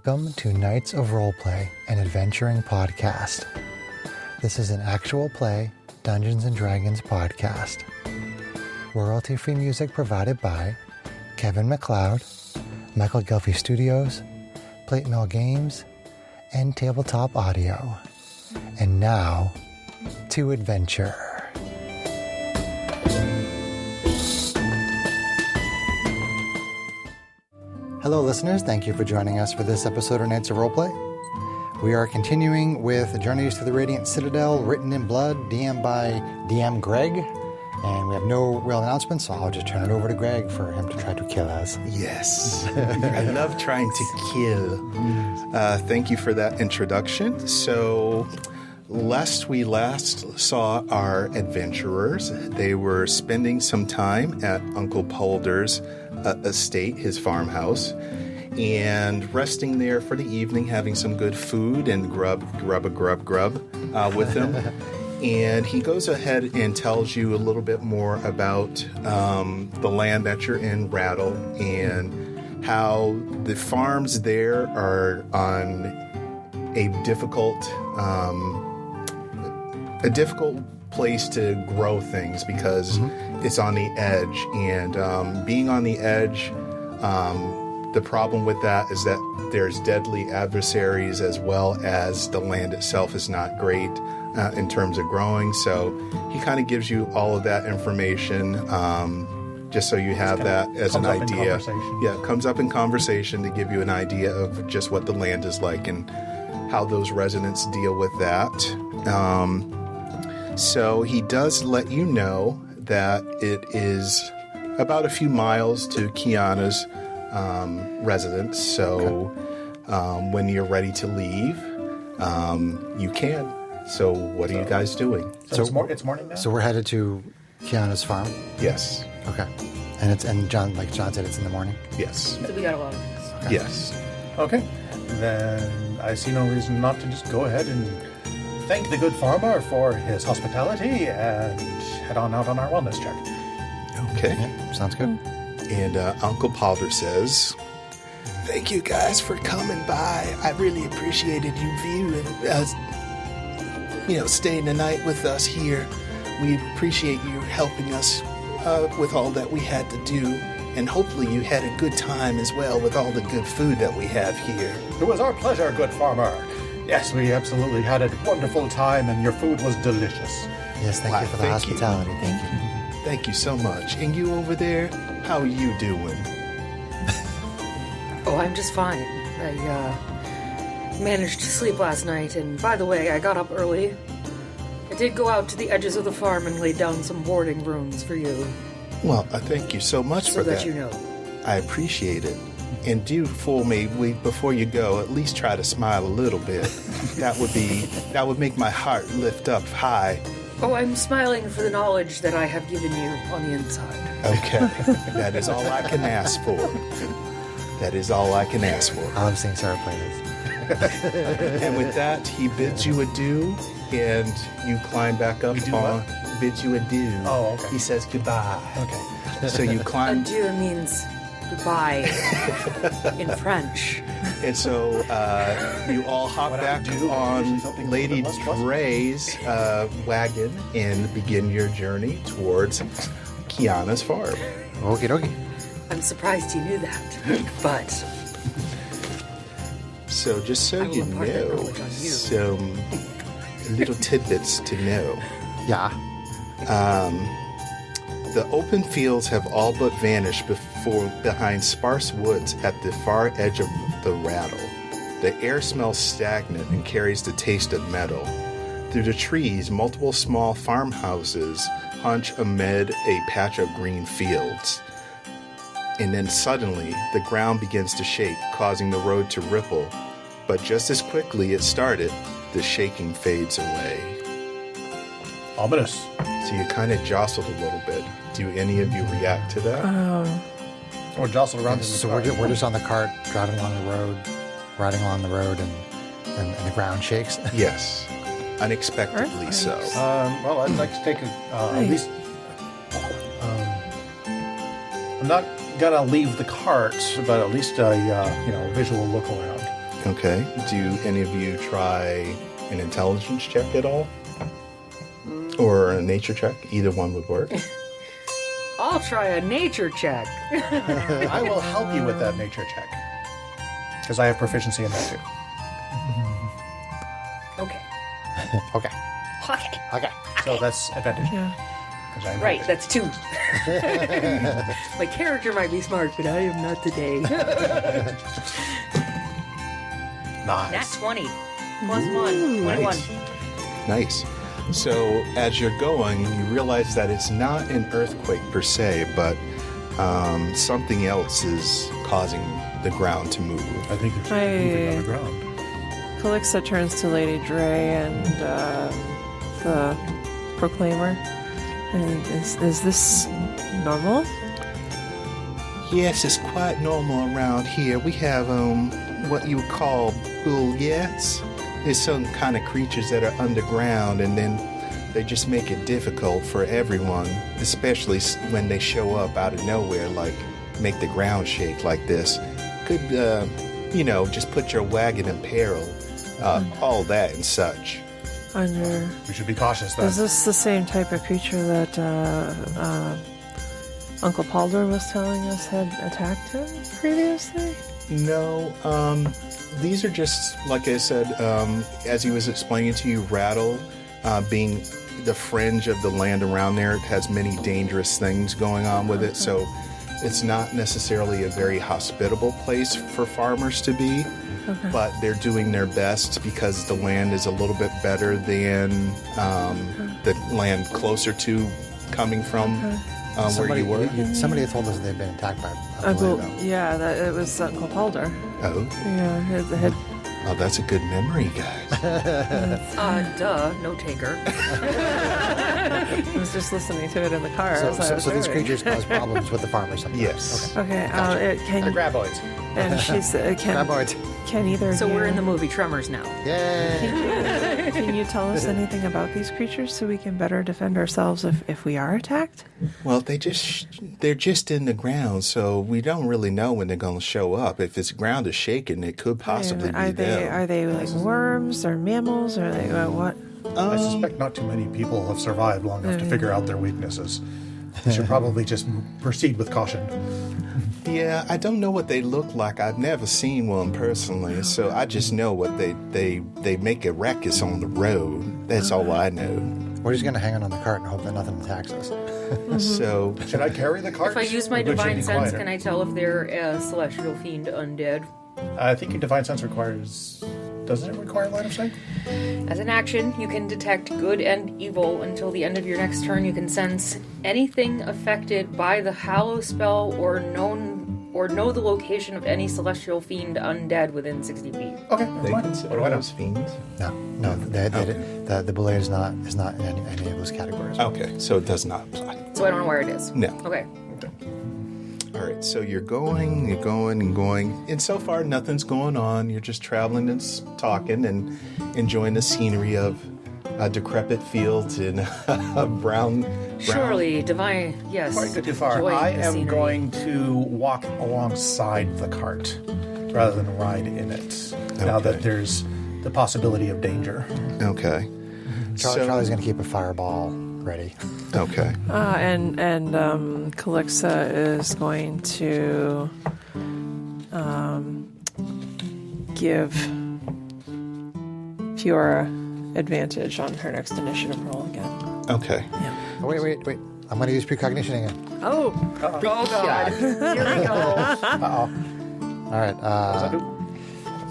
Welcome to Knights of Roleplay, an adventuring podcast. This is an actual play Dungeons & Dragons podcast. Royalty-free music provided by Kevin MacLeod, Michael Gelfie Studios, Plate Mill Games, and Tabletop Audio. And now, to adventure. Hello listeners, thank you for joining us for this episode of Knights of Roleplay. We are continuing with Journeys to the Radiant Citadel, written in blood, DM'd by DM Greg. And we have no real announcements, so I'll just turn it over to Greg for him to try to kill us. Yes. I love trying to kill. Thank you for that introduction. So, we last saw our adventurers. They were spending some time at Uncle Polder's estate, his farmhouse, and resting there for the evening, having some good food and grub with him. And he goes ahead and tells you a little bit more about the land that you're in, Rattle, and how the farms there are on a difficult place to grow things because it's on the edge. And being on the edge, the problem with that is that there's deadly adversaries, as well as the land itself is not great in terms of growing. So he kind of gives you all of that information just so you have that as an idea. Yeah, it comes up in conversation to give you an idea of just what the land is like and how those residents deal with that. So he does let you know that it is about a few miles to Kianna's residence. So when you're ready to leave, you can. So what are you guys doing? So it's morning now? So we're headed to Kianna's farm? Yes. Okay. And John, like John said, it's in the morning? Yes. So we got a lot of things. Okay. Yes. Okay. Then I see no reason not to just go ahead and thank the good farmer for his hospitality and head on out on our wellness check. Okay. Yeah, sounds good. And Uncle Polder says, "Thank you guys for coming by. I really appreciated you viewing us, staying the night with us here. We appreciate you helping us with all that we had to do. And hopefully you had a good time as well with all the good food that we have here." It was our pleasure, good farmer. Yes, we absolutely had a wonderful time, and your food was delicious. Yes, thank you for the hospitality. Thank you. Thank you so much. And you over there, how are you doing? Oh, I'm just fine. I managed to sleep last night, and by the way, I got up early. I did go out to the edges of the farm and laid down some boarding runes for you. Well, thank you so much for that. So that you know. I appreciate it. And do for me, before you go, at least try to smile a little bit. That would make my heart lift up high. Oh, I'm smiling for the knowledge that I have given you on the inside. Okay. That is all I can ask for. That is all I can ask for. I love seeing Sarah play this. And with that, he bids you adieu, and you climb back up bids you adieu. Oh, okay. He says goodbye. Okay. So you climb. Adieu means goodbye in French. And so you all hop back on Lady Dre's wagon and begin your journey towards Kianna's farm. Okie dokie. I'm surprised you knew that, but So just so I will you impart that know, knowledge on you. some little tidbits to know. Yeah. The open fields have all but vanished behind sparse woods at the far edge of the Rattle. The air smells stagnant and carries the taste of metal. Through the trees, multiple small farmhouses hunch amid a patch of green fields. And then suddenly, the ground begins to shake, causing the road to ripple. But just as quickly it started, the shaking fades away. Ominous. So you kind of jostled a little bit. Do any of you react to that? Or jostled around in the So car. we're just on the cart, riding along the road, and the ground shakes. Yes. Unexpectedly so. Well, I'd like to take at least. I'm not gonna leave the cart, but at least a visual look around. Okay. Do any of you try an intelligence check at all? Or a nature check? Either one would work. I'll try a nature check. I will help you with that nature check. Because I have proficiency in that too. Okay. Okay. Okay. Okay. So that's advantage. Yeah. 'Cause I am Right, advantage. that's 2. My character might be smart, but I am not today. Nice. Nat 20. Plus 1. 21. Nice. So as you're going, you realize that it's not an earthquake per se, but something else is causing the ground to move. I think there's moving on the ground. Calixa turns to Lady Dre and the Proclaimer. And is this normal? Yes, it's quite normal around here. We have what you would call boulettes. It's some kind of creatures that are underground, and then they just make it difficult for everyone, especially when they show up out of nowhere, like make the ground shake like this. Could, just put your wagon in peril, all that and such. We should be cautious then. Is this the same type of creature that Uncle Palder was telling us had attacked him previously? No, these are just, like I said, as he was explaining to you, Rattle, being the fringe of the land around there, it has many dangerous things going on with it, so it's not necessarily a very hospitable place for farmers to be, but they're doing their best because the land is a little bit better than the land closer to coming from where you were. Somebody had told us they'd been attacked by a Uncle, Lando. yeah, it was Uncle Palder. Oh, Yeah, the head. oh, that's a good memory, guys. Duh, no taker. I was just listening to it in the car. as I was So these driving. creatures cause problems with the farmers sometimes. Yes. Okay. Okay, The can graboids. and she said, Graboids. can either So of we're you- in the movie Tremors now. Yay! Can you tell us anything about these creatures so we can better defend ourselves if we are attacked? Well, they're just in the ground, so we don't really know when they're going to show up. If this ground is shaking, it could possibly Are be them. Are they like worms or mammals or they what? I suspect not too many people have survived long enough to figure out their weaknesses. We should probably just proceed with caution. Yeah, I don't know what they look like. I've never seen one personally, so I just know what they make a ruckus on the road. That's all I know. We're just gonna hang on the cart and hope that nothing attacks us. So, Should I carry the cart? If I use my Or would you divine be sense, quieter? can I tell if they're a celestial fiend undead? I think your divine sense requires. Doesn't it require line of sight? As an action, you can detect good and evil until the end of your next turn. You can sense anything affected by the Hallow spell or know the location of any celestial fiend undead within 60 feet. Okay, they fine. consider What those fiends? No, the bullet is not in any of those categories. Okay, so it does not apply. So I don't know where it is. No. Okay. All right, so you're going, and so far nothing's going on. You're just traveling and talking and enjoying the scenery of decrepit fields and brown. Surely, divine, yes. Before I go too far, enjoy I the am scenery. going to walk alongside the cart rather than ride in it. Now Okay. that there's the possibility of danger. Okay. Charlie's gonna keep a fireball ready. Okay. And Calixa is going to give Fiora advantage on her next initiative roll again. Okay. Oh, wait. I'm gonna use precognition again. Oh, oh God. Here we go. Uh-oh. All right. What does that do?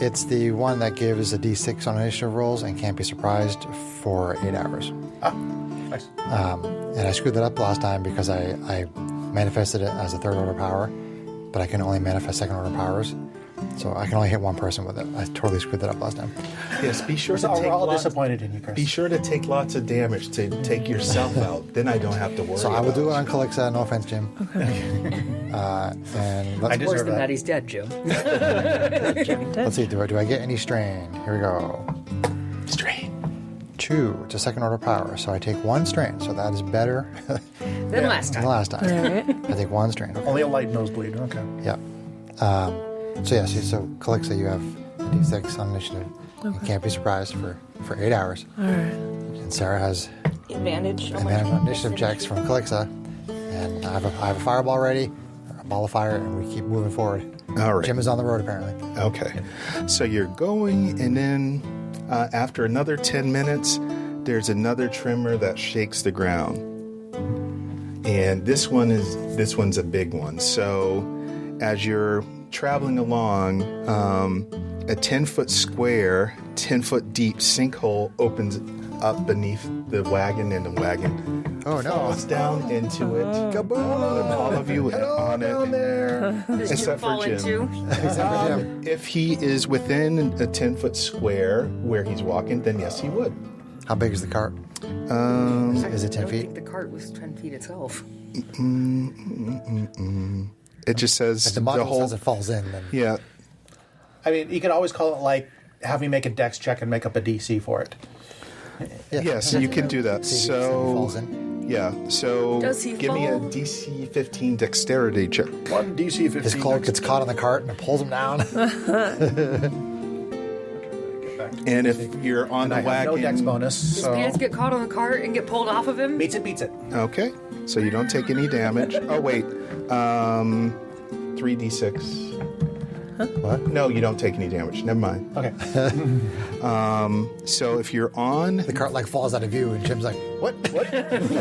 It's the one that gives a d6 on initiative rolls and can't be surprised for 8 hours. Nice. And I screwed that up last time because I manifested it as a third order power, but I can only manifest second order powers. So I can only hit one person with it. I totally screwed that up last time. Yes, be sure to So we're take all lots. disappointed in you, Chris. Be sure to take lots of damage to take yourself out. Then I don't have to worry. So I will about do it on Calixa. No offense, Jim. And let's, I deserve Worse than that. that, he's dead, Jim. let's see. Do I get any strain? Here we go. Strain. 2. It's a second order power, so I take 1 strain. So that is better Then last than time. last time. All right. I take 1 strain. Okay. Only a light nosebleed. Okay. Yeah. So Calixa, you have D6 on initiative. You can't be surprised for 8 hours. All right. And Sarah has Advantage. advantage on initiative checks from Calixa. And I have a fireball ready, a ball of fire, and we keep moving forward. All right. Jim is on the road, apparently. Okay. So you're going, and then after another 10 minutes, there's another tremor that shakes the ground. And this one's a big one. So as you're traveling along, a 10-foot square, 10-foot deep sinkhole opens up beneath the wagon, and the wagon falls down into it. Kaboom! All of you on it. Down there. Does Jim Except for fall Jim. into? Except for Jim. If he is within a 10-foot square where he's walking, then yes, he would. How big is the cart? Is it 10 I don't feet? think the cart was 10 feet itself. It just says If the module whole. says it falls in, then Yeah. I mean, you could always call it like have me make a dex check and make up a DC for it. yeah. Yes, you can do that. See if it falls So in. yeah. So Does he give me a fall? DC 15 dexterity check. 1 DC 15. His cloak gets caught on the cart and it pulls him down. And if you're on the I have wagon, no dex bonus, His so pants get caught on the cart and get pulled off of him. beats it. okay, so you don't take any damage. Oh wait, 3d6. What? No, you don't take any damage. Never mind. Okay. So if you're on, The cart like falls out of view, and Jim's like, "What?"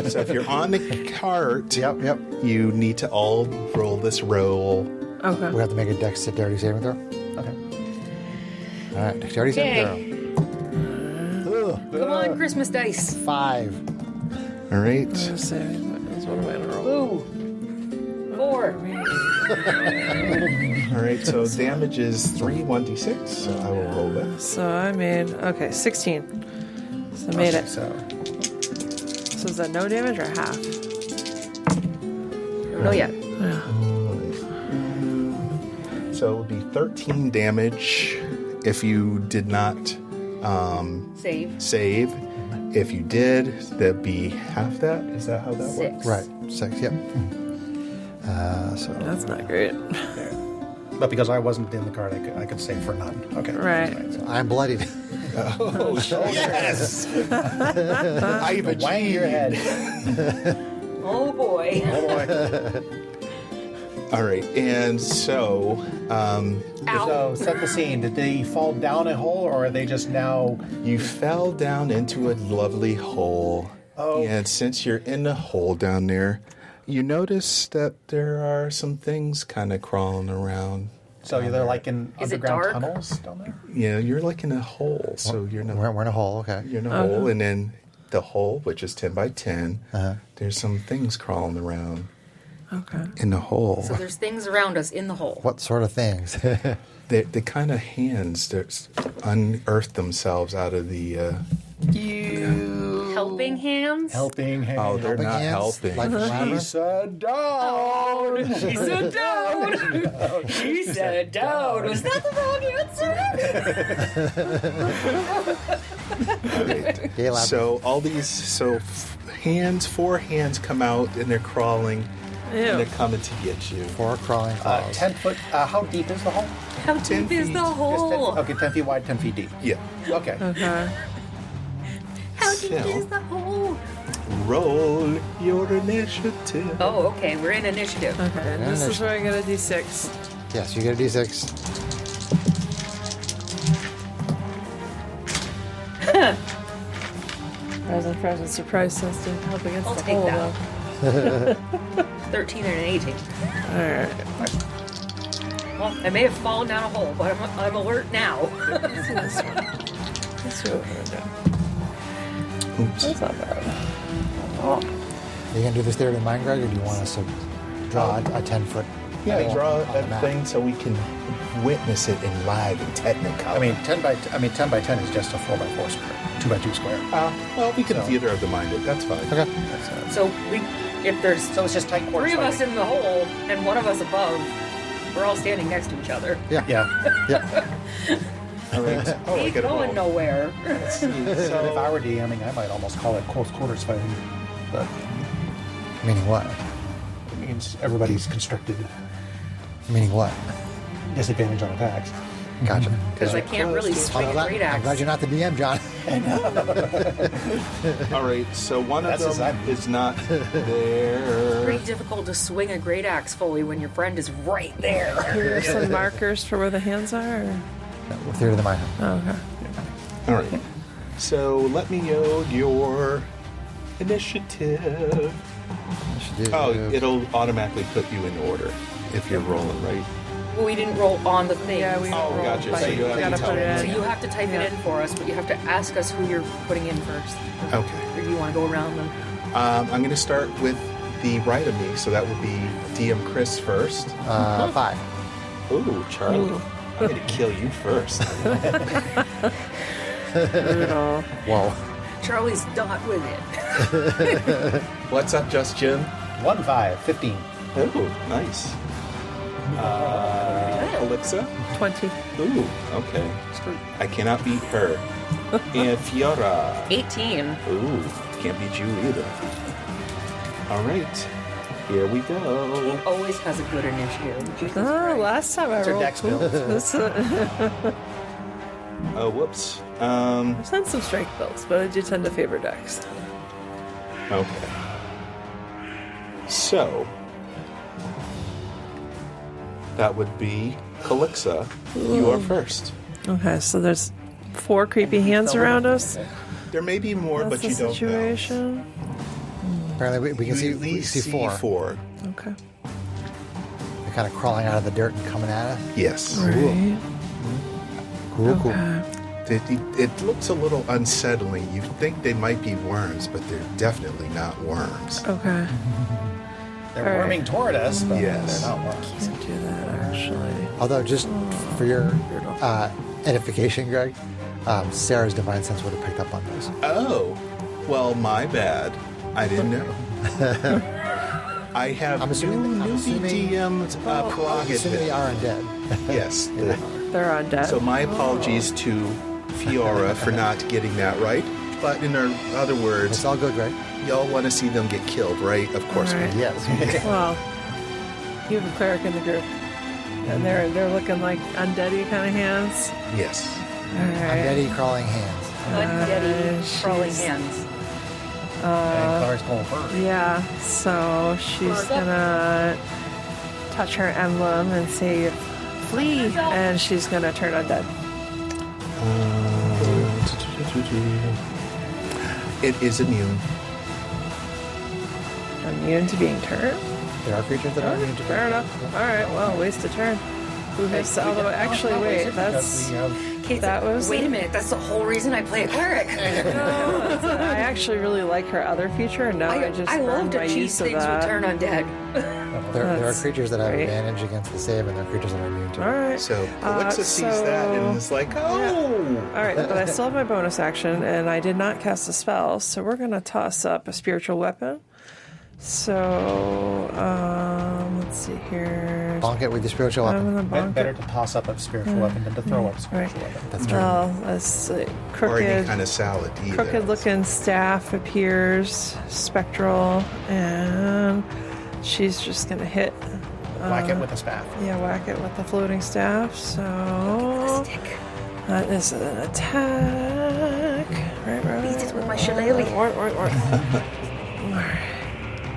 so if you're on the cart, Yep. you need to all roll this roll. Okay. We have to make a dexterity saving throw. Okay. All right, dexterity saving Okay. throw. Come on, Christmas dice. 5. All right. Let's see. What am I gonna roll? Ooh. 4. All right. So damage is 1d6. So I will roll that. So I made 16. So I made it. So So is that no damage or half? No, yet. So it would be 13 damage if you did not Save. save. If you did, that'd be half that. Is that how that 6. works? Right, 6. Yep. So That's not great. but because I wasn't in the cart, I could save for none. Okay. Right. I'm bloodied. Oh, yes! I've Wang your head. Oh boy. Oh boy. All right, and so Ow. So set the scene. Did they fall down a hole, or are they just now? you fell down into a lovely hole. Oh. And since you're in the hole down there, you notice that there are some things kind of crawling around. So they're like in Is it underground dark? tunnels down there. Yeah, you're like in a hole. So you're in a, We're in a hole. Okay. you're in a hole, and then the hole, which is 10 by 10, there's some things crawling around Okay. in the hole. So there's things around us in the hole. What sort of things? The kind of hands that unearthed themselves out of the. Helping hands? Helping hand. Oh, they're Helping not hands? helping. Like She said down. She said down. She said down. Was that the wrong answer? Caleb. So all these, hands, 4 hands come out and they're crawling and they're coming to get you. 4 crawling claws. 10 foot. How deep is the hole? How deep is feet. the Just 10, hole? okay, 10 feet wide, 10 feet deep. Yeah. Okay. Okay. How deep So- is the hole? Roll your initiative. Oh, okay. We're in initiative. Okay. And this is where I get a d6. Yes, you get a d6. Present, surprise testing. Help against I'll the take hole, that. though. 13 and an 18. Alright. Well, I may have fallen down a hole, but I'm alert now. Let's see this one. Let's see what we're gonna do. Oops. That's not bad. Are you going to do this theory in mind, Greg, or do you want us to draw a 10-foot? Yeah, draw on the that map? thing so we can witness it in live and technicolor. I mean, 10 by 10 is just a 4 by 4 square, 2 by 2 square. well, we can So- theater of the mind it. That's fine. Okay. So if there's So it's just tight quarters. 3 of us in the hole and 1 of us above, we're all standing next to each other. Yeah. Yeah. Yeah. All right. Oh, I Ain't get a going roll. nowhere. So if I were DMing, I might almost call it close quarters fighting. But Meaning what? it means everybody's constricted. Meaning what? Disadvantage on attacks. Gotcha. Because I can't really swing a great I'm glad axe. you're not the DM, John. All right, so one of That's them is not there. Pretty difficult to swing a great axe fully when your friend is right there. Here are some markers for where the hands are. Or? We're through to the minor. Oh, okay. All right. So let me know your initiative. Oh, it'll automatically put you in order if you're rolling, right? Well, we didn't roll on the thing. Yeah, we Oh, roll, gotcha. but So you have to gotta tell put me. it So in. you have to type it in for us, but you have to ask us who you're putting in first. Okay. Or do you want to go around them? I'm going to start with the right of me, so that would be DM Chris first. 5. Ooh, Charlie. I'm going to kill you first. Brutal. Whoa. Charlie's not with it. What's up, Just Jim? 1, 5, 15. Oh, nice. Alexa? 20. Ooh, okay. I cannot beat her. And Fiora. 18. Ooh, can't beat you either. All right, here we go. Always has a good initiative. Jesus Oh, Christ. last time I It's her rolled dex cool. build. Oh, whoops. I've done some strength builds, but I do tend to favor dex. Okay. So, that would be Calixa. You are first. Okay, so there's 4 creepy hands around us. There may be more, That's but you the don't know. situation. Apparently, we can You see at least see 4. four. Okay. They're kind of crawling out of the dirt and coming at us. Yes. Right. Cool, cool. It looks a little unsettling. You think they might be worms, but they're definitely not worms. Okay. They're All right. worming toward us, but Yes. they're not worms. Can't do that, actually. Although, just for your edification, Greg, Sarah's divine sense would have picked up on those. Oh, well, my bad. I didn't know. I have I'm assuming DM's I'm assuming they prerogative. are undead. Yes. They're undead. So my apologies to Fiora for not getting that right. But in other It's words, all good, Greg. y'all want to see them get killed, right? Of course we All right. do. Yes. Well, you have a cleric in the group. And they're looking like undeady kind of hands. Yes. All right. Undeady crawling hands. Undeady crawling she's- hands. And Clark's going first. Yeah, so she's gonna touch her emblem and say, flee, and she's gonna turn undead. It is immune. Immune to being turned? There are creatures that are immune to Fair enough. Alright, well, waste a turn. Who has, although, actually, wait, that's... Kate, That was- wait a minute, that's the whole reason I play a cleric. I actually really like her other feature, and now I just I love burned to my cheese use of things with that. turn undead. There are That's creatures that have great. advantage against the save, and there are creatures that are immune to it. Alright. So Alexa sees that and is like, oh! Alright, but I still have my bonus action, and I did not cast a spell, so we're going to toss up a spiritual weapon. So, let's see here. Bonk it with your spiritual I'm weapon. going to bonk Better it. to toss up a spiritual weapon than to throw up a spiritual weapon. That's true. Well, let's see. Or any Crooked, kind of salad either. crooked-looking staff appears, spectral, and she's just going to hit. Whack it with a staff. Yeah, whack it with the floating staff. So Stick. that is an attack. Right. Beat it with my shillelagh.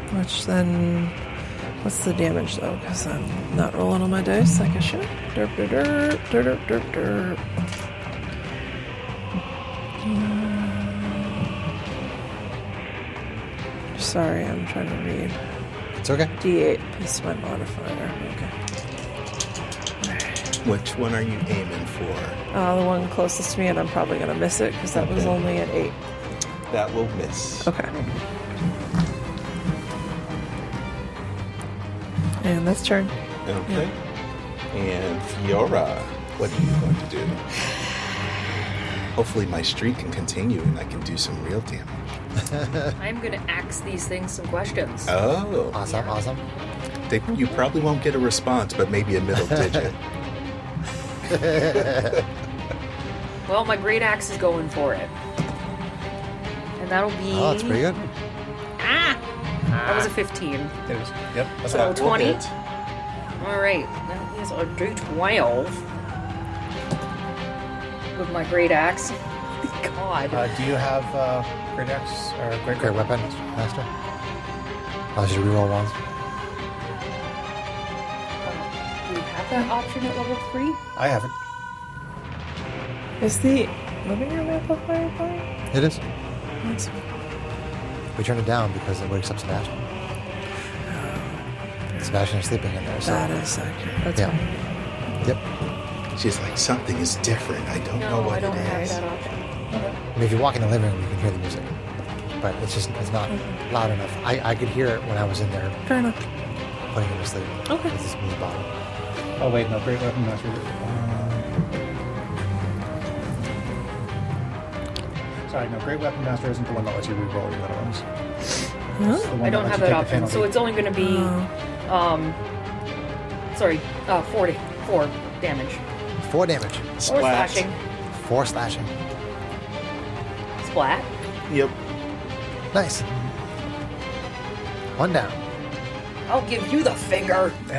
Which then, what's the damage though? Because I'm not rolling on my dice like I should. Derp, derp, derp, derp, derp, derp. Sorry, I'm trying to read. It's okay. D8 plus my modifier. Okay. Which one are you aiming for? The one closest to me, and I'm probably going to miss it because that was Okay. only an 8. That will miss. Okay. And that's turn. Okay. And Fiora, what are you going to do? Hopefully my streak can continue and I can do some real damage. I'm gonna ask these things some questions. Oh. Awesome. You probably won't get a response, but maybe a middle digit. Well, my great axe is going for it. And that'll be... Oh, that's pretty good. That was a 15. It is. Yep. That's So That will 20? hit. Alright, that is a D12. with my great axe. God. Do you have great axe or Great weapon, master. I'll just reroll ones. Do we have that option at level 3? I haven't. Is the living room amplifier fine? It is. That's We turn it down because it wakes up Sebastian. Sebastian is sleeping in there. So. that is accurate. That's Yeah. fine. Yep. She's like, something is different. I don't know No, what I don't it have is. that option. I mean, if you walk in the living room, you can hear the music, but it's not loud enough. I could hear it when I was in there Fair enough. putting him to sleep. Okay. With this smooth bottle. Oh wait, no, great weapon master. Sorry, no, great weapon master isn't the one that lets you reroll the other ones. It's the one I don't lets have you that take the option, so penalty. it's only going to be, sorry, 4 damage. 4 damage. 4 Splat. slashing. 4 slashing. Splat. Yep. Nice. 1 down. I'll give you the finger. I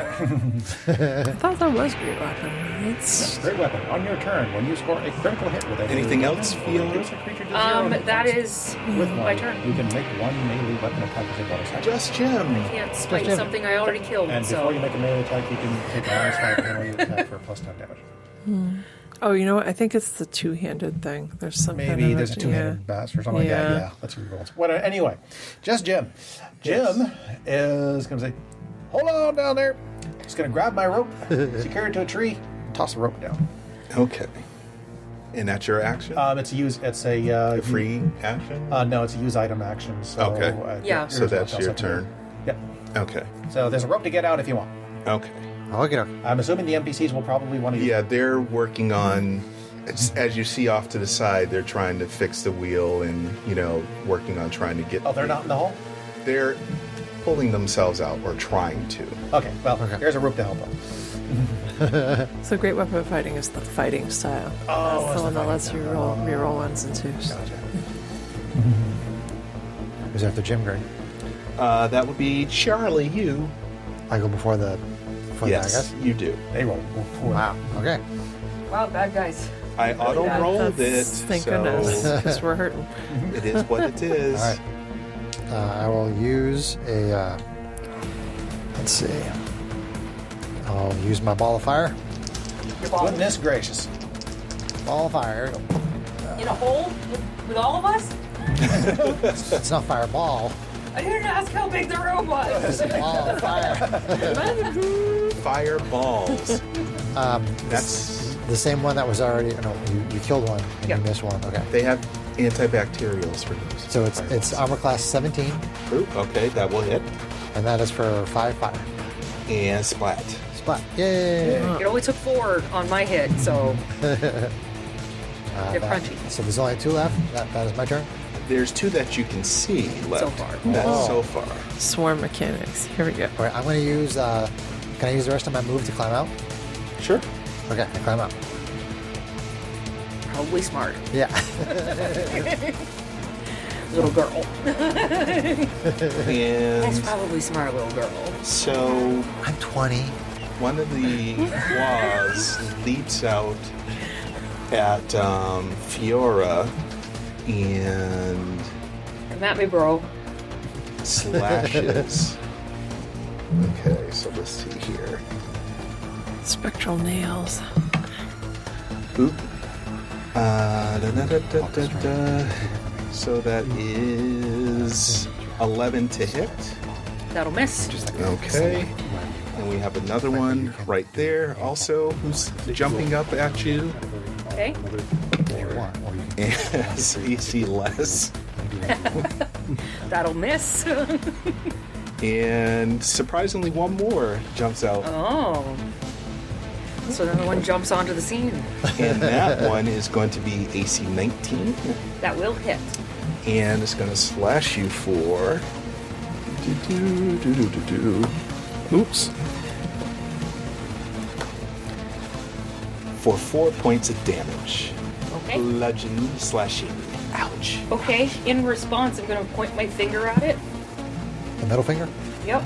thought that was great weapon. It's Great weapon. On your turn, when you score a critical hit with a Anything melee else, weapon, Fiona? reduce a creature to 0 hit That points. is With my one, turn. You can make one melee weapon attack as a bonus action. Just Jim. Can't spite Jim. something I already killed, And so. before you make a melee attack, you can take a minus 5 penalty attack for plus 10 damage. oh, you know what? I think it's the two-handed thing. There's some Maybe kind of there's a two-handed bass or something like Yeah. that. Yeah, let's see rolls. What? Anyway, just Jim. Jim is going to say, "Hold on down there." He's going to grab my rope, secure it to a tree, and toss the rope down. Okay. And that's your action? It's a use. It's a a free action? No, it's a use item action. So, Okay. Yeah. So that's your turn. Yep. Okay. So there's a rope to get out if you want. Okay. Okay. I'm assuming the NPCs will probably want to use Yeah, they're working on, as you see off to the side, they're trying to fix the wheel and, working on trying to get. Oh, they're not in the hole? They're pulling themselves out or trying to. Okay, well, Okay. here's a rope to help them. So great weapon fighting is the fighting style. Oh, That's it's the one the that lets you fighting roll style. reroll ones and twos. Gotcha. Who's after Jim Green? That would be Charlie, you. I go before the that, I Yes, guess. you do. They roll. Wow. Okay. Wow, bad guys. I auto rolled it, Thank so goodness, because we're hurting. it is what it is. All right. I will use a. Let's see. I'll use my ball of fire. Your ball Goodness gracious. Ball of fire. Here we go. in a hole with all of us? It's not fireball. I didn't ask how big the room was. Ball of fire. Fireballs. That's That's the same one that was already. No, you killed one and Yep. you missed one. Okay. they have antibacterials for those. So it's fireballs. armor class 17, Ooh, okay, that will hit. and that is for 5 fire. And splat. Splat. Yay! It only took 4 on my hit, so they're crunchy. So there's only 2 left. That is my turn. There's 2 that you can see left. So far. That's Oh. so far. Swarm mechanics. Here we go. All right. I'm going to use. Can I use the rest of my move to climb out? Sure. Okay. I climb out. Probably smart. Yeah. Little girl. That's And probably smart, little girl. so I'm 20. one of the claws leaps out at Fiora and Come at me, bro. slashes. Okay, so let's see here. Spectral nails. Oop. Da. So that is 11 to hit. That'll miss. Okay. And we have another one right there also who's jumping up at you. Okay. And AC less. That'll miss. And surprisingly, one more jumps out. Oh. So another one jumps onto the scene. And that one is going to be AC 19. That will hit. And it's going to slash you for. Oops. For 4 points of damage. Okay. Bludgeoning, slashing. Ouch. Okay. In response, I'm going to point my finger at it. The middle finger? Yep.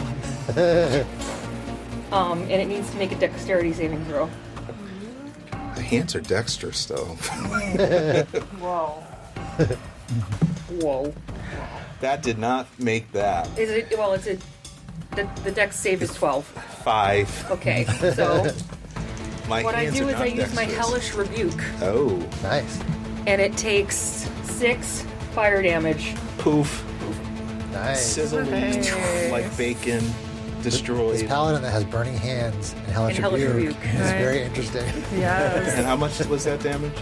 And it needs to make a dexterity saving throw. The hands are dexterous, though. Whoa. Whoa. That did not make that. Is it? Well, it's a. The dex save is 12. 5. Okay, so My what I hands do are is not I use my dexterous. hellish rebuke, Oh. Nice. and it takes 6 fire damage. Poof. Nice. Sizzle like bacon. Destroyed. This paladin that has burning hands and hellish And hellish rebuke rebuke. is Right. very interesting. Yes. And how much was that damage?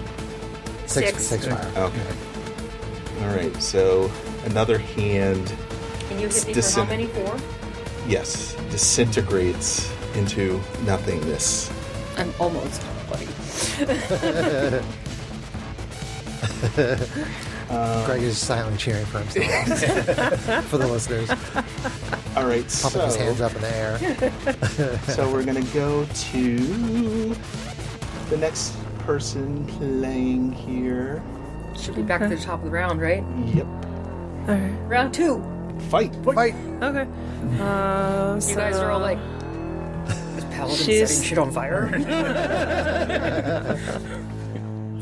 6. Six fire. Okay. All right. So another hand, And you hit me for how many? 4? yes, disintegrates into nothingness. I'm almost, buddy. Greg is silently cheering for himself. For the listeners, All right. pumping his hands up in the air. So we're gonna go to the next person playing here. Should be back to the top of the round, right? Yep. All right. Round 2. Fight. Fight! Okay. You guys are all like, this paladin She's- setting shit on fire.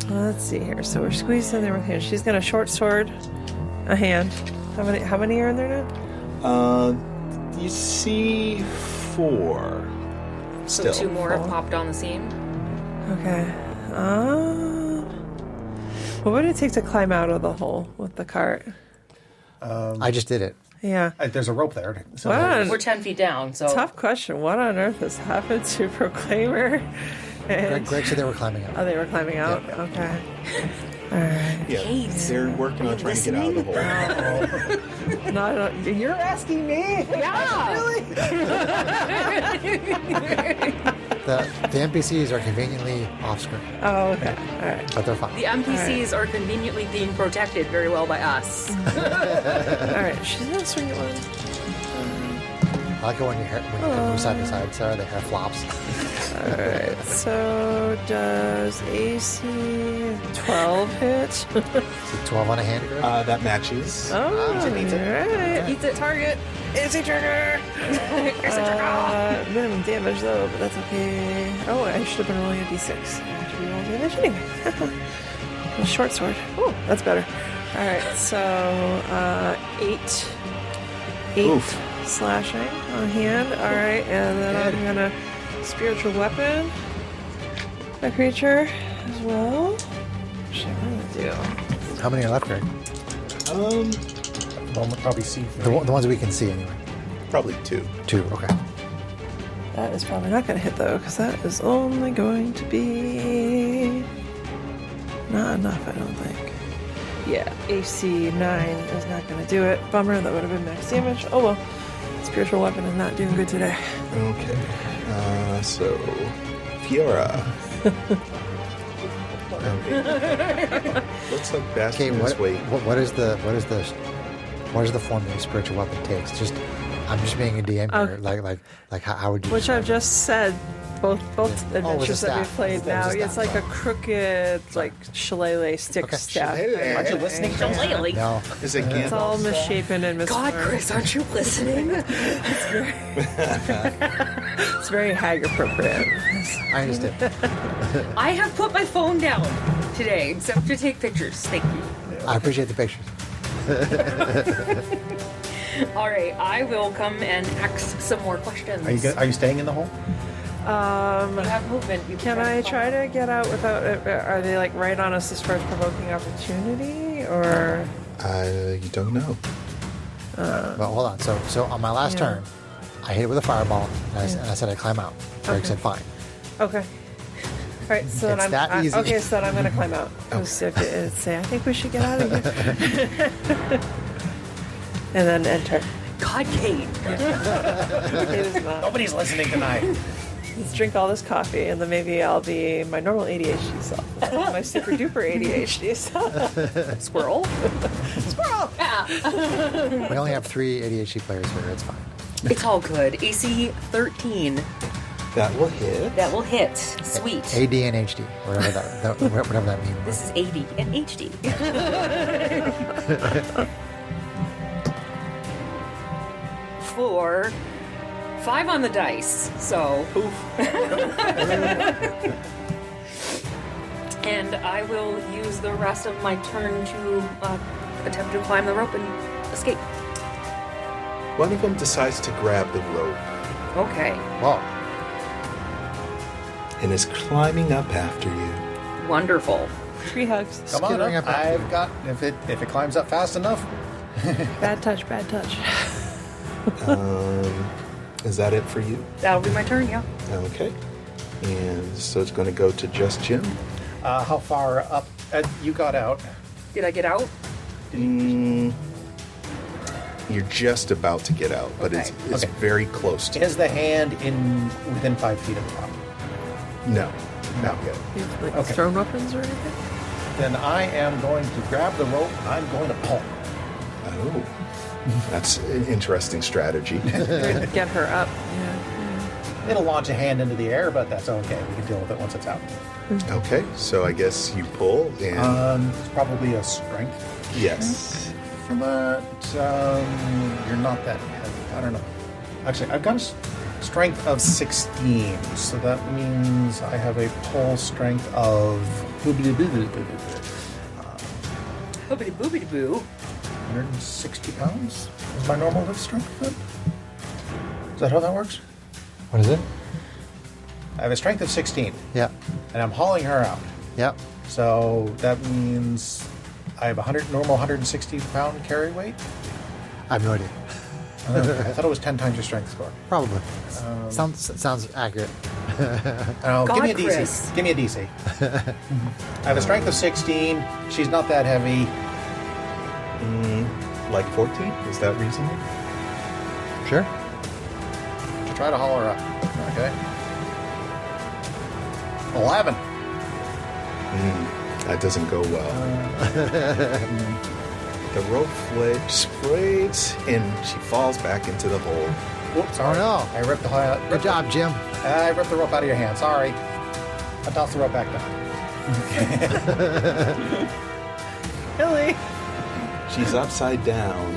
Let's see here. So we're squeezing there with hands. She's got a short sword, a hand. How many are in there now? You see 4. So Still. 2 more have popped on the scene. Okay. What would it take to climb out of the hole with the cart? I just did it. Yeah. There's a rope there. So What? We're 10 feet down, so. Tough question. What on earth has happened to Proclaimer? Greg said they were climbing up. Oh, they were climbing out? Yeah. Okay. All right. Yeah, they're working on trying to get out of the hole. Not, you're asking me? Yeah! The NPCs are conveniently off screen, Oh, okay. All right. but they're fine. The NPCs are conveniently being protected very well by us. All right. She's going to swing at one. I like it when you move side to side, Sarah, the hair flops. All right. So does AC 12 hit? So 12 on a hand, Greg? That matches. Oh, all Eats it. right. Eats it. Target. AC trigger. Minimum damage though, but that's okay. Oh, I should have been rolling a d6. I have to reroll damage anyway. A short sword. Oh, that's better. All right, so 8 Oof. slashing on hand. All right, and then I'm gonna spiritual weapon a creature as well. What am I gonna do? How many are left, Greg? One would probably see. The ones we can see, anyway. Probably 2. 2, okay. That is probably not going to hit though, because that is only going to be not enough, I don't think. Yeah, AC 9 is not going to do it. Bummer, that would have been max damage. Oh well, spiritual weapon is not doing good today. Okay. So, Fiora. Okay. Looks like Okay, Bastion is weight. what is the form that a spiritual weapon takes? I'm just being a DM here. Like how would you? Which I've just said. Both with a adventures that we've staff. played With now. a It's staff, like a sorry. crooked, like shillelagh stick Okay. staff. Shillelagh. Aren't you listening? Shillelagh. No, Is it It's all Gandalf? misshapen and God, misformed. Chris, aren't you listening? It's very hag appropriate. I understand. I have put my phone down today, except to take pictures. Thank you. I appreciate the pictures. All right, I will come and ask some more questions. Are you staying in the hole? You have movement. You Can I try to get out without? Are they like right on us as far as provoking opportunity, or? You don't know. Well, hold on. So on my last turn, I hit it with a fireball, and I said I'd climb out. Greg said fine. Okay. All right. So It's then that easy. Okay, so then I'm gonna climb out. Because if it say, I think we should get out of here. And then enter. God, Kate. It is not. Nobody's listening tonight. Let's drink all this coffee, and then maybe I'll be my normal ADHD self. My super duper ADHD self. Squirrel. Squirrel! Yeah. We only have 3 ADHD players here. It's fine. It's all good. AC 13. That will hit. That will hit. Sweet. ADHD, whatever that means. This is AD and HD. For 5 on the dice, so. And I will use the rest of my turn to attempt to climb the rope and escape. One of them decides to grab the rope Okay. Whoa. and is climbing up after you. Wonderful. Tree hugs. Come on Skittering up. up after I've got if it climbs up fast enough. Bad touch, bad touch. Is that it for you? That'll be my turn, yeah. Okay. And so it's going to go to just Jim. How far up you got out? Did I get out? You're just about to get out, but it's Okay. very close to. Is the hand within 5 feet of the top? No, not good. You have, like, Okay. thrown weapons or anything? Then I am going to grab the rope and I'm going to pull. Oh, that's an interesting strategy. Get her up. Yeah. It'll launch a hand into the air, but that's okay. We can deal with it once it's out. Okay, so I guess you pull and It's probably a strength yes. for that. You're not that heavy. I don't know. Actually, I've got a strength of 16, so that means I have a pull strength of Boobity boobity boo. 160 pounds. Is my normal lift strength then? Is that how that works? What is it? I have a strength of 16, Yeah. and I'm hauling her out. Yep. So that means I have a normal 160 pound carry weight. I have no idea. I thought it was 10 times your strength score. Probably. Sounds accurate. Oh, give me a God, DC. Chris. Give me a DC. I have a strength of 16. She's not that heavy. Like 14? Is that reasonable? Sure. To try to haul her up. Okay. 11. That doesn't go well. The rope sprays and she falls back into the hole. Whoops, sorry. Oh, no. I ripped the Good job, Jim. I ripped the rope out of your hand. Sorry. I tossed the rope back down. Billy. She's upside down.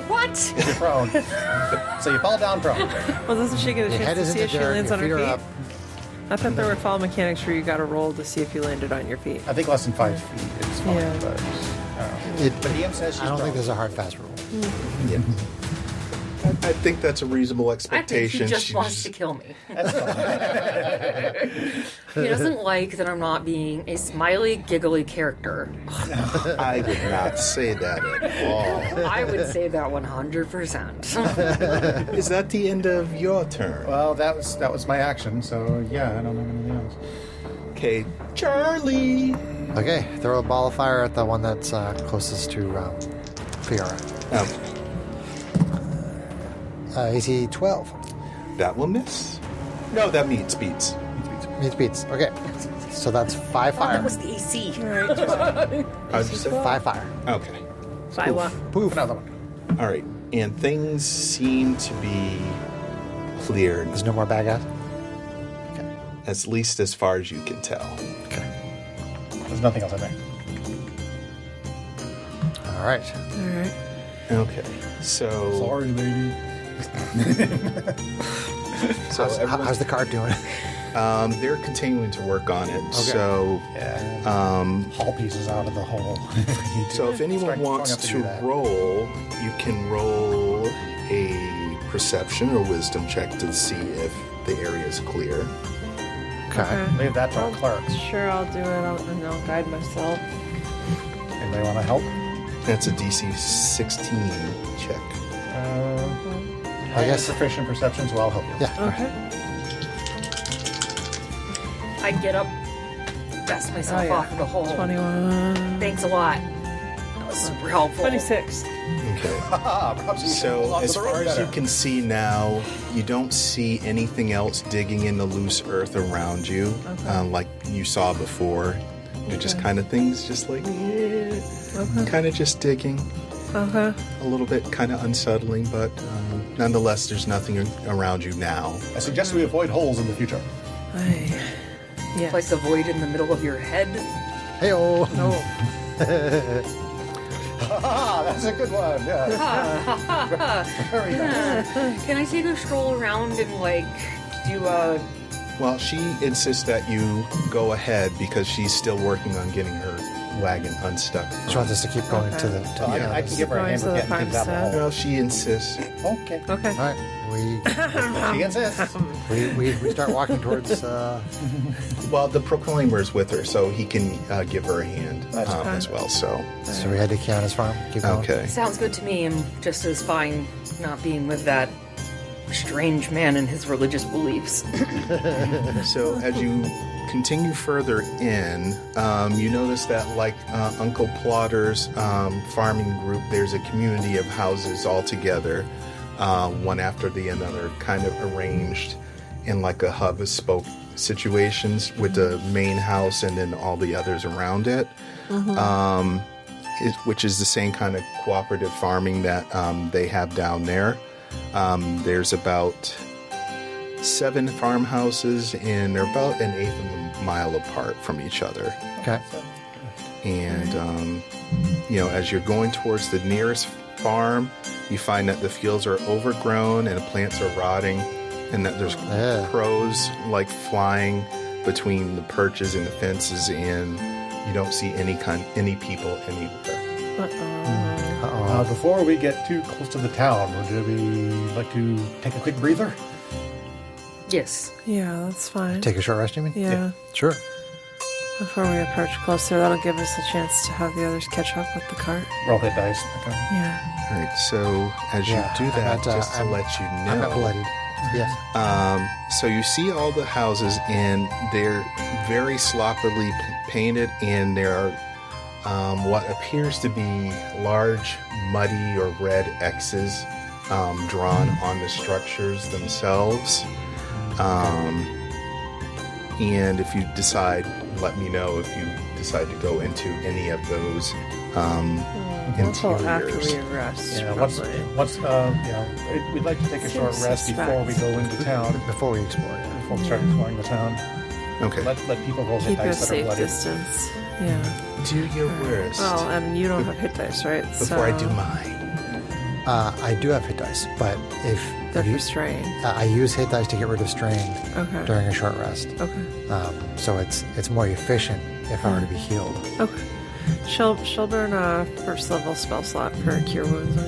What? You're prone. So you fall down prone. Well, doesn't she get a Your head chance is to in see the if she dirt, lands your on feet her are feet? up. I thought there were fall mechanics where you got to roll to see if you landed on your feet. I think less than 5 feet is fine. Yeah. But, but DM says she's I don't prone. think there's a hard fast rule. Yeah. I think that's a reasonable I think expectation. he just She's- wants to kill me. That's fine. He doesn't like that I'm not being a smiley, giggly character. I would not say that at all. I would say that 100%. Is that the end of your turn? Well, that was my action, so yeah, I don't know anything else. Okay, Charlie. Okay, throw a ball of fire at the one that's closest to Kiara. AC 12. That will miss. No, that beats. Beats. Okay, so that's 5 fire. That was the AC. How'd you say? 5 fire. Okay. Fiwa. Poof. Another one. All right. And things seem to be clear, There's no more bad guys? at least as far as you can tell. Okay. There's nothing else I think. All right. All right. Okay. So, Sorry, lady. How's the cart doing? they're continuing to work on it. So, Yeah. Haul pieces out of the hole. so if anyone Strength wants strong enough to to do that. roll, you can roll a perception or wisdom check to see if the area is clear. Okay. Leave that to our clerks. Sure, I'll do it. And I'll guide myself. Anybody want to help? That's a DC 16 check. I guess- proficient perception, so I'll help you. Yeah. Okay. I get up, dust myself Oh, yeah. off of the hole. 21. Thanks a lot. That was super helpful. 26. Okay. Perhaps you should hold So on to as the far rope as you better. can see now, you don't see anything else digging in the loose earth around you, like you saw before. They're just kind of things, just like kind of just digging Okay. a little bit, kind of unsettling, but nonetheless, there's nothing around you now. I suggest we avoid holes in the future. Yes. Like the void in the middle of your head. Hey-oh. No. That's a good one. Yeah. Very nice. Can I take a stroll around and like do a Well, she insists that you go ahead because she's still working on getting her wagon unstuck. She wants us to keep going to the. To the I can give her a Going hand to with the getting things out of the farmstead. hole. Well, she insists. Okay. Okay. All right, She insists. we start walking towards. Well, the Proclaimer's with her, so he can give her a hand That's fine. as well. So, So we head to Kianna's farm. Keep going. okay. Sounds good to me. I'm just as fine not being with that strange man and his religious beliefs. So as you continue further in, you notice that like Uncle Plotter's farming group, there's a community of houses all together, one after the another, kind of arranged in like a hub and spoke situations with the main house and then all the others around it. Which is the same kind of cooperative farming that they have down there. There's about 7 farmhouses, and they're about an eighth of a mile apart from each other. Okay. And, as you're going towards the nearest farm, you find that the fields are overgrown and the plants are rotting, and that there's crows like flying between the perches and the fences, and you don't see any people anywhere. Before we get too close to the town, would we like to take a quick breather? Yes. Yeah, that's fine. Take a short rest, you mean? Yeah. Sure. Before we approach closer, that'll give us a chance to have the others catch up with the cart. Roll hit dice. Okay. Yeah. All right, so as you Yeah, do that, just to I'm- let you I'm not know, bloodied. Yes. so you see all the houses, and they're very sloppily painted, and there are what appears to be large, muddy or red X's drawn on the structures themselves. And if you decide, let me know if you decide to go into any of those Until after interiors. we rest. Yeah, probably. we'd like to take a short Seems rest before we suspect. go into town. Before we explore. Before we start exploring the town. Okay. Let people roll hit Keep a dice that are safe bloody. distance. Yeah. Do your worst Well, and you don't have hit dice, right? before I do mine. I do have hit dice, but if They're you, for strain. I use hit dice to get rid of strain Okay. during a short rest. Okay. So it's more efficient if I were to be healed. Okay. She'll burn a first level spell slot for cure wounds. So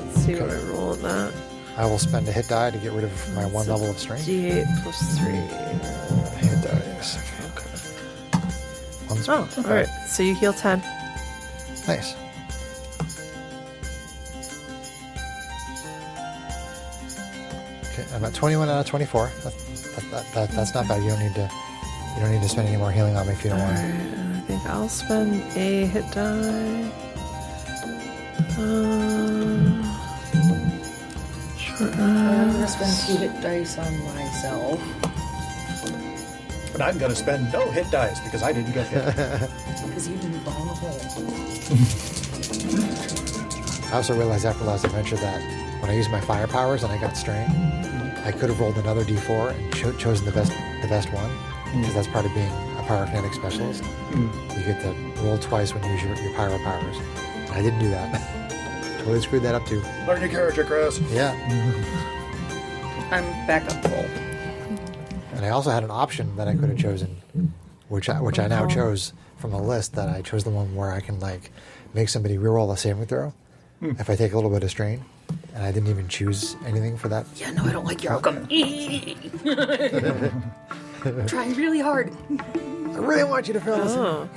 let's see what I roll with that. I will spend a hit die to get rid of my one So level of strain. D8 plus 3. Hit dice. One Oh, spell. alright. So you heal 10. Nice. Okay, I'm at 21 out of 24. That's not bad. You don't need to spend any more healing on me if you don't want. Alright, and I think I'll spend a hit die. Short I'm gonna rest. spend 2 hit dice on myself. But I'm going to spend no hit dice because I didn't get hit. Because you didn't fall in the hole. I also realized after last adventure that when I used my fire powers and I got strain, I could have rolled another d4 and chosen the best one, because that's part of being a pyrokinetic specialist. You get to roll twice when you use your pyro powers. I didn't do that. Totally screwed that up too. Learn your character, Chris. Yeah. I'm back up full. And I also had an option that I could have chosen, which I now chose from the list, that I chose the one where I can like make somebody reroll a saving throw if I take a little bit of strain. And I didn't even choose anything for that. Yeah, no, I don't like your outcome. Trying really hard. I really want you to fail this. Oh.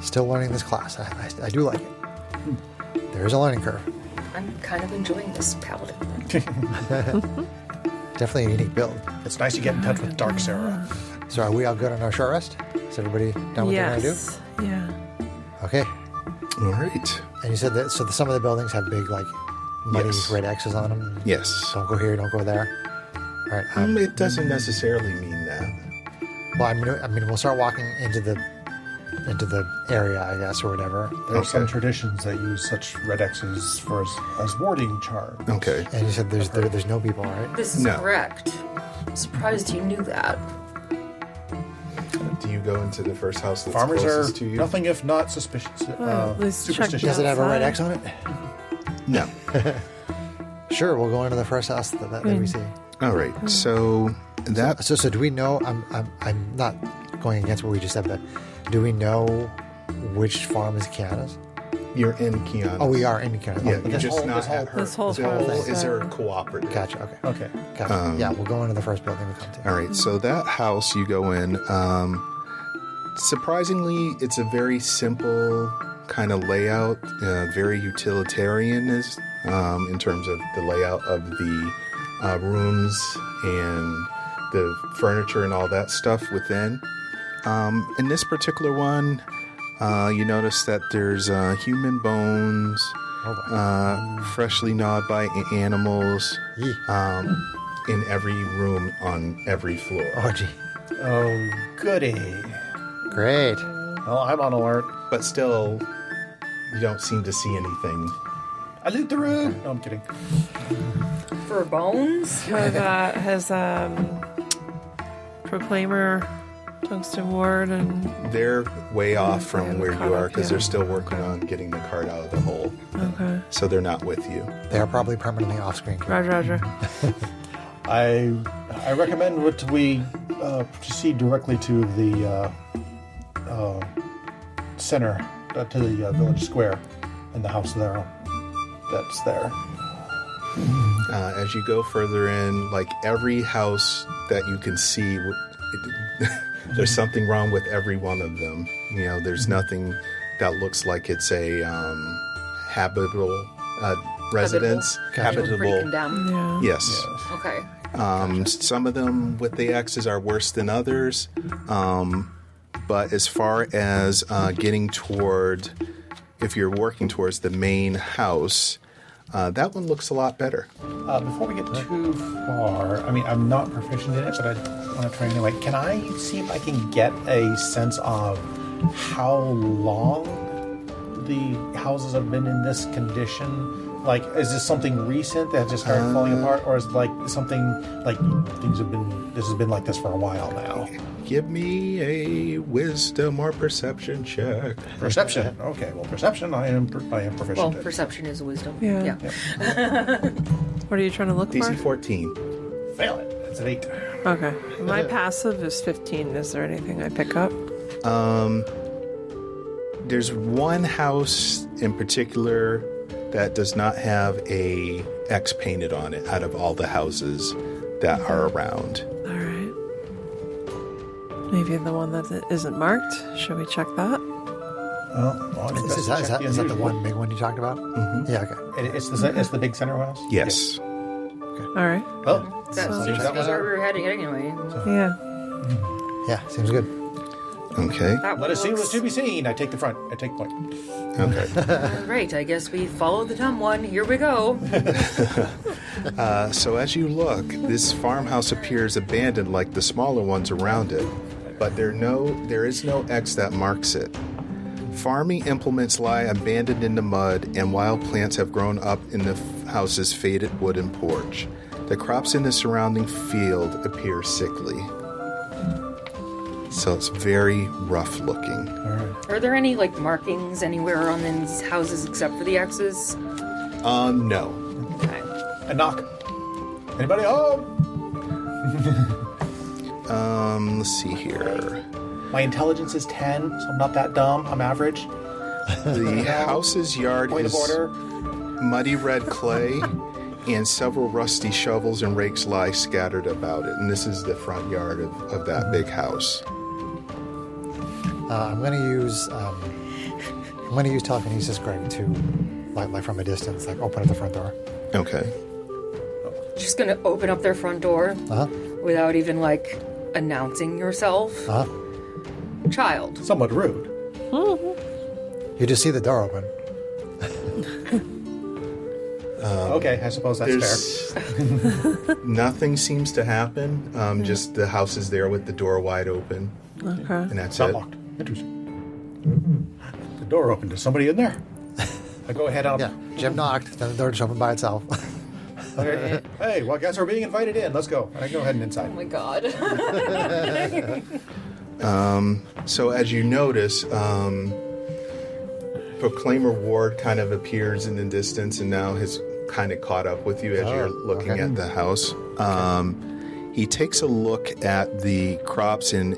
Still learning this class. I do like it. There is a learning curve. I'm kind of enjoying this paladin. Definitely a unique build. It's nice to get in touch with Dark Sarah. So are we all good on our short rest? Is everybody done what they're going to Yes. Yeah. do? Okay. All right. And you said that, so some of the buildings have big, like, muddy Yes. red X's on them. Yes. Don't go here, don't go there. All right. It doesn't necessarily mean that. Well, I mean, we'll start walking into the area, I guess, or whatever. There are some Okay. traditions that use such red X's as warding charms. Okay. And you said there's no people, right? This is No. correct. I'm surprised you knew that. Do you go into the first house that's Farmers are closest to you? nothing if not suspicious. Well, at least check Superstitious. Does it have a red outside. X on it? No. Sure, we'll go into the first house that we see. All right. So that So do we know? I'm not going against what we just said, but do we know which farm is Kianna's? you're in Kianna. Oh, we are in Kianna. Yeah, Oh, you're this just whole- not this whole- at her. this whole The farm is, is her cooperative. Gotcha. Okay. Okay. Gotcha. Yeah, we'll go into the first building we come to. All right, so that house you go in, surprisingly, it's a very simple kind of layout, very utilitarian in terms of the layout of the rooms and the furniture and all that stuff within. In this particular one, you notice that there's human bones, freshly gnawed by animals, Yee. in every room on every floor. Oh, gee. Oh, goody. Great. Well, I'm on alert. But still, you don't seem to see anything. I loot the room. No, I'm kidding. For bones? Has Proclaimer, Tungsten Ward, and They're way off they from haven't where caught you are up because yet. they're still working on getting the card out of the hole. okay, So they're not with you. They are probably permanently off screen. Roger. I recommend that we proceed directly to the center, to the village square, and the house there. That's there. As you go further in, like every house that you can see, there's something wrong with every one of them. You know, there's nothing that looks like it's a habitable residence. Gotcha. Pretty condemned. Yeah. Yes. Okay. Some of them with the X's are worse than others. But as far as getting toward, if you're working towards the main house, that one looks a lot better. Before we get too far, I mean, I'm not proficient in it, but I want to try anyway. Can I see if I can get a sense of how long the houses have been in this condition? Like, is this something recent that just started falling apart, or is it like something like this has been like this for a while now? Give me a wisdom or perception check. Perception. Okay, well, perception. I am proficient. Well, in. perception is wisdom. Yeah. What are you trying to look DC for? 14. Fail it. That's an 8. Okay. My passive is 15. Is there anything I pick up? There's one house in particular that does not have a X painted on it out of all the houses that are around. All right. Maybe the one that isn't marked. Should we check that? Well, Is that the one big one you talked about? Mm-hmm. Yeah, okay. It's the big center house. Yes. All right. Well, That So- seems to be where we were heading anyway. Yeah. Yeah, seems good. Okay. That let us see looks- what's to be seen. I take the front. I take point. Okay. Right, I guess we follow the dumb one. Here we go. So as you look, this farmhouse appears abandoned like the smaller ones around it, but there is no X that marks it. Farming implements lie abandoned in the mud, and wild plants have grown up in the house's faded wooden porch. The crops in the surrounding field appear sickly. So it's very rough looking. Are there any like markings anywhere on these houses except for the X's? No. Okay. A knock. Anybody home? Let's see here. My intelligence is 10, so I'm not that dumb. I'm average. The house's yard Point is of order. muddy red clay, and several rusty shovels and rakes lie scattered about it. And this is the front yard of that big house. I'm going to use telekinesis, Greg, to like from a distance, like open up the front door. Okay. Just gonna open up their front door Uh huh. without even like announcing yourself. Uh huh. Child. Somewhat rude. You just see the door open. Okay, I suppose that's fair. There's nothing seems to happen. Just the house is there with the door wide open, Okay. and that's Not it. locked. Interesting. The door opened. Is somebody in there? I go ahead out. Yeah, Jim knocked, then the door just opened by itself. Okay. Hey, well, I guess we're being invited in. Let's go. And I go ahead and inside. Oh my god. So as you notice, Proclaimer Ward kind of appears in the distance, and now his kind of caught up with you as you're looking okay. at the house. He takes a look at the crops and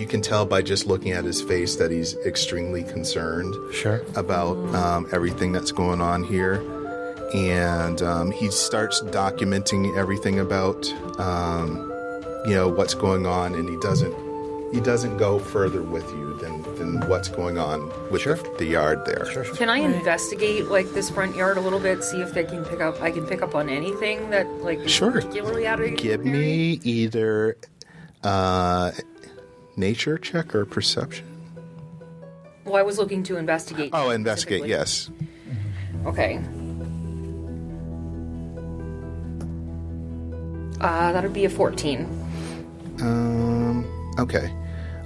you can tell by just looking at his face that he's extremely concerned Sure. about everything that's going on here. And he starts documenting everything about what's going on, and he doesn't go further with you than what's going on with the yard there. Sure. Can I investigate like this front yard a little bit, see if I can pick up on anything that like is Sure. particularly out of Give me either nature check or perception. Well, I was looking to investigate. Oh, investigate, specifically. yes. Okay. That would be a 14. Okay.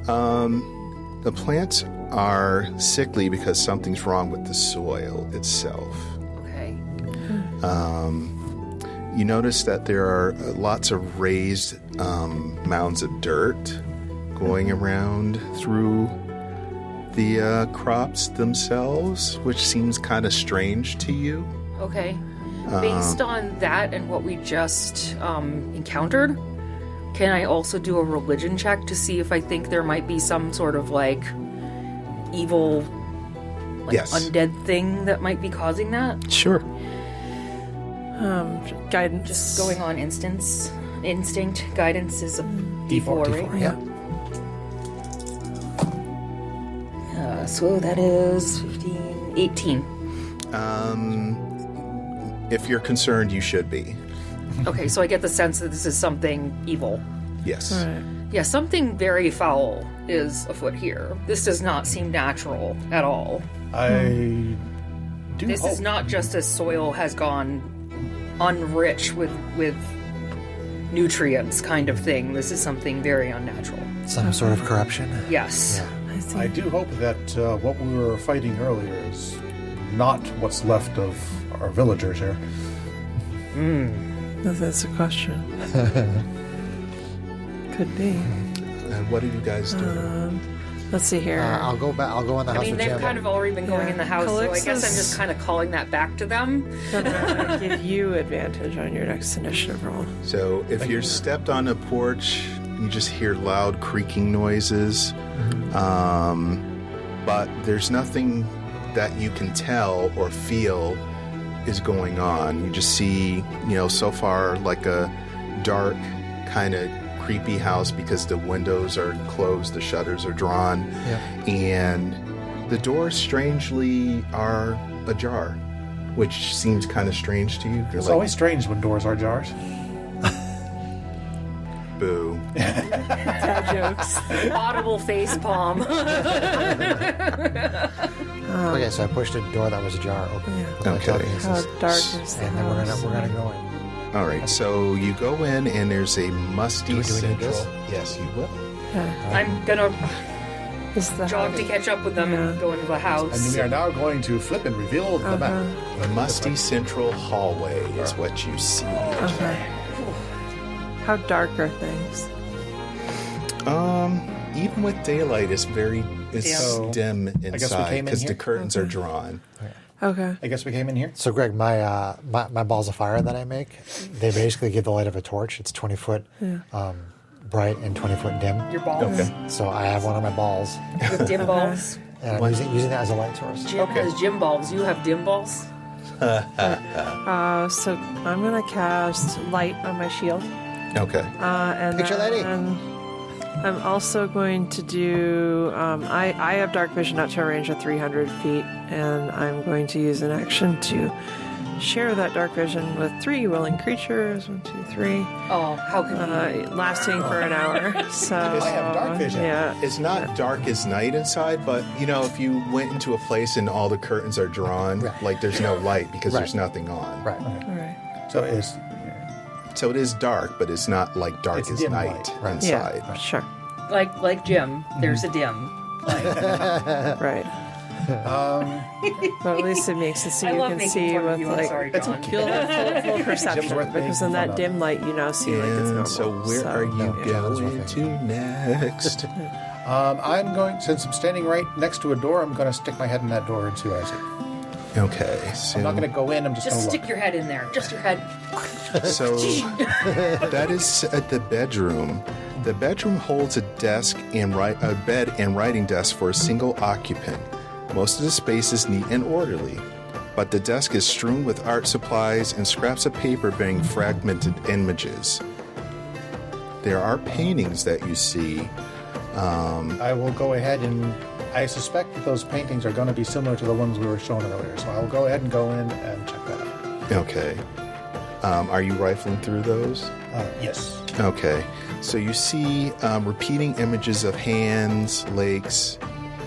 The plants are sickly because something's wrong with the soil itself. Okay. You notice that there are lots of raised mounds of dirt going around through the crops themselves, which seems kind of strange to you. Okay. Based on that and what we just encountered, can I also do a religion check to see if I think there might be some sort of like evil, like Yes. undead thing that might be causing that? Sure. Guidance. Just going on instinct. Guidance is a D4, right? Yeah. So that is 15, 18. If you're concerned, you should be. Okay, so I get the sense that this is something evil. Yes. All right. Yeah, something very foul is afoot here. This does not seem natural at all. I do This hope. is not just as soil has gone unrich with nutrients kind of thing. This is something very unnatural. Some sort of corruption. Yes. Yeah. I see. I do hope that what we were fighting earlier is not what's left of our villagers here. That's a question. Could be. And what are you guys doing? Let's see here. I'll go back. I'll go in the I house mean, with they've Jim. kind of already been going Yeah. in the house, so I guess I'm Calix's- just kind of calling that back to them. Gonna give you advantage on your next initiative roll. So if you're stepped on a porch, you just hear loud creaking noises. But there's nothing that you can tell or feel is going on. You just see, so far like a dark kind of creepy house because the windows are closed, the shutters are drawn, and the doors strangely are ajar, which seems kind of strange to you. You're It's like, always strange when doors are jars. boo. Bad jokes. Audible face palm. Okay, so I pushed a door that was ajar open. Yeah. with my Okay. telekinesis. How dark is the And then we're house? gonna go in. All right, so you go in and there's a musty Do we need central. this? Yes, you will. Yeah. I'm gonna This is the jog house. to catch up with them and Yeah. go into the And house. we are now going to flip and reveal the map. A musty central hallway is what you see. Okay. How dark are things? Even with daylight, it's dim guess we inside came in because the here? curtains are drawn. Okay. I guess we came in here. So, Greg, my balls of fire that I make, they basically give the light of a torch. It's 20 foot bright and 20 foot dim. Your balls. Okay. So I have one on my balls, With dim balls. and I'm using that as a light source. Jim has gym balls. You have dim balls? So I'm gonna cast light on my shield. Okay. And Picture lady. then I'm also going to do. I have dark vision up to a range of 300 feet, and I'm going to use an action to share that dark vision with 3 willing creatures. 1, 2, 3. Oh, how convenient. Lasting for an hour. So I have dark vision. Yeah. It's not dark as night inside, but if you went into a place and all the curtains are drawn, like there's no light because there's nothing on. Right. All right. So it's So it is dark, but it's not like dark It's as dim night light. Right. inside. Yeah. Sure. Like Jim, there's a dim. Right. But at least it makes it so I you love can making see fun of with you. I'm like sorry, It's John. okay. you'll have full perception worth because making in that fun dim light you now see like it's normal. And so where are you yeah, that's going my to next? I'm going, since I'm standing right next to a door, I'm going to stick my head in that door and see what I see. Okay, so I'm not going to go in. I'm just going Just to stick look. your head in there. Just your head. So that is at the bedroom. The bedroom holds a desk and a bed and writing desk for a single occupant. Most of the space is neat and orderly, but the desk is strewn with art supplies and scraps of paper bearing fragmented images. There are paintings that you see. I will go ahead and I suspect that those paintings are going to be similar to the ones we were shown earlier, so I'll go ahead and go in and check that out. Okay. Are you rifling through those? Yes. Okay. So you see repeating images of hands, legs,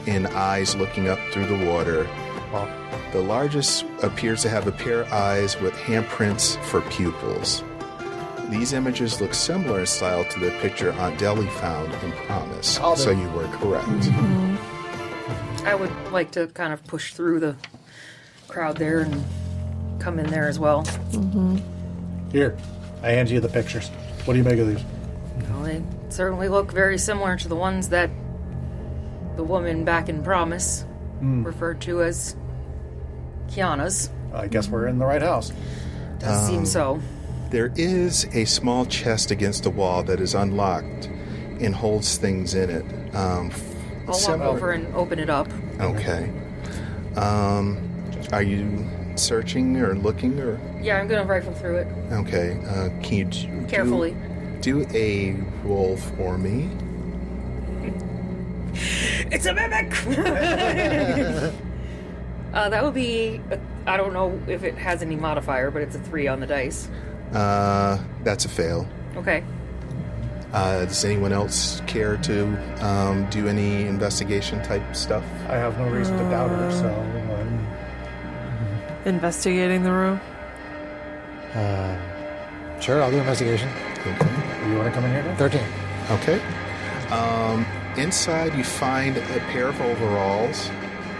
and eyes looking up through the water. Well, The largest appears to have a pair of eyes with handprints for pupils. These images look similar in style to the picture Aunt Deli found in Promise. So you were correct. I would like to kind of push through the crowd there and come in there as well. here, I hand you the pictures. What do you make of these? Well, they certainly look very similar to the ones that the woman back in Promise referred to as Kianna's. I guess we're in the right house. Does seem so. There is a small chest against the wall that is unlocked and holds things in it. I'll walk over and open it up. Okay. Are you searching or looking or? Yeah, I'm gonna rifle through it Okay. Can you carefully. do a roll for me? It's a mimic! That would be, I don't know if it has any modifier, but it's a 3 on the dice. That's a fail. Okay. Does anyone else care to do any investigation type stuff? I have no reason to doubt her, so Investigating the room. Sure, I'll do investigation. Okay. you want to come in here now? 13. Okay. Inside, you find a pair of overalls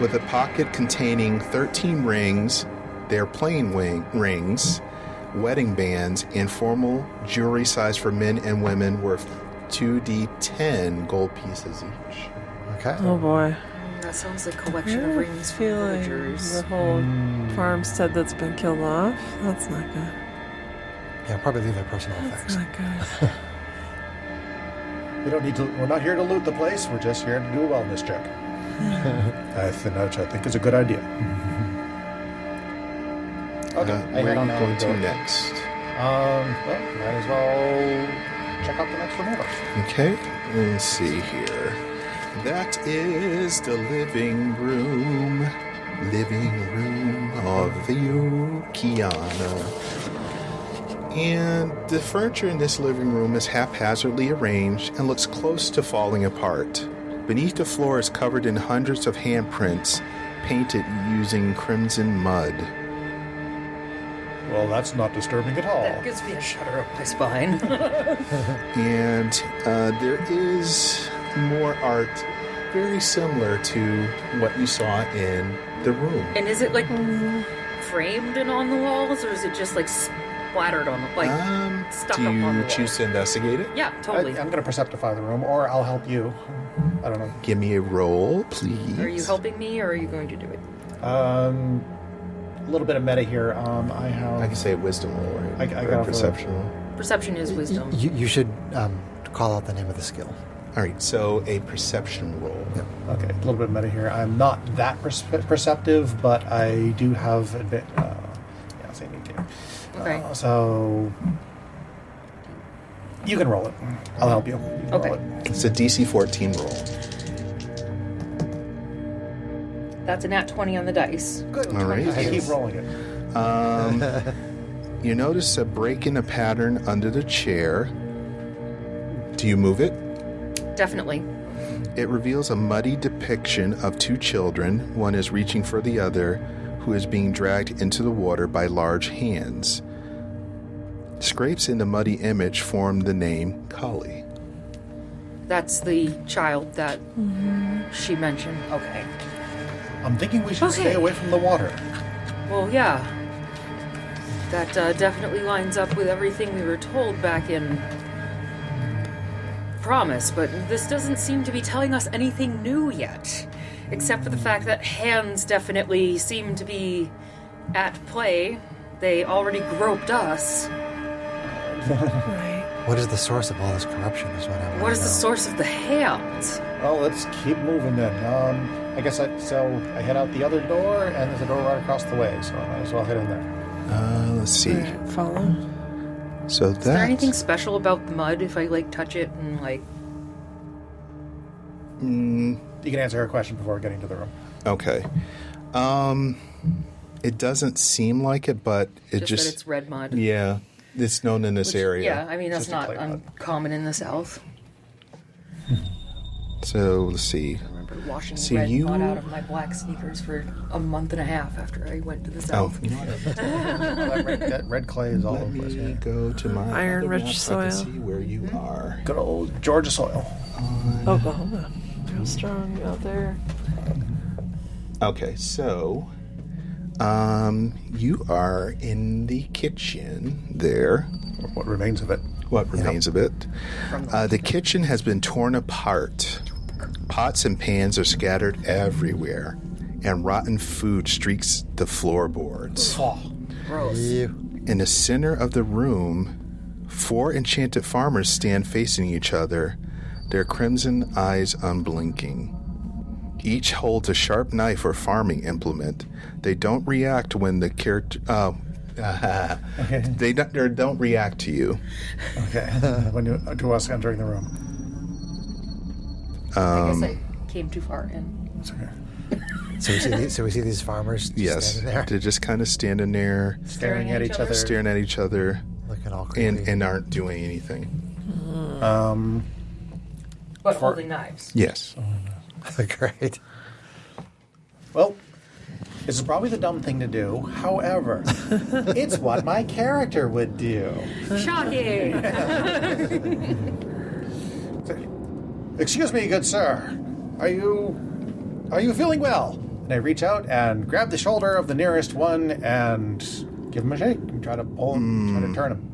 with a pocket containing 13 rings. They're plain rings, wedding bands, and formal jewelry size for men and women worth 2d10 gold pieces each. Okay. Oh boy. That sounds like a collection of rings for Feeling villagers. the whole farmstead that's been killed off. That's not good. Yeah, probably leave their personal That's effects. not good. We don't need to. We're not here to loot the place. We're just here to do a wellness check. Which I think is a good idea. Okay. I Where head are on you out going the to door. next? Well, might as well check out the next one over. Okay, let's see here. That is the living room of the Kianna. And the furniture in this living room is haphazardly arranged and looks close to falling apart. Beneath the floor is covered in hundreds of handprints painted using crimson mud. Well, that's not disturbing at all. That gives me a shudder up my spine. And there is more art very similar to what you saw in the room. And is it like framed and on the walls, or is it just like splattered on the stuck Do up on the you walls? choose to investigate it? Yeah, totally. I'm going to perceptify the room, or I'll help you. I don't know. Give me a roll, please. Are you helping me, or are you going to do it? A little bit of meta here. I have. I can say a wisdom roll, right? I Or got a a perception roll. Perception is wisdom. You should call out the name of the skill. All right, so a perception roll. Yep. Okay, a little bit of meta here. I'm not that perceptive, but I do have same EQ. Okay. So you can roll it. I'll help you. You can Okay. roll it. It's a DC 14 roll. That's a nat 20 on the dice. Good. All right. I keep rolling it. You notice a break in a pattern under the chair. Do you move it? Definitely. It reveals a muddy depiction of two children. One is reaching for the other, who is being dragged into the water by large hands. Scrapes in the muddy image form the name Kali. That's the child that she mentioned. Okay. I'm thinking we should Okay. stay away from the water. Well, yeah. That definitely lines up with everything we were told back in Promise, but this doesn't seem to be telling us anything new yet. except for the fact that hands definitely seem to be at play. They already groped us. Right. What is the source of all this corruption is what I want What is to the know. source of the hands? Well, let's keep moving then. I guess I head out the other door, and there's a door right across the way, so I might as well head in there. Let's see. Alright, follow. So Is there anything special about the mud if I like touch it and like? You can answer her question before getting to the room. Okay. It doesn't seem like it, but it Just that it's red mud. yeah, it's known in this Which, area. Yeah, I mean that's Just a not clay mud. uncommon in the South. So let's see. I remember washing See, red you- mud out of my black sneakers for a month and a half after I went to the Oh, South. you know what? that red clay is all Let over the place. me Yeah. go to my Iron-rich other map so I can soil. see where you are. Good old Georgia soil. Oklahoma. Real strong out there. Okay, so you are in the kitchen there. What remains of it? What remains of it? The kitchen has been torn apart. Pots and pans are scattered everywhere, and rotten food streaks the floorboards. Gross. In the center of the room, 4 enchanted farmers stand facing each other, their crimson eyes unblinking. Each holds a sharp knife or farming implement. They don't react when the character... They don't react to you. Okay. To us entering the room. I guess I came too far in. It's okay. So we see these farmers just Yes, standing there, they're just kind of standing there, Staring at each other. staring at each other, looking all creepy. and aren't doing anything. But holding knives. Yes. Great. Well, this is probably the dumb thing to do. However, it's what my character would do. Shocking! Excuse me, good sir. Are you feeling well? And I reach out and grab the shoulder of the nearest one and give him a shake and try to pull him, try to turn him.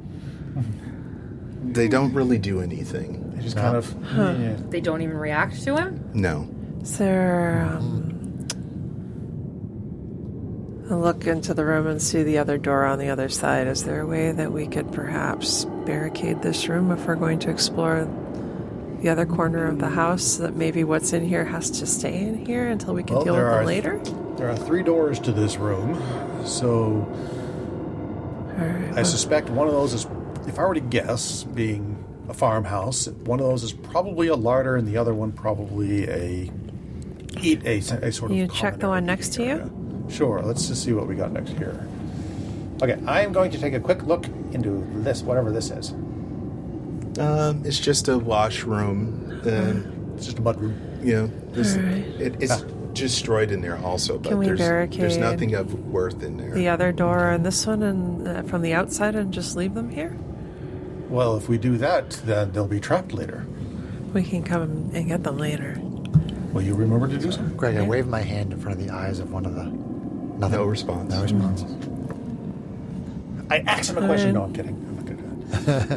They don't really do anything. They just kind of. Yeah. They don't even react to him? No. Is there, I look into the room and see the other door on the other side. Is there a way that we could perhaps barricade this room if we're going to explore the other corner of the house, so that maybe what's in here has to stay in here until we can Well, deal with there them are- later? There are 3 doors to this room, so All right. I suspect one of those is, if I were to guess, being a farmhouse, one of those is probably a larder and the other one probably a sort of. You check the common one next to you? area. Sure, let's just see what we got next here. Okay, I am going to take a quick look into this, whatever this is. It's just a washroom. It's just a mud room. It's Ah. destroyed in there also, but Can we there's barricade nothing of worth in there. The other door and this one and from the outside and just leave them here? Well, if we do that, then they'll be trapped later. We can come and get them later. Will you remember to do so? Greg, I wave my hand in front of the eyes of one of the... Nothing. No response. No response. I asked him a question. No, I'm kidding. I'm not going to do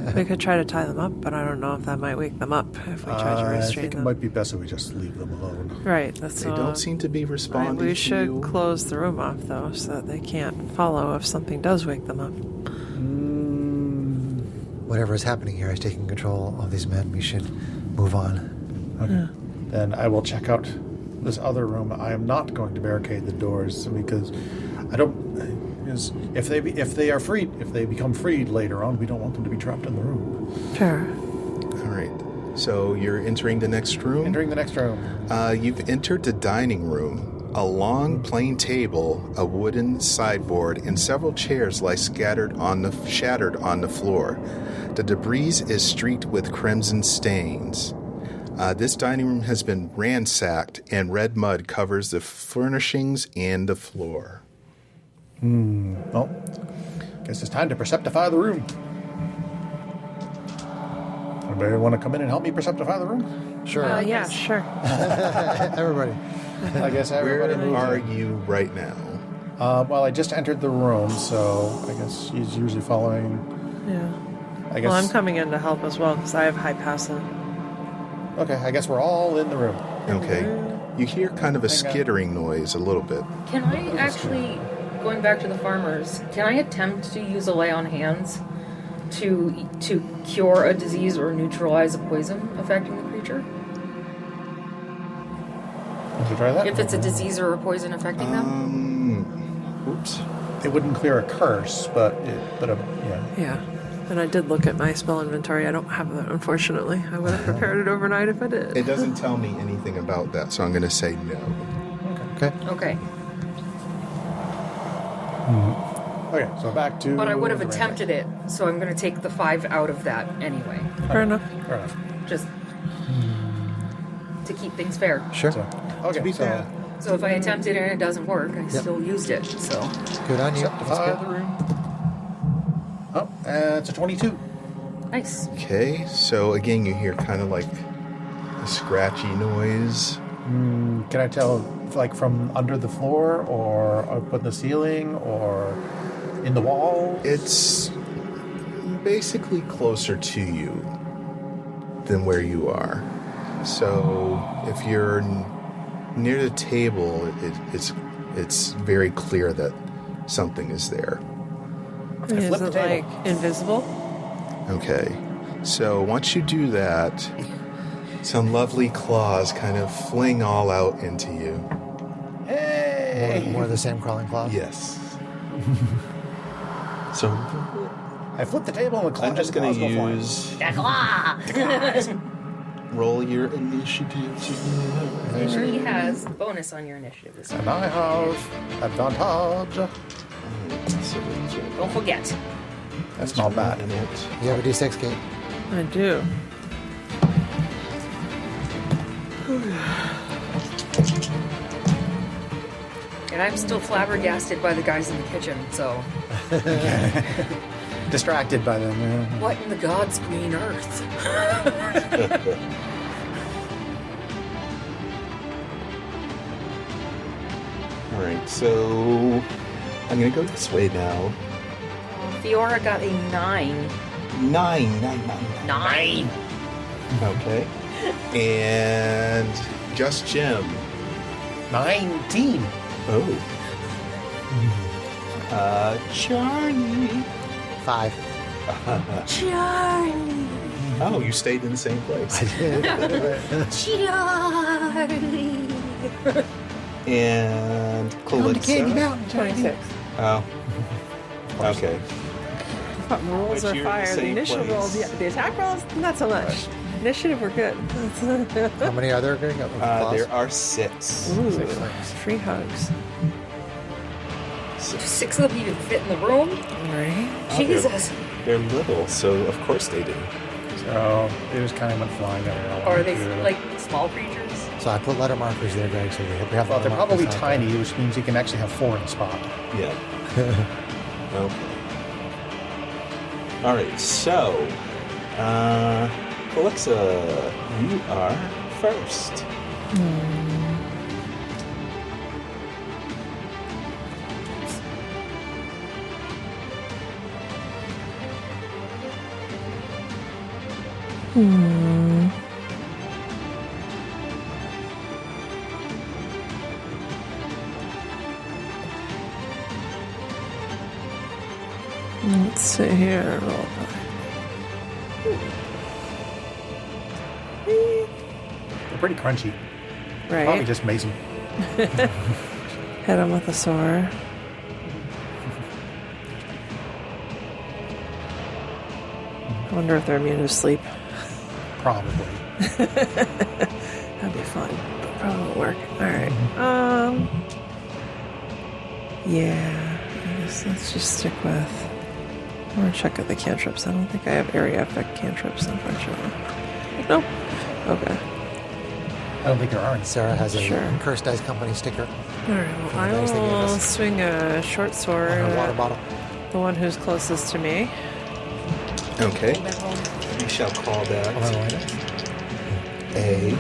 that. We could try to tie them up, but I don't know if that might wake them up if we try to I restrain think it them. might be best if we just leave them alone. Right, that's They don't seem to be right, responding we to should you. close the room off, though, so that they can't follow if something does wake them up. Whatever is happening here is taking control of these men. We should move on. Okay. Then I will check out this other room. I am not going to barricade the doors because I don't. Because if they are freed, if they become freed later on, we don't want them to be trapped in the room. Sure. All right. So you're entering the next room? Entering the next room. You've entered the dining room. A long, plain table, a wooden sideboard, and several chairs lie shattered on the floor. The debris is streaked with crimson stains. This dining room has been ransacked, and red mud covers the furnishings and the floor. Well, guess it's time to perceptify the room. Anybody want to come in and help me perceptify the room? Sure. Yeah, sure. Everybody. I guess Where everybody. are you right now? Well, I just entered the room, so I guess he's usually following. Yeah. I guess. Well, I'm coming in to help as well because I have high passive. Okay, I guess we're all in the room. Okay. You hear kind of a skittering noise a little bit. Can I actually, going back to the farmers, can I attempt to use a lay on hands to cure a disease or neutralize a poison affecting the creature? Would you try that? If it's a disease or a poison affecting them? Oops. It wouldn't clear a curse, yeah. Yeah. And I did look at my spell inventory. I don't have that, unfortunately. I would have prepared it overnight if I did. It doesn't tell me anything about that, so I'm going to say no. Okay. Okay. Okay, so back to. But I would have the attempted it, so I'm going to take the 5 out of that anyway. Fair enough. Fair enough. Just to keep things fair. Sure. So, okay, To be fair. So if I attempt it and it doesn't work, I still used it. So Good on you. That's Sanctify good. the room. Oh, it's a 22. nice. Okay, so again, you hear kind of like a scratchy noise. Can I tell, like, from under the floor, or up in the ceiling, or in the wall? It's basically closer to you than where you are. So if you're near the table, it's very clear that something is there. Is flip the it table. like invisible? Okay, so once you do that, some lovely claws kind of fling all out into you. Hey! More of the same crawling claws. Yes. So I flipped the table and the I'm just going to flying. use roll your initiative. Usually has bonus on your initiative this And time. I have advantage. Don't forget. That's not bad. You have a D6, Kate. I do. And I'm still flabbergasted by the guys in the kitchen, so Distracted by them. Yeah. what in the God's green earth? All right, so I'm going to go this way now. Fiora got a 9. Nine. 9! Okay. And just Jim. 19. Oh. Charlie. 5. Charlie! Oh, you stayed in the same place. Charlie! And Calypso. 26. Oh. Okay. What rolls But are you're in the fire? The same initiative place. rolls, yeah. The attack rolls, not so much. Initiative, we're good. How many are there? Going There are 6. Ooh, free hugs. 6 of them even fit in the room? Right? Jesus. They're little, so of course they do. So it was kind of went flying everywhere. Or are they like small creatures? So I put letter markers there, Greg, so we have Well, letter they're probably markers out there. tiny, which means you can actually have 4 in a spot. Yeah. Okay. All right, so, Alexa, you are first. Let's see here. Roll five. They're pretty crunchy. Probably Right? just mason. Hit him with a sword. I wonder if they're immune to sleep. Probably. That'd be fun, but probably won't work. All right. Yeah. I guess let's just stick with. I'm gonna check out the cantrips. I don't think I have area effect cantrips, unfortunately. Nope. Okay. I don't think there are any. Sarah has a Sure. Cursed Dice Company sticker All right. Well, From I the dice they gave will us. swing a short sword on her water at bottle. the one who's closest to me. Okay. We shall call Oh, that I A.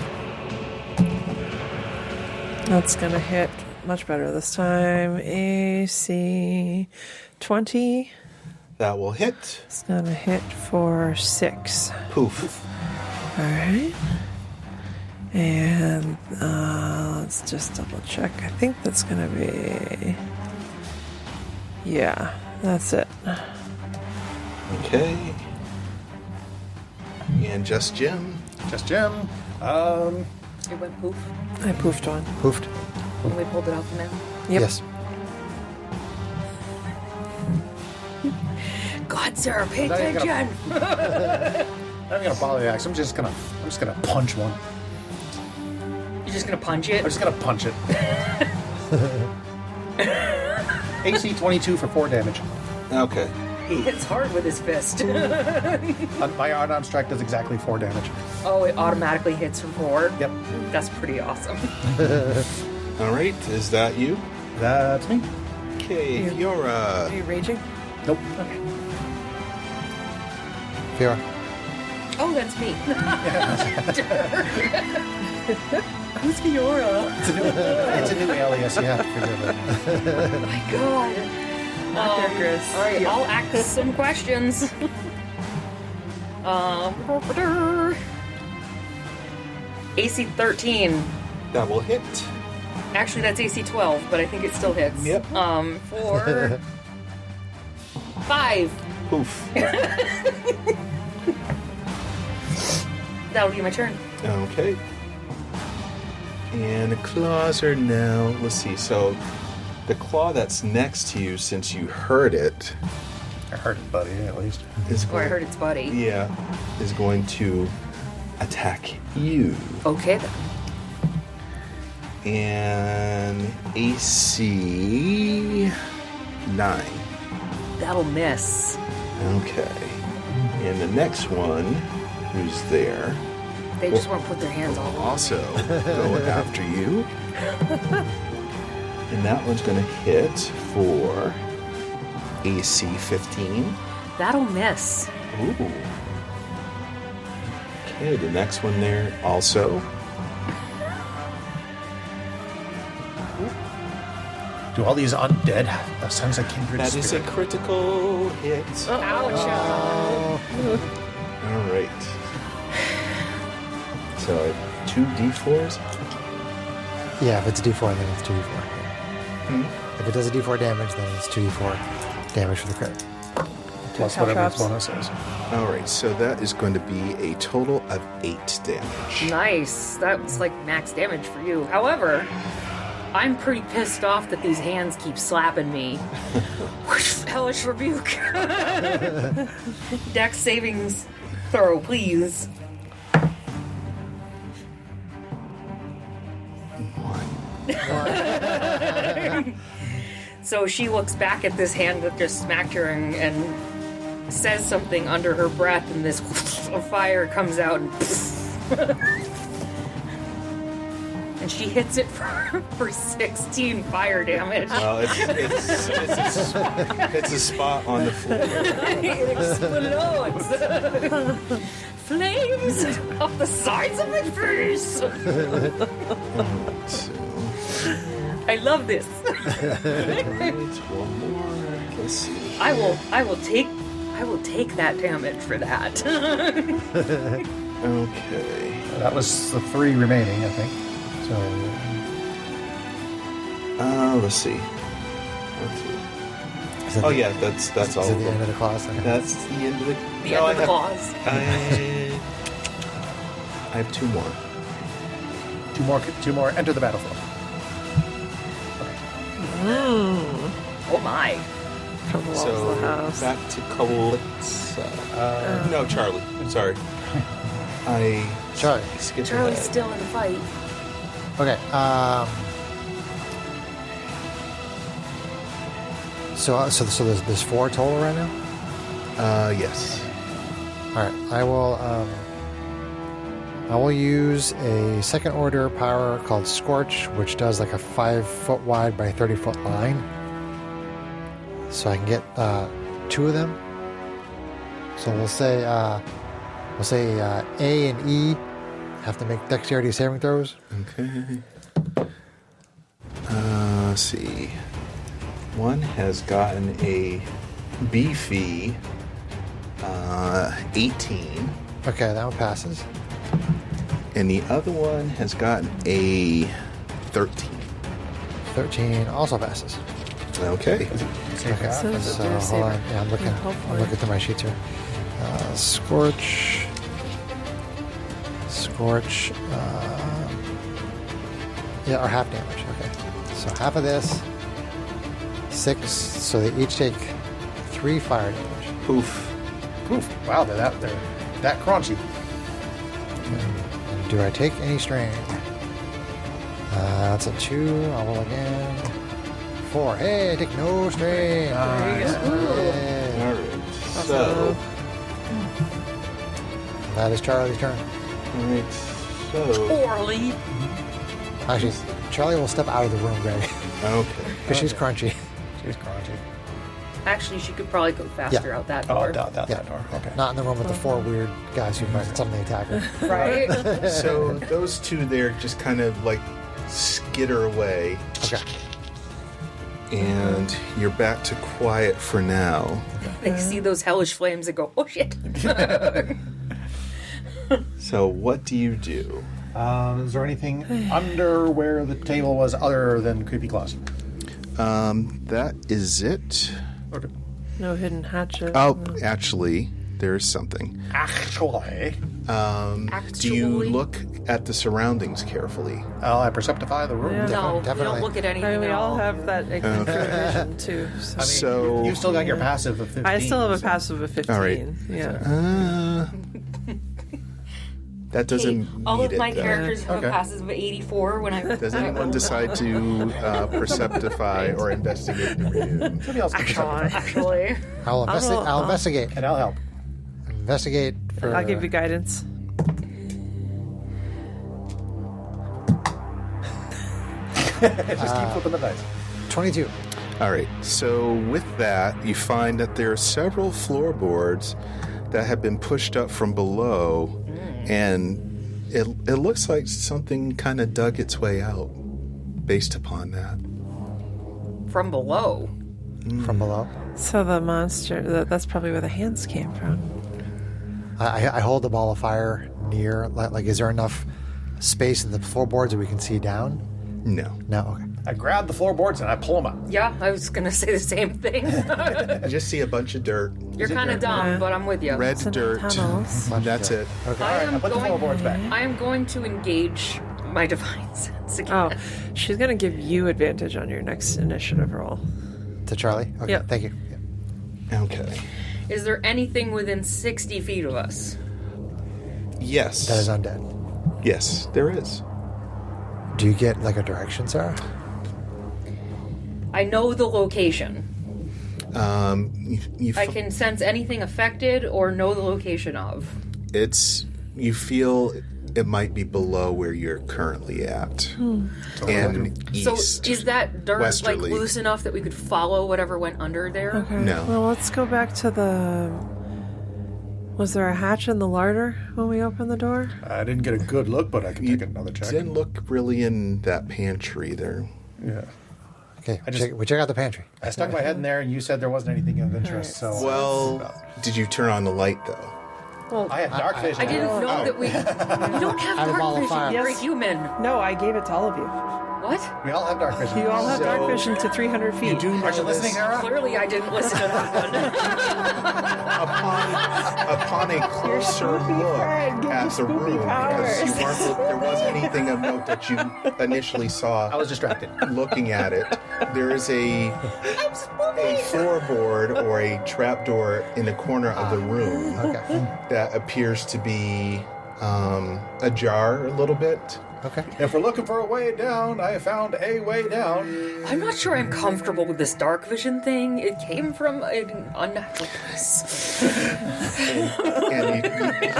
That's gonna hit much better this time. AC 20. That will hit. It's gonna hit for 6. Poof. All right. And let's just double check. I think that's going to be... Yeah, that's it. Okay. And just Jim. Just Jim. It went poof. I poofed one. Poofed. When we pulled it off the map. Yep. Yes. God, Sarah, pay Now you're attention. I'm gonna bother the axe. I'm just gonna punch one. You're just gonna punch it? I'm just gonna punch it. AC 22 for 4 damage. Okay. He hits hard with his fist. My unarmed strike does exactly 4 damage. Oh, it automatically hits for 4? Yep. That's pretty awesome. All right. Is that you? That's me. Okay. Fiora. Are you raging? Nope. Okay. Fiora. Oh, that's me. Who's Fiora? It's a new alias. You have to forgive it. Oh my god. Not there, Chris. All right, I'll ask some questions. AC 13. That will hit. Actually, that's AC 12, but I think it still hits. Yep. For 5. Poof. That'll be my turn. Okay. And the claws are now. Let's see. So the claw that's next to you, since you heard it, I heard it, buddy, at least. is Or I going. heard its buddy. Yeah, is going to attack you. Okay, then. And AC 9. That'll miss. Okay. And the next one, who's there, They just won't put their hands will on. also go after you. And that one's going to hit for AC 15. That'll miss. Ooh. Okay, the next one there also. Do all these undead have a sense of kindred That is a spirit? critical hit. Ouch. All right. So 2d4s. Yeah, if it's a D4, then it's 2D4. If it does a D4 damage, then it's 2D4 damage for the crit. Plus Hell whatever its traps. bonus is. All right, so that is going to be a total of 8 damage. Nice. That's like max damage for you. However, I'm pretty pissed off that these hands keep slapping me. Hellish rebuke. Dex savings throw, please. So she looks back at this hand that just smacked her and says something under her breath, and this fire comes out and she hits it for 16 fire damage. Well, it's a spot on the floor. It explodes. Flames up the sides of my face. So, I love this. one more. Let's see. I will take that damage for that. Okay. That was the 3 remaining, I think. So, Let's see. Is that Oh the- yeah, that's Is all. it of the them. end of the clause? Okay. That's the end of the. The No, end of the claws. I have 2 more. 2 more. Enter the battlefield. Oh my. From the walls So of the house. back to Calypso. No, Charlie. Sorry. I Charlie. skipped Charlie's ahead. still in the fight. Okay. So there's 4 total right now. Yes. All right. I will use a second order power called Scorch, which does like a 5-foot wide by 30-foot line. So I can get 2 of them. So we'll say A and E have to make dexterity saving throws. Okay. Let's see. One has gotten a beefy 18. Okay, that one passes. And the other one has gotten a 13. 13 also passes. Okay. Okay, So it's a so dex hold saver. on. Yeah, I'm Hopefully. looking through my sheets here. Scorch. Scorch. Yeah, or half damage. Okay. So half of this. 6. So they each take 3 fire damage. Poof. Poof. Wow, they're that crunchy. And do I take any strain? That's a 2. I'll roll again. 4. Hey, I take no strain. Nice. Yay. All right. So, That is Charlie's turn. all right. So, Poorly. Actually, Charlie will step out of the room, Greg, okay. because she's crunchy. She's crunchy. Actually, she could probably go faster Yeah. out that Oh, door. down Yeah. that door. Okay. Not in the room with the 4 weird guys who might suddenly attack her. Right? So those two there just kind of like skitter away, Okay. and you're back to quiet for now. They see those hellish flames and go, oh shit. So what do you do? Is there anything under where the table was other than creepy claws? That is it. Okay. No hidden hatchet. Oh, actually, there's something. Actually, Do you look at the surroundings carefully? I perceptify the room. Yeah. No, we Definitely. don't look at anything I mean, we at all have that vision too. So. So You still got your passive of 15. I still have a so- passive of 15. All right. Yeah. that doesn't all meet of it, my though. characters have Okay. a passive of 84 when I... Does anyone decide to perceptify or investigate the room? Somebody else can perceptify. Actually. I'll investigate. And I'll help. Investigate for. I'll give you guidance. Just keep flipping the dice. 22. All right. So with that, you find that there are several floorboards that have been pushed up from below, and it looks like something kind of dug its way out based upon that. From below. From below. So the monster, that's probably where the hands came from. I hold the ball of fire near. Like, is there enough space in the floorboards that we can see down? No. No. Okay. I grab the floorboards and I pull them up. Yeah, I was going to say the same thing. You just see a bunch of dirt. You're kind of dumb, but I'm with you. Red It's in the dirt. tunnels. That's it. Okay. I am I put the floorboards back. I am going to engage my divine sense again. Oh, she's going to give you advantage on your next initiative roll. To Charlie. Okay. Yep. Thank you. Yeah. Okay. Is there anything within 60 feet of us? Yes. That is undead. Yes, there is. Do you get like a direction, Sarah? I know the location. You I can sense anything affected or know the location of. you feel it might be below where you're currently at, and So east. is that dirt westerly. like loose enough that we could follow whatever went under there? Okay. No. Well, let's go back to the. Was there a hatch in the larder when we opened the door? I didn't get a good look, but I can take another check. Didn't look really in that pantry there. Yeah. Okay. I just- we check out the pantry. I stuck my head in there, and you said there wasn't anything of interest. So Well, did you turn on the light though? Well, I had dark vision. I didn't know that we don't have have a ball dark of fire. vision. You're a Yes. human. no, I gave it to all of you. What? We all have dark vision. You all have dark So- vision to 300 feet. Aren't you listening, Hera? Clearly, I didn't listen to that Upon a closer look at the room, because you weren't, there wasn't anything of note that you initially I saw was distracted. looking at it. There is a floorboard or a trapdoor in the corner of the room Okay. that appears to be ajar a little bit. Okay. If we're looking for a way down, I found a way down. one. I'm not sure I'm comfortable with this dark vision thing. It came from an unnatural place. And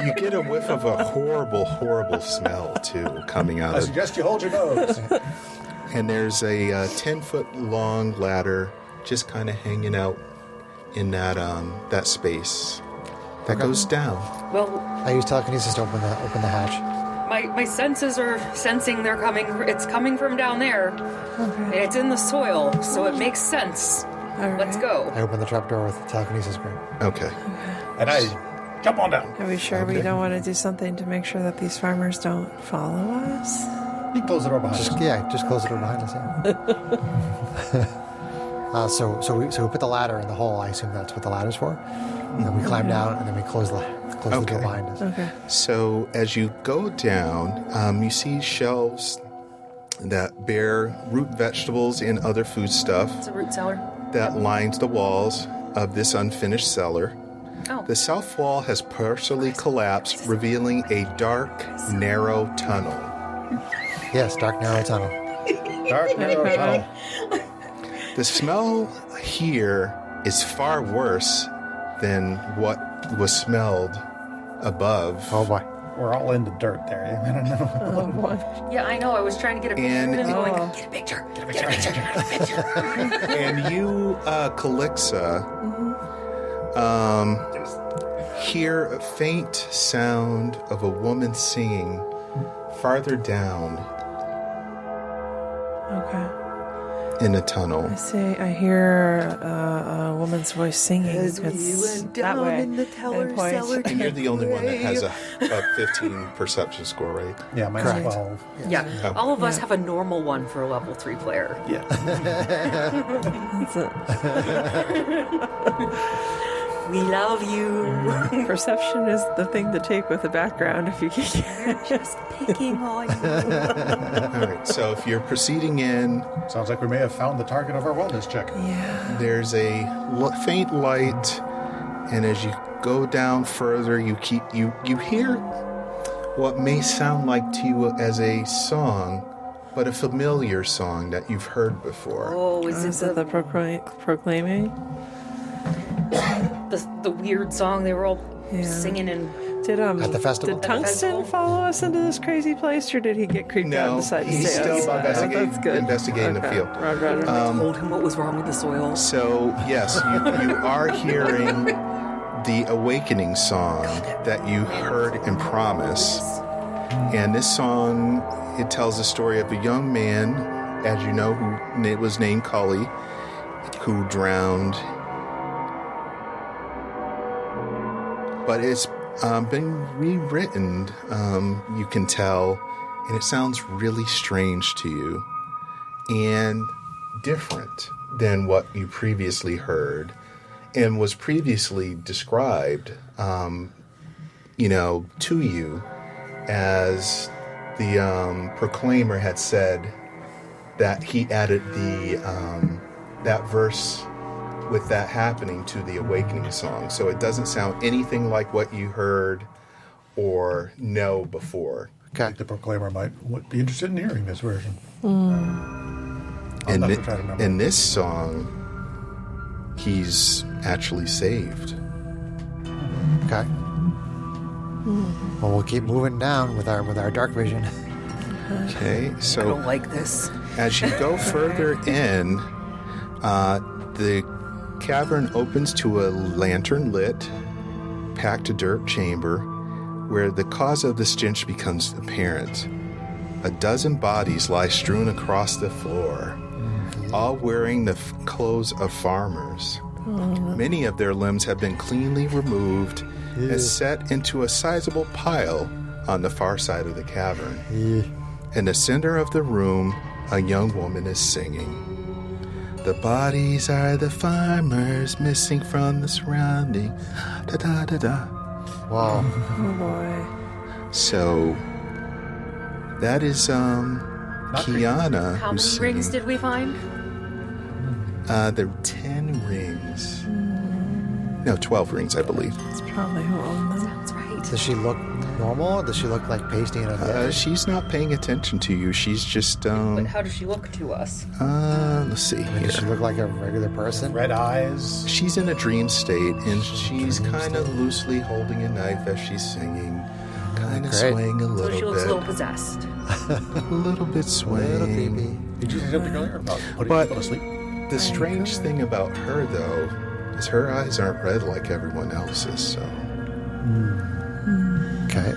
you get a whiff of a horrible, horrible smell, too, coming out I of. suggest you hold your nose. And there's a 10-foot long ladder just kind of hanging out in that space that goes down. Well, I use telekinesis to open the hatch. my senses are sensing they're coming. It's coming from down there. And it's in the soil, so it makes sense. All right. Let's go. I open the trapdoor with telekinesis grid. Okay. And I Jump on down. Are we sure we don't want to do something to make sure that these farmers don't follow us? You can close the door behind us. Just close the door behind us. Yeah. So we put the ladder in the hole. I assume that's what the ladder's for. And then we climb down, and then we close the door behind us. Okay. So as you go down, you see shelves that bear root vegetables and other food stuff It's a root cellar. that lines the walls of this unfinished cellar. Oh. The south wall has partially collapsed, revealing a dark, narrow tunnel. Yes, dark, narrow tunnel. Dark narrow tunnel. The smell here is far worse than what was smelled above. Oh, boy. We're all in the dirt there. I don't know. Oh, boy. Yeah, I know. I was trying to get a picture And- and going, Oh. get a picture, get a picture. And you, Calixa, hear a faint sound of a woman singing farther down Okay. in a tunnel. I hear a woman's voice singing. It's that way. And point. And you're the only one that has a 15 perception score, right? Yeah, mine's Correct. 12. Yeah, Oh. all of us have a normal one for a level 3 player. Yeah. That's it. We love you. Perception is the thing to take with the background if you can. Just picking on you. All right, so if you're proceeding in, Sounds like we may have found the target of our wellness check. Yeah. there's a faint light, and as you go down further, you hear what may sound like to you as a song, but a familiar song that you've heard before. Oh, Is it the proclaiming? the weird song they were all Yeah. singing and Did At the festival? Did Tungsten follow us into this crazy place, or did he get creeped out No, and decide to he's stay still outside? investigating- That's good. investigating the Okay. field. Roger. told him what was wrong with the soil. So, yes, you are hearing the awakening song that you heard in Promise. And this song, it tells the story of a young man, as you know, who was named Cully, who drowned. But it's been rewritten, you can tell, and it sounds really strange to you and different than what you previously heard and was previously described, to you as the proclaimer had said that he added that verse with that happening to the awakening song. So it doesn't sound anything like what you heard or know before. Okay. The Proclaimer might be interested in hearing this version. And have to try to remember. in this song, he's actually saved. Okay. Well, we'll keep moving down with our dark vision. Okay, I so don't like this. as you go further in, the cavern opens to a lantern-lit, packed dirt chamber where the cause of the stench becomes apparent. A dozen bodies lie strewn across the floor, all wearing the clothes of farmers. Many of their limbs have been cleanly removed and set into a sizable pile on the far side of the cavern. In the center of the room, a young woman is singing. The bodies are the farmers missing from the surrounding. Da da da da. Wow. Oh boy. So that is Kianna How who's many rings singing. did we find? There were 10 rings. No, 12 rings, I believe. That's probably who owned them. Sounds right. Does she look normal? Does she look like pasty and undead? She's not paying attention to you. She's just But how does she look to us? let's see here. Does she look like a regular person? Red eyes. She's in a dream state, and she's kind of loosely holding a knife as she's singing, kind of Great. swaying a So little she looks a little bit, possessed. a little bit swaying. Little creepy. Did you say something earlier about putting But- people to sleep? The strange thing about her, though, is her eyes aren't red like everyone else's. So Okay.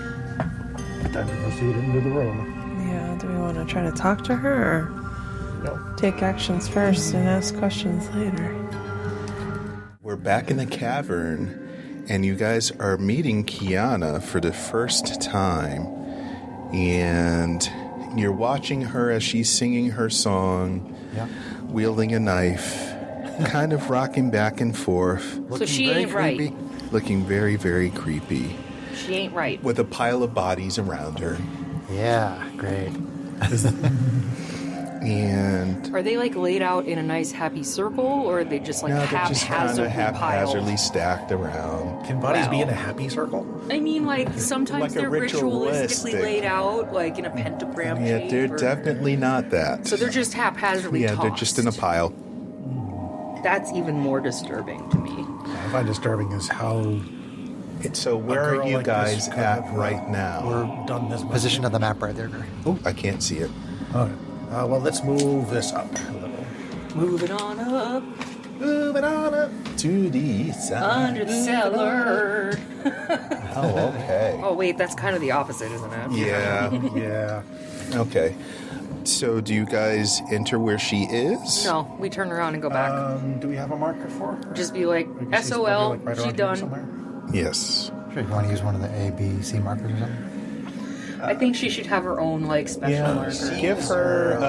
Time to proceed into the room. Yeah, do we want to try to talk to her or No. take actions first and ask questions later? we're back in the cavern, and you guys are meeting Kianna for the first time. And you're watching her as she's singing her song, wielding a knife, kind of rocking back and forth. So she ain't right. Looking very, very creepy. She ain't right. With a pile of bodies around her. Yeah, great. And Are they like laid out in a nice happy circle, or are they just like no, they're just kind of haphazardly piled? stacked around. Can bodies be Wow. in a happy circle? I mean, like sometimes Like a they're ritualistically ritualistic. laid out, like in a pentagram Yeah, shape. they're or- definitely not that. So they're just haphazardly yeah, tossed. they're just in a pile. That's even more disturbing to me. What I find disturbing is how So where a are girl you like guys this could at have, right now? We're done this much. Position of the map right there, Greg. Oh, I can't see it. Okay. Well, let's move this up a little. Moving on up Moving on up to the side. under the cellar. Oh, okay. Oh wait, that's kind of the opposite, isn't it? Yeah. Yeah. Okay. So do you guys enter where she is? No, we turn around and go back. Do we have a marker for her? Just be like, I guess she's SOL, probably, like, right she around here done. somewhere. Yes. Sure, you want to use one of the A, B, C markers or something? I think she should have her own like special marker. Give her. You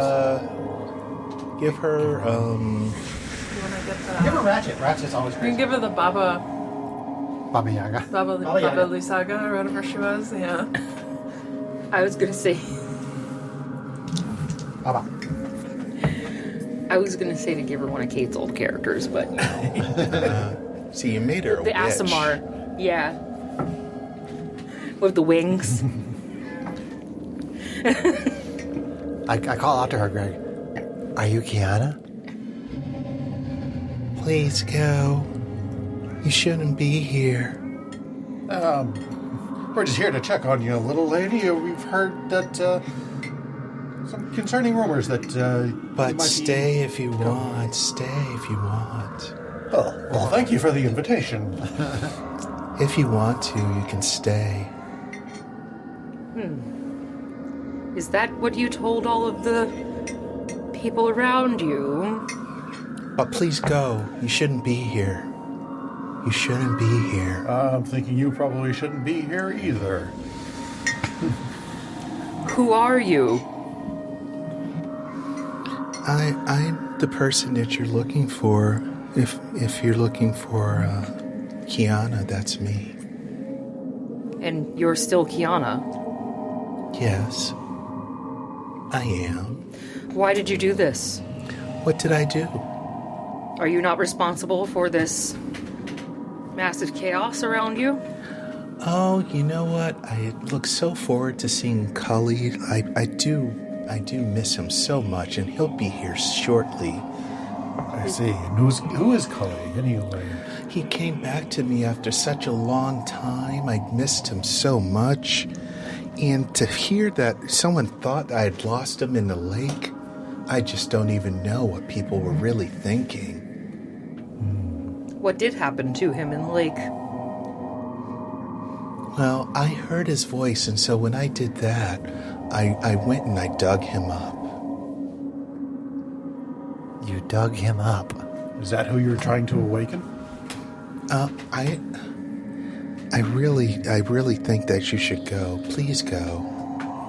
want to get the... Give her Ratchet. Ratchet's always You can give her the Baba Baba Yaga. Baba Yaga. Lusaga or whatever she was. Yeah. I was gonna say Baba. to give her one of Kate's old characters, but See, you made her a the witch. Asimar, yeah, with the wings. I call out to her, Greg. Are you Kianna? Please go. You shouldn't be here. We're just here to check on you, little lady. We've heard that some concerning rumors that you But might stay if you want. Stay if you want. Well, thank you for the invitation. If you want to, you can stay. Is that what you told all of the people around you? But please go. You shouldn't be here. You shouldn't be here. I'm thinking you probably shouldn't be here either. Who are you? I'm the person that you're looking for. If you're looking for Kianna, that's me. And you're still Kianna. Yes, I am. Why did you do this? What did I do? Are you not responsible for this massive chaos around you? Oh, you know what? I look so forward to seeing Cully. I do miss him so much, and he'll be here shortly. I see. And who is Cully, anyway? He came back to me after such a long time. I missed him so much. And to hear that someone thought I had lost him in the lake, I just don't even know what people were really thinking. What did happen to him in the lake? Well, I heard his voice, and so when I did that, I went and I dug him up. You dug him up. Is that who you're trying to awaken? I really think that you should go. Please go.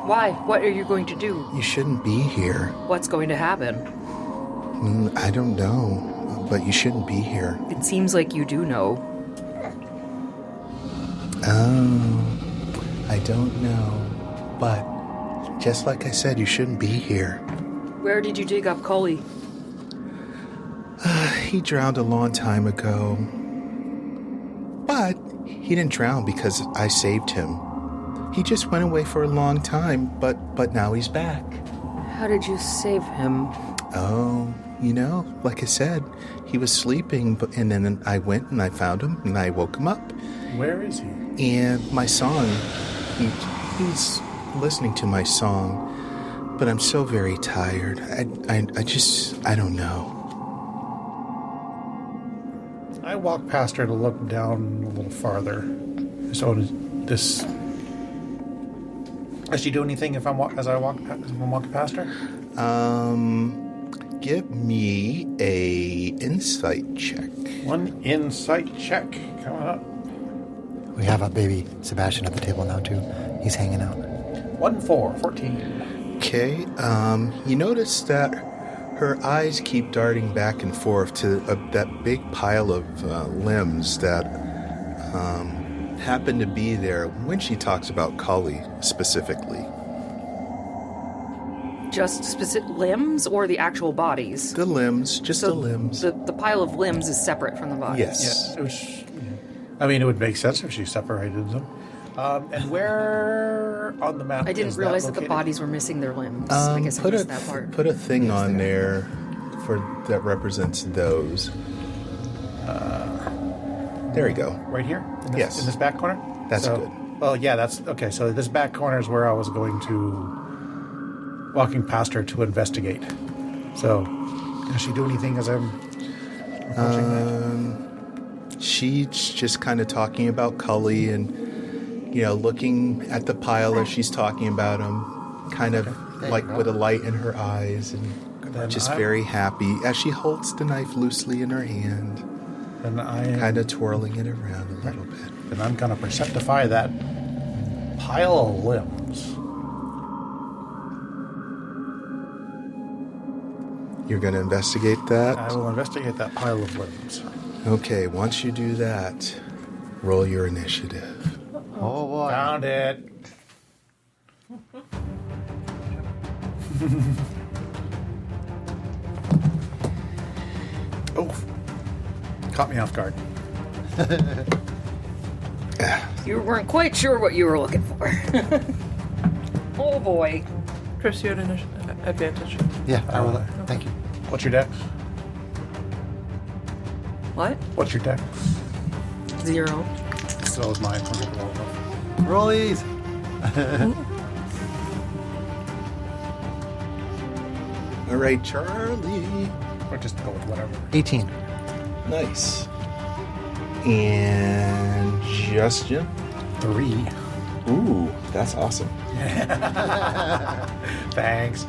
Why? What are you going to do? You shouldn't be here. What's going to happen? I don't know, but you shouldn't be here. It seems like you do know. Oh, I don't know, but just like I said, you shouldn't be here. Where did you dig up Cully? He drowned a long time ago, but he didn't drown because I saved him. He just went away for a long time, but now he's back. How did you save him? Oh, like I said, he was sleeping, and then I went and I found him and I woke him up. Where is he? And my song, he's listening to my song, but I'm so very tired. I don't know. I walk past her to look down a little farther. So does she do anything as I'm walking past her? Give me a insight check. One insight check coming up. We have a baby Sebastian at the table now, too. He's hanging out. 1, 4, 14. Okay. You notice that her eyes keep darting back and forth to that big pile of limbs that happen to be there when she talks about Cully specifically. Just specific limbs or the actual bodies? The limbs, just the limbs. The pile of limbs is separate from the bodies. Yes. I mean, it would make sense if she separated them. And where on the map I didn't is realize that located? the bodies were missing their limbs. I guess I missed that part. Put a thing on there that represents those. There we go. Right here? Yes. In this back corner? That's good. Well, yeah, that's... Okay, so this back corner is where I was going to... Walking past her to investigate. So, does she do anything as I'm approaching that? She's just kind of talking about Cully and, looking at the pile as she's talking about him, kind of like with a light in her eyes and just very happy as she holds the knife loosely in her hand, And I am... kind of twirling it around a little bit. And I'm going to perceptify that pile of limbs. You're going to investigate that? I will investigate that pile of limbs. Okay, once you do that, roll your initiative. Oh, boy. Found it. Oh. Caught me off guard. You weren't quite sure what you were looking for. Oh boy. Chris, you had an advantage. Yeah, I will. Thank you. What's your dex? What? What's your dex? 0. So is mine. Rollies! All right, Charlie. Or just go with whatever. 18. Nice. And Justin. 3. Ooh, that's awesome. Thanks.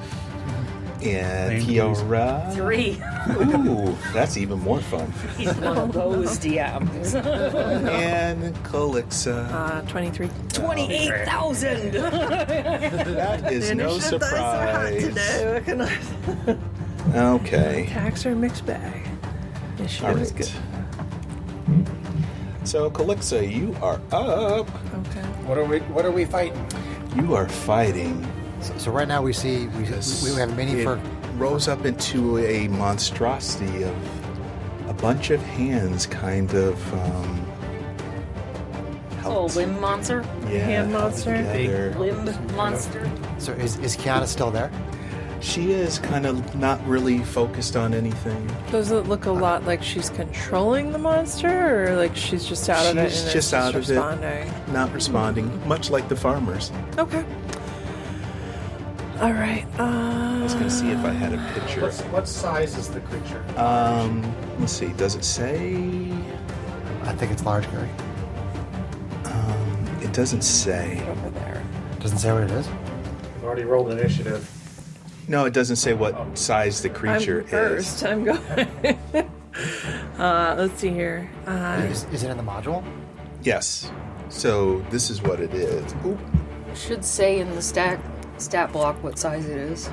And Name, Kiora. 3. Ooh, that's even more fun. He's one of those DMs. And Calixa. 23. 28,000! That is no surprise. Today. What can I... Okay. Tax or mixed bag. This All shit is right. good. So, Calixa, you are up. Okay. What are we fighting? You are fighting. So right now we see we have a mini It for rose up into a monstrosity of a bunch of hands, kind of. Oh, limb monster? Yeah, Hand monster? together. Limb monster? So is Kianna still there? She is kind of not really focused on anything. Does it look a lot like she's controlling the monster, or like she's just out of it and She's it's just out of it. responding? Not responding, much like the farmers. Okay. All right. I was going to see if I had a picture. What size is the creature? Let's see. Does it say? I think it's large, Gary. It doesn't say. Over there. Doesn't say what it is. I've already rolled initiative. No, it doesn't say what size the creature I'm first. is. I'm going. Let's see here. Is it in the module? Yes. So this is what it is. Ooh. Should say in the stat block what size it is.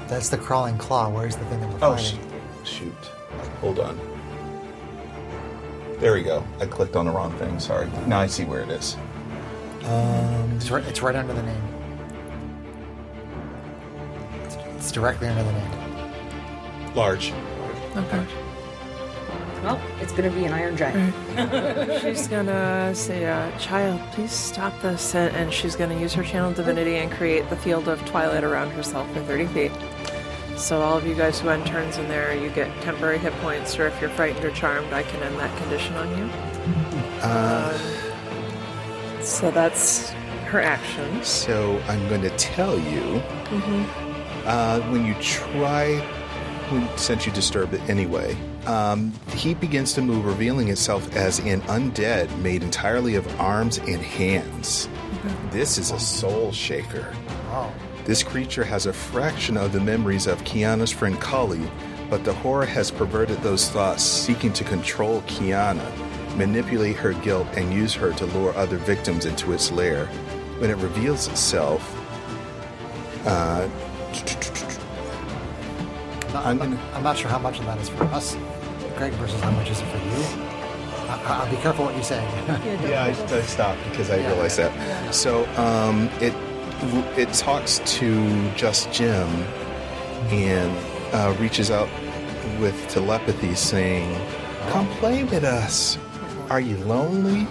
That's the crawling claw. Where's the thing that we're Oh, fighting? shoot. Hold on. There we go. I clicked on the wrong thing. Sorry. Now I see where it is. It's right under the name. It's directly under the name. Large. Okay. Well, it's gonna be an iron giant. She's gonna say, "Child, please stop this," and she's gonna use her channel divinity and create the field of twilight around herself for 30 feet. So all of you guys who end turns in there, you get temporary hit points, or if you're frightened or charmed, I can end that condition on you. So that's her action. So I'm going to tell you, when you try, since you disturb it anyway, he begins to move, revealing itself as an undead made entirely of arms and hands. This is a soul shaker. Wow. This creature has a fraction of the memories of Kianna's friend Cully, but the horror has perverted those thoughts, seeking to control Kianna. manipulate her guilt, and use her to lure other victims into its lair. When it reveals itself, I'm not sure how much of that is for us, Greg, versus how much is it for you. I'll be careful what you say. Yeah, I stopped because I realized that. So it talks to Just Jim and reaches out with telepathy saying, "Come play with us. Are you lonely?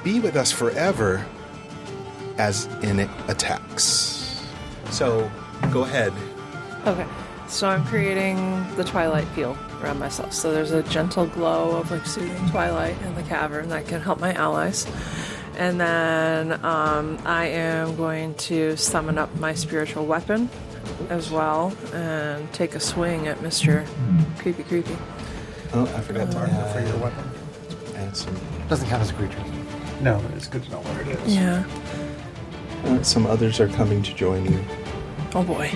Be with us forever," as in it attacks. So go ahead. Okay, so I'm creating the twilight field around myself. So there's a gentle glow of like soothing twilight in the cavern that can help my allies. And then I am going to summon up my spiritual weapon as well and take a swing at Mr. Creepy. Oh, I forgot to Marker for your weapon. add some. Doesn't count as a creature. No, but it's good to know where it is. Yeah. Some others are coming to join you. Oh boy.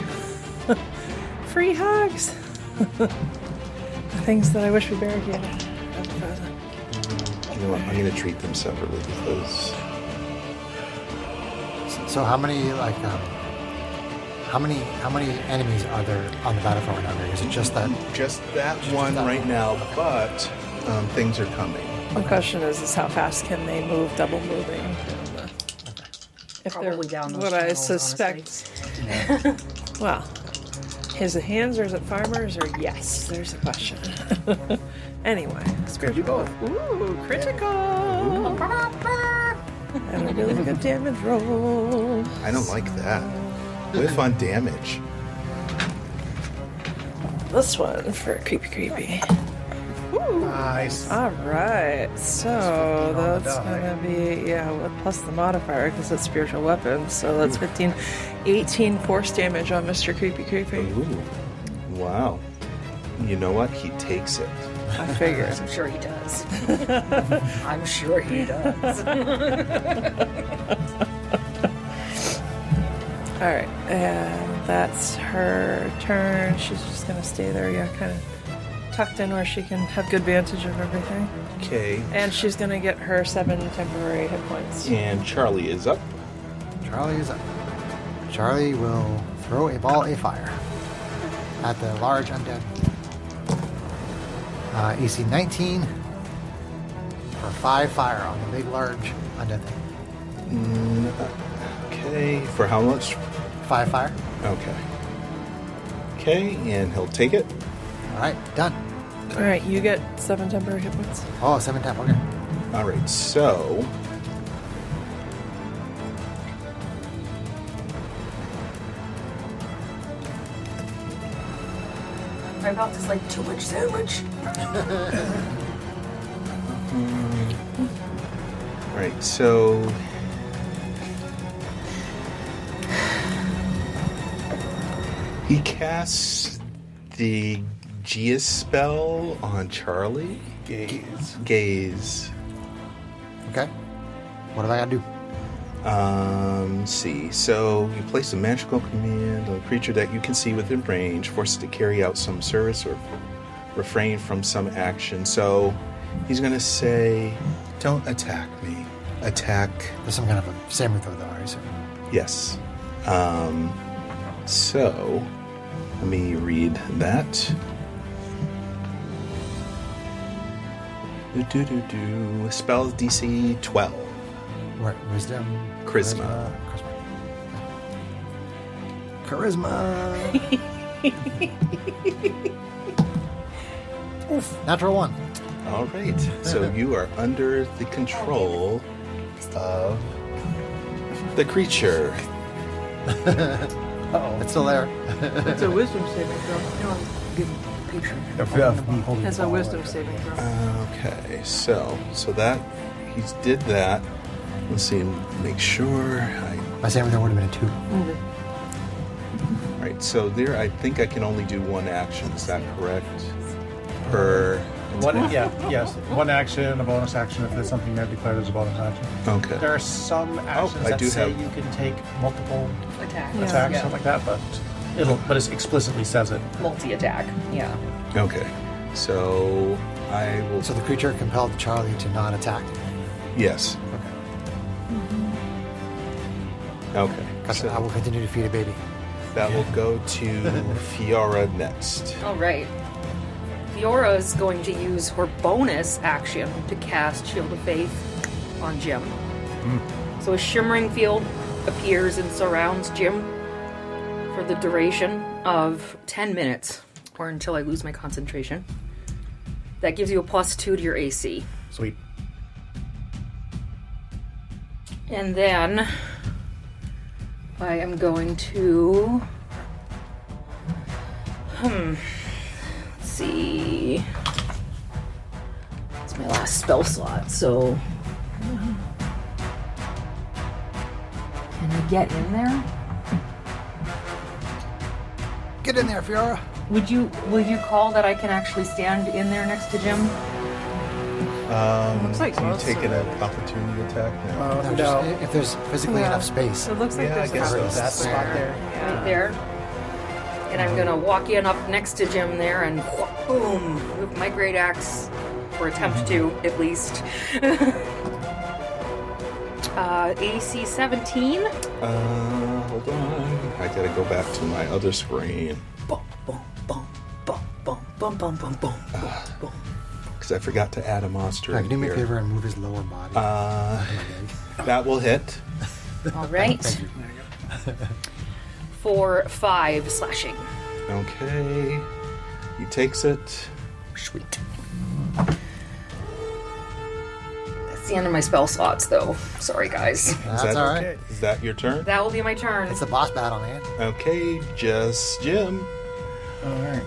Free hugs. The things that I wish we barricaded at the present. You know what? I'm going to treat them separately because So how many how many enemies are there on the battlefield right now? Greg? Is it just that? just that one right now, but things are coming. My question is how fast can they move, double moving? If Probably they're down those what I channels, suspect. Well, is it hands or is it farmers or yes? There's a question. Anyway, spiritual. Ooh, critical. And a really good damage roll. I don't like that. Whiff on damage. This one for creepy. Nice. All right, so on the that's die. gonna be plus the modifier because it's spiritual weapons. So that's 15, 18 force damage on Mr. Creepy. Ooh. Wow. You know what? He takes it. I figured. I'm sure he does. I'm sure he does. All right, and that's her turn. She's just gonna stay there, kind of tucked in where she can have good vantage of everything. Okay. And she's gonna get her 7 temporary hit points. And Charlie is up. Charlie is up. Charlie will throw a ball of fire at the large undead. AC 19 for 5 fire on the big large undead thing. Okay. For how much? 5 fire. Okay. Okay, and he'll take it. All right, done. All right, you get 7 temporary hit points. Oh, 7 temp. Okay. All right, so My mouth is like too much sandwich. all right, so he casts the Geas spell on Charlie. Gaze. Okay. What do I gotta do? See. So you place a magical command on a creature that you can see within range, force it to carry out some service or refrain from some action. So he's going to say, "Don't attack me. Attack." There's some kind of a saving throw, though, I assume. Yes. So let me read that. Spells DC 12. Right, wisdom. Charisma. Charisma. Oof, natural 1. All right. So you are under the control of the creature. Uh-oh. It's still there. It's a wisdom saving throw. Good picture. Of me holding It's the a ball wisdom like that. saving throw. Okay. So that he did that. Let's see. Make sure. My saving throw would have been a 2. All right. So there, I think I can only do one action. Is that correct? Per. Yes. One action, a bonus action if there's something that declared as a bonus action. Okay. There are some actions I that do say have- you can take multiple Attack. Yeah. attacks, Yeah. something like that, but it explicitly says it. Multi-attack. Yeah. Okay. So I will. So the creature compelled Charlie to not attack. Yes. Okay. Gotcha. I will continue to feed a baby. That will go to Fiora next. All right. Fiora is going to use her bonus action to cast Shield of Faith on Jim. So a shimmering field appears and surrounds Jim for the duration of 10 minutes, or until I lose my concentration. That gives you a +2 to your AC. Sweet. And then I am going to... Let's see... It's my last spell slot, so... Can I get in there? Get in there, Fiora. Will you call that I can actually stand in there next to Jim? Looks like So you most taking of an opportunity attack now? No, just if there's physically enough space. It looks like Yeah, I there's guess so. That spot there. Right there. And I'm gonna walk in up next to Jim there and boom with my great axe, or attempt to at least. AC 17. Hold on. I gotta go back to my other screen. Boom, boom, boom, boom, boom, boom, boom, boom, boom, boom. Because I forgot to add a monster Can in you do me a here. favor and move his lower body? That will hit. All right. For 5 slashing. Okay. He takes it. Sweet. That's the end of my spell slots, though. Sorry, guys. That's Is that all right. okay? Is that your turn? That will be my turn. It's the boss battle, man. Okay, just Jim. All right.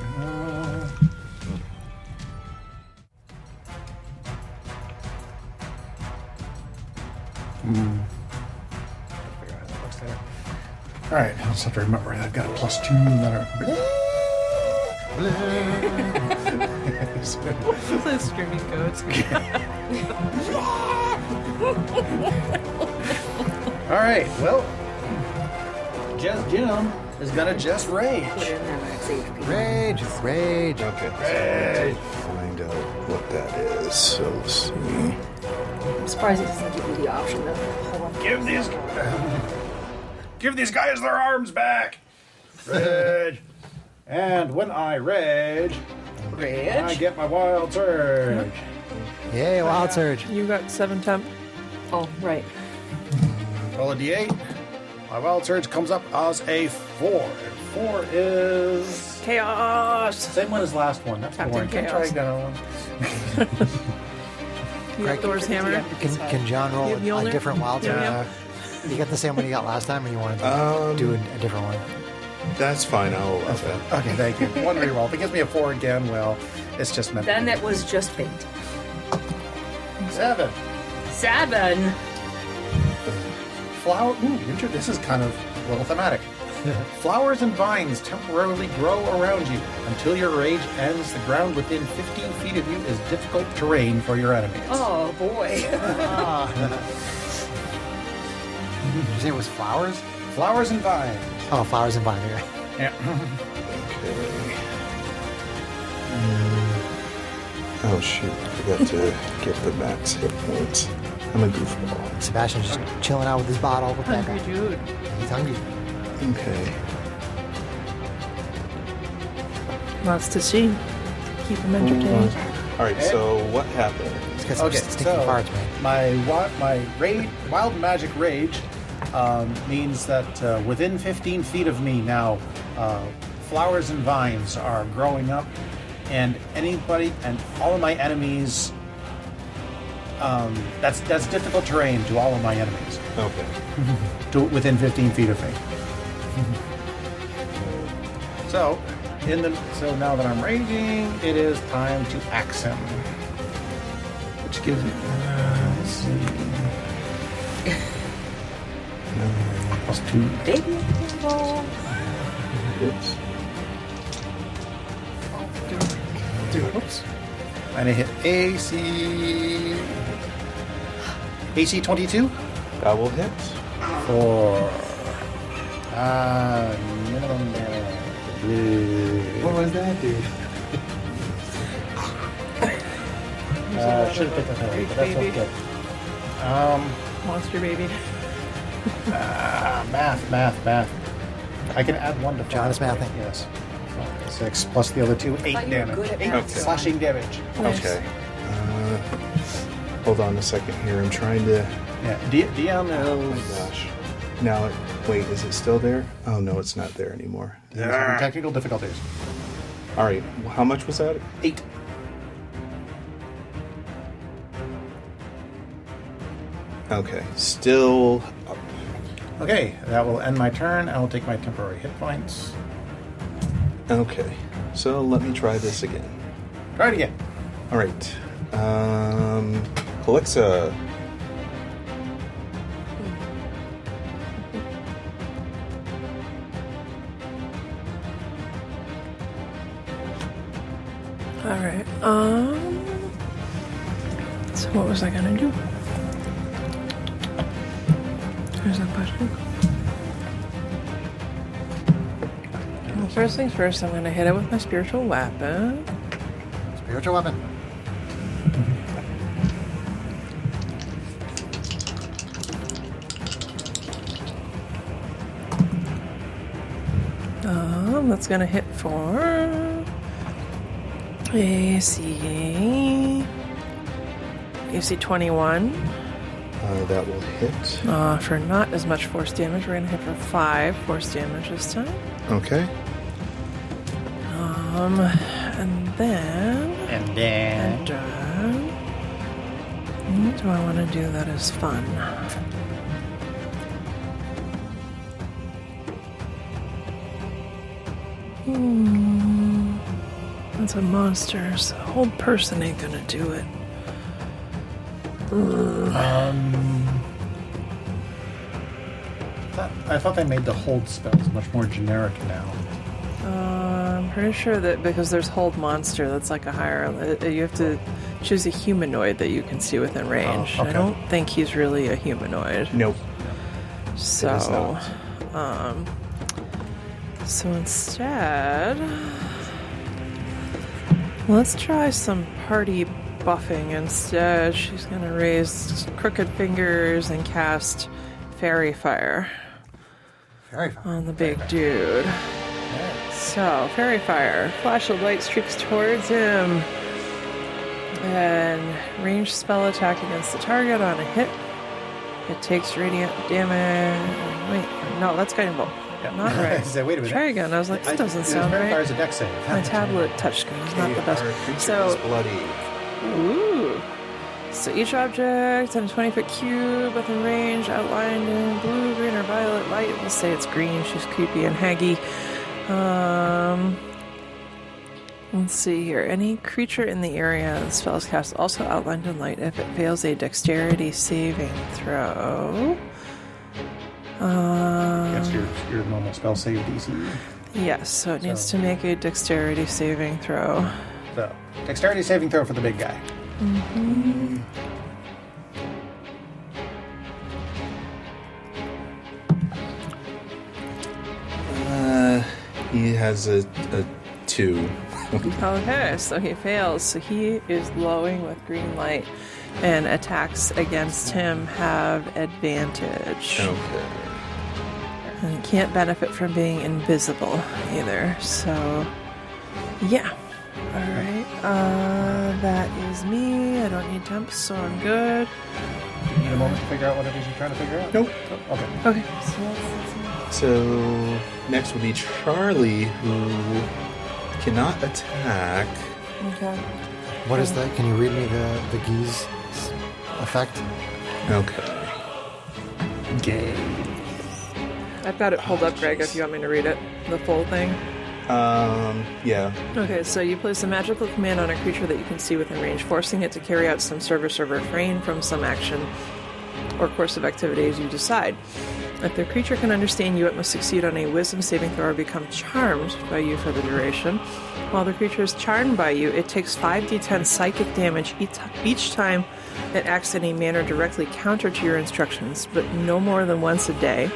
Figure out how that looks there. All right, I just have to remember I've got a +2 that It's like screaming goats. All right, well, just Jim is gonna just rage. Put in that max HP. Rage, rage. Okay. So I have to find out what that is. So let's see. I'm surprised it doesn't give you the option though. Hold on. Give these guys their arms back. Rage. And when I rage, I Rage. get my wild surge. Yay, wild surge. You got 7 temp. Oh, right. Roll a d8. My wild surge comes up as a 4. And 4 is Chaos. same one as last one. That's Captain boring. Can I try Chaos. again? You got Thor's hammer. Can John roll You have a Mjolnir? different wild surge? Yeah. You got the same one you got last time, or you want to do a different one? That's fine. I'll allow that. Okay, thank you. One reroll. If it gives me a 4 again, well, it's just meant Then to it was just fate. be. 7. 7. Flower. Ooh, this is kind of a little thematic. Flowers and vines temporarily grow around you. Until your rage ends, the ground within 15 feet of you is difficult terrain for your enemies. Oh boy. Did you say it was flowers? Flowers and vines. Oh, flowers and vine. Right. Yeah. Okay. Oh shoot! I forgot to get the max hit points. I'm a goofball. Sebastian's just chilling out with his bottle with that Hungry guy. dude. He's hungry. Okay. Lots to see. Keep him entertained. All right. So what happened? He's got some Okay, stinky so farts, man. my wild magic rage means that within 15 feet of me now, flowers and vines are growing up, and anybody and all of my enemies. That's difficult terrain to all of my enemies. Okay. To within 15 feet of me. So now that I'm raging, it is time to axe him. Which gives me let's see. +2. Baby. Oops. Oops. And I hit AC 22 That will hit. for minimum damage. What was that, dude? Should have picked that earlier, but that's baby. okay. Monster baby. Math. I can add 1 to 5. John is mathing. Yes. 5, 6 plus the other 2, 8 thought you were damage. good at 8 math. slashing damage. Nice. Okay. Hold on a second here. I'm trying to. Yeah. Dion Oh my is gosh. Now, wait, is it still there? Oh no, it's not there anymore. having technical difficulties. All right, how much was that? 8. Okay, still up. Okay, that will end my turn. I will take my temporary hit points. Okay, so let me try this again. Try it again. All right, Alexa. All right. So what was I gonna do? There's that question. Well, first things first, I'm gonna hit it with my spiritual weapon. Spiritual weapon. That's gonna hit for AC 21. That will hit. For not as much force damage, we're gonna hit for 5 force damage this time. Okay. And then And then. what do I want to do that is fun? That's a monster, so a whole person ain't gonna do it. I thought they made the hold spells much more generic now. I'm pretty sure that because there's hold monster, that's like a higher. You have to choose a humanoid that you can see within range. Oh, okay. I don't think he's really a humanoid. Nope. So, is not. So instead, let's try some party buffing instead. She's gonna raise crooked fingers and cast fairy fire Very fun. on the big dude. So, fairy fire. Flash of light streaks towards him. And ranged spell attack against the target on a hit. It takes radiant damage. Wait, no, that's guiding bolt. Yeah. Not I right. said, wait a minute. Try again. I was like, that doesn't sound right. Fire is a dex save. My tablet touchscreen is not the best. Our creature So, is bloody. ooh. So each object in a 20-foot cube within range, outlined in blue, green, or violet light. We'll say it's green. She's creepy and haggy. Let's see here. Any creature in the area the spell is cast also outlined in light if it fails a dexterity saving throw. That's your normal spell save DC. Yes, so it needs So- to make a dexterity saving throw. So, dexterity saving throw for the big guy. He has a 2. Okay, so he fails. So he is glowing with green light, and attacks against him have advantage. Okay. And he can't benefit from being invisible either. So, yeah. Alright, that is me. I don't need temps, so I'm good. You need a moment to figure out what it is you're trying to figure out? Nope. Oh, okay. Okay, so that's So next will be Charlie, who cannot attack. okay. What is that? Can you read me the geese effect? Okay. Gay. I've got it pulled up, Greg, if you want me to read it. The full thing. Yeah. Okay, so you place a magical command on a creature that you can see within range, forcing it to carry out some service or refrain from some action or course of activity as you decide. If the creature can understand you, it must succeed on a wisdom saving throw or become charmed by you for the duration. While the creature is charmed by you, it takes 5d10 psychic damage each time it acts in a manner directly counter to your instructions, but no more than once a day.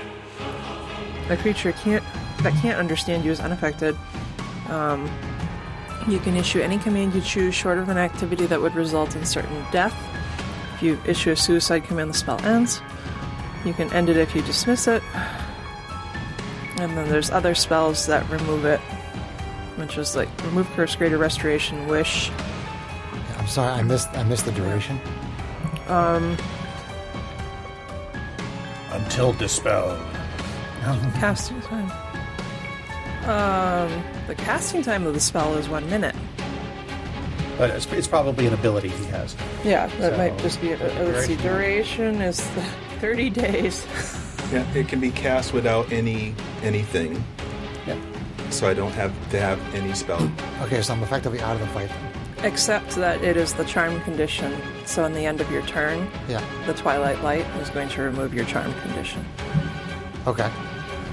A creature that can't understand you is unaffected You can issue any command you choose short of an activity that would result in certain death. If you issue a suicide command, the spell ends. You can end it if you dismiss it. And then there's other spells that remove it, which is like remove curse, greater restoration, wish. I'm sorry, I missed the duration. Until dispelled. Casting time. The casting time of the spell is 1 minute. But it's probably an ability he has. Yeah, that So, might just be. Let's see, duration is 30 days. Yeah, it can be cast without anything, Yeah. so I don't have to have any spell. Okay, so I'm effectively out of the fight then. Except that it is the charm condition. So, in the end of your turn, Yeah. the Twilight Light is going to remove your charm condition. Okay.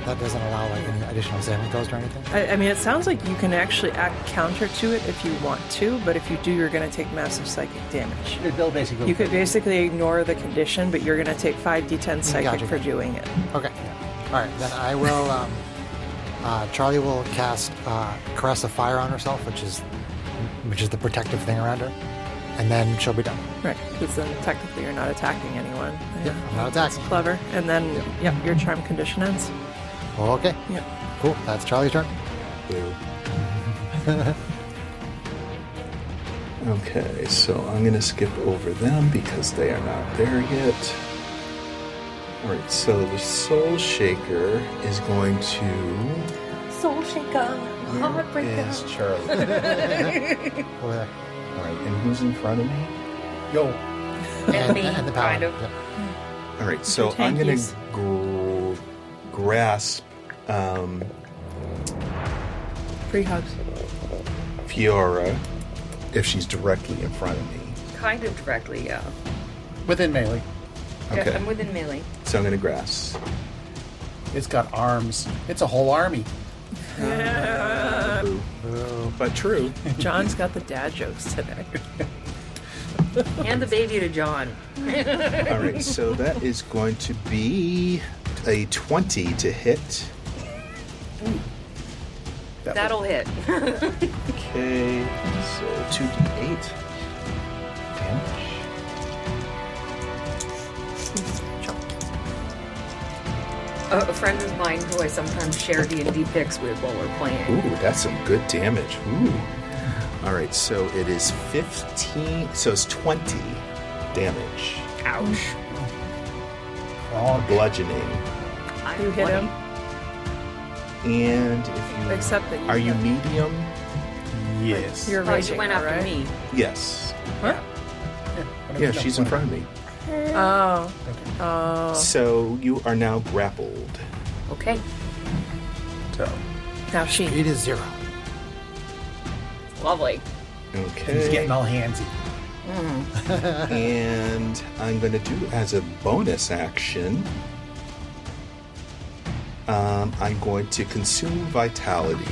That doesn't allow like any additional saving throws or anything? I mean, it sounds like you can actually act counter to it if you want to, but if you do, you're going to take massive psychic damage. They'll basically. You could basically ignore the condition, but you're going to take 5d10 psychic Gotcha. for doing it. Okay. All right, then I will. Charlie will cast Caress of Fire on herself, which is the protective thing around her, and then she'll be done. Right, because then technically you're not attacking anyone. Yep, I'm not attacking. Clever. And then, yep, your charm condition ends. Okay. Yep. Cool. That's Charlie's turn. Okay, so I'm going to skip over them because they are not there yet. Alright, so the Soul Shaker is going to... Soul shaker, heartbreaker. Yes, Charlie. Over there. Alright, and who's in front of me? Yo. And me, and the kind paladin. of. Yep. Alright, so Two I'm going tankies. to grasp Free hugs. Fiora if she's directly in front of me. Kind of directly, yeah. Within melee. Okay. Yeah, I'm within melee. So I'm going to grasp. It's got arms. It's a whole army. But true. John's got the dad jokes today. Hand the baby to John. Alright, so that is going to be a 20 to hit. That'll hit. Okay, so 2d8 damage. A friend of mine who I sometimes share D&D pics with while we're playing. Ooh, that's some good damage. Ooh. Alright, so it is 15, so it's 20 damage. Ouch. Bludgeoning. I'm You hit him? And if you... Except that you Are you have- medium? Yes. You're Oh, she raging, went all after right? me. Yes. What? Yeah, she's in front of me. Oh. Okay. Oh. So you are now grappled. Okay. So, Now she. Speed is 0. Lovely. Okay. he's getting all handsy. And I'm going to do as a bonus action, I'm going to consume vitality.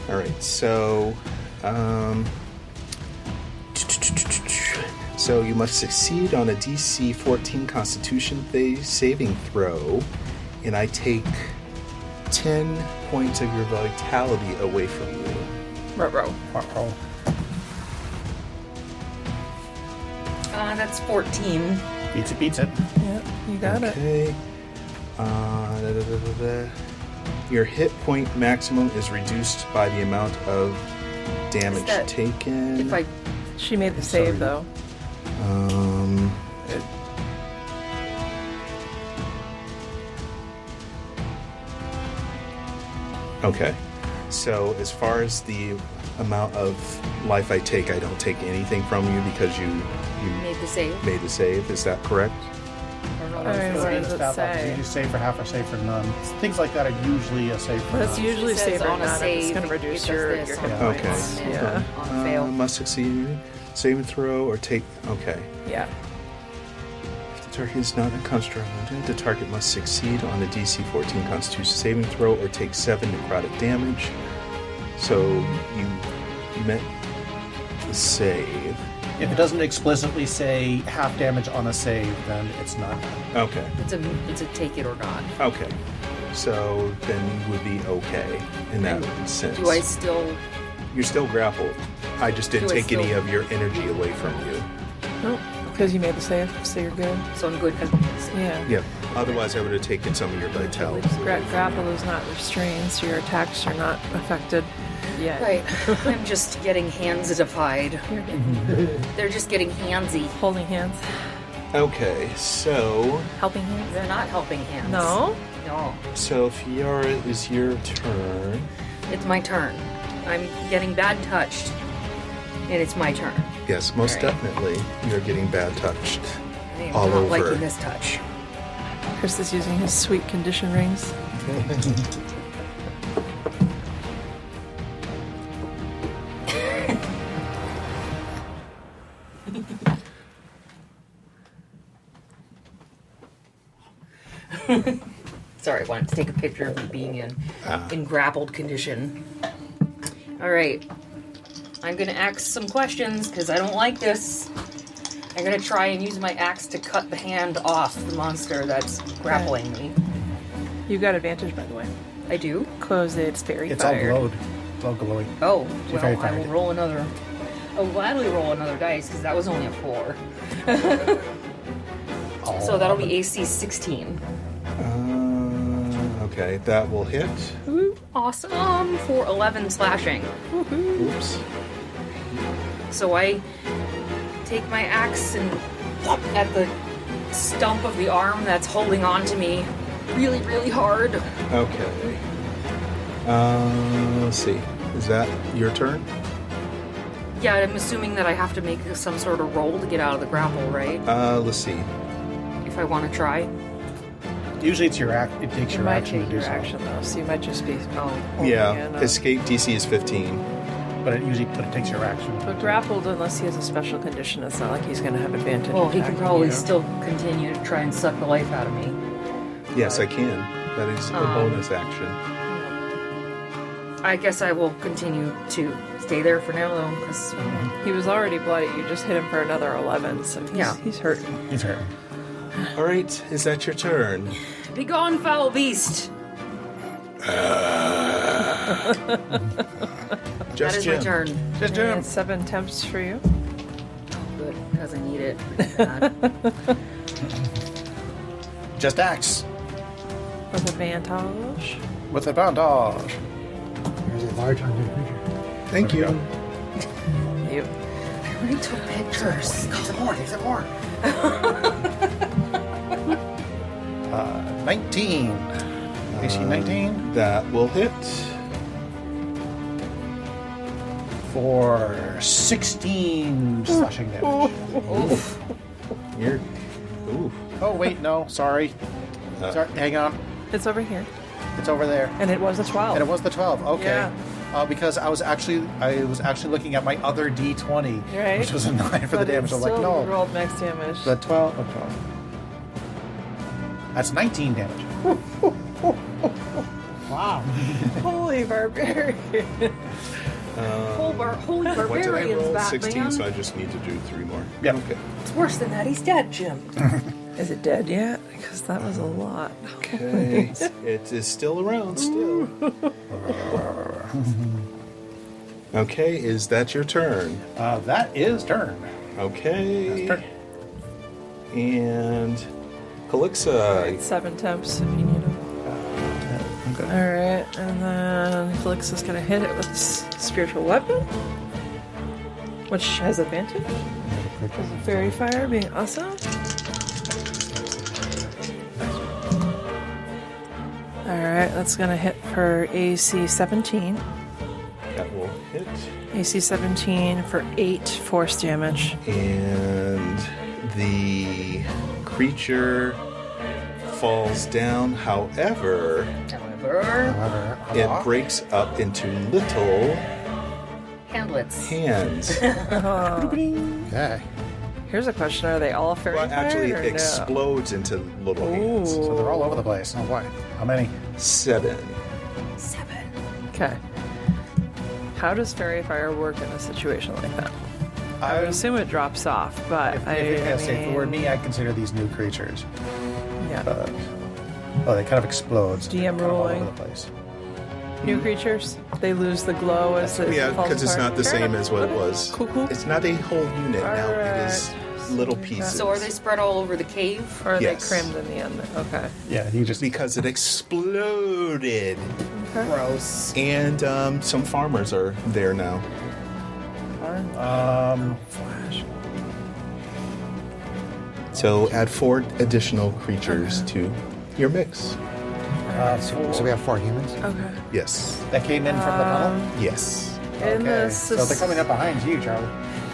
All right, so you must succeed on a DC 14 Constitution saving throw, and I take 10 points of your vitality away from you. Ruh-roh. Uh-oh. That's 14. Beats it, beats it. Yeah, you got it. Okay. Your hit point maximum is reduced by the amount of damage that taken. If I... She made the save, though. Okay. So as far as the amount of life I take, I don't take anything from you because you made the save. made the save. Is that correct? I don't know All what right, it's what saying. does it Stat box, say? you just save for half or save for none. Things like that are usually a save for That's none. usually It says save or on a not. It's save, going to it reduce does your this hit on- Okay. points. on- Yeah. On fail. Must succeed. Save and throw or take. Okay. Yeah. If the target is not a construct, the target must succeed on a DC 14 Constitution saving throw or take 7 necrotic damage. So you met the save. If it doesn't explicitly say half damage on a save, then it's not. Okay. It's a take it or not. Okay. So then you would be okay in that sense. Do I still? You're still grappled. I just didn't Do I take any still- of your energy away from you. Nope, because you made the save, so you're good. So I'm good. Yeah. Yep. Otherwise, I would have taken some of your vitality. Grapple is not restrained, so your attacks are not affected yet. Right. I'm just getting hands-ified. They're just getting handsy. Holding hands. Okay, so Helping hands. They're not helping hands. No? No. Fiora is your turn. It's my turn. I'm getting bad touched, and it's my turn. Yes, most All right. definitely. You're getting bad touched. I am All not over. liking this touch. Chris is using his sweet condition rings. Sorry, I wanted to take a picture of me being in grappled condition. All right. I'm going to ask some questions because I don't like this. I'm going to try and use my axe to cut the hand off the monster that's grappling me. You got advantage, by the way. I do? Close it's fairy It's all fire. glowed. It's all glowing. Oh, She well, very I fired will it. roll another. I'll gladly roll another dice because that was only a 4. So that'll be AC 16. Okay, that will hit. Awesome! For 11 slashing. Oops. So I take my axe and whop at the stump of the arm that's holding on to me really, really hard. Okay. Let's see. Is that your turn? Yeah, I'm assuming that I have to make some sort of roll to get out of the grapple, right? Let's see. If I want to try. Usually it's your act. It takes It your might action take to do your so. action, though, so you might just be... Oh. Yeah, no. escape DC is 15. But it takes your action. But grappled, unless he has a special condition, it's not like he's going to have advantage. Well, he can attacking probably you. still continue to try and suck the life out of me. Yes, I can. That is a bonus action. I guess I will continue to stay there for now, though, because He was already bloody. You just hit him for another 11, so he's hurting. He's hurt. All right, is that your turn? be gone, foul beast. That Just is Jim. my turn. Just And Jim. 7 temps for you. Oh, good, because I need it. Pretty bad. Just axe. With advantage. With advantage. There's a large undead creature. Thank There we you. go. Yep. I already took pictures. Take some more. Take some more. 19. AC 19 That will hit. for 16 slashing damage. Oof. You're. Ooh. Oh wait, no, sorry. Sorry, hang on. It's over here. It's over there. And it was a 12. And it was the 12. Okay. Yeah. Because I was actually looking at my other D20, Right. which was a 9 for the But damage. it I'm like, still no, rolled max damage. the 12. Oh, 12. That's 19 damage. Wow. Holy barbarian. Holy What did I barbarians, roll? Batman. 16, so I just need to do 3 more. Yeah. Okay. It's worse than that. He's dead, Jim. Is it dead yet? Because that was a lot. Okay. It is still around, still. Okay, is that your turn? That is turn. Okay. Turn. And Calixa. 7 temps if you need them. Okay. Alright, and then Felix is going to hit it with his spiritual weapon, which has advantage. Fairy fire being awesome. Alright, that's going to hit for AC 17. That will hit. AC 17 for 8 force damage. And the creature falls down. However, However, it breaks up into little handlets. hands. Okay. Here's a question: are they all fairy Well, actually, fire? it Or no? explodes into little hands. So they're all over the place. Oh boy. How many? 7. 7. Okay. How does fairy fire work in a situation like that? I would assume it drops off, but If it were me, I'd consider these new creatures. yeah. They kind of explode. DM kind of all ruling. over the place. New creatures, they lose the glow as it Yeah, falls because it's apart. not the same as what it was. Cool. It's not a whole unit now. It is Alright. little pieces. So are they spread all over the cave? Or are Yes. they crammed in the end? Okay. Yeah, you just Because it exploded. Gross. And some farmers are there now. Flash. So add 4 additional creatures to your mix. So we have 4 humans. Okay. Yes. that came in from the tunnel. Yes. In the So they're coming up behind you, Charlie.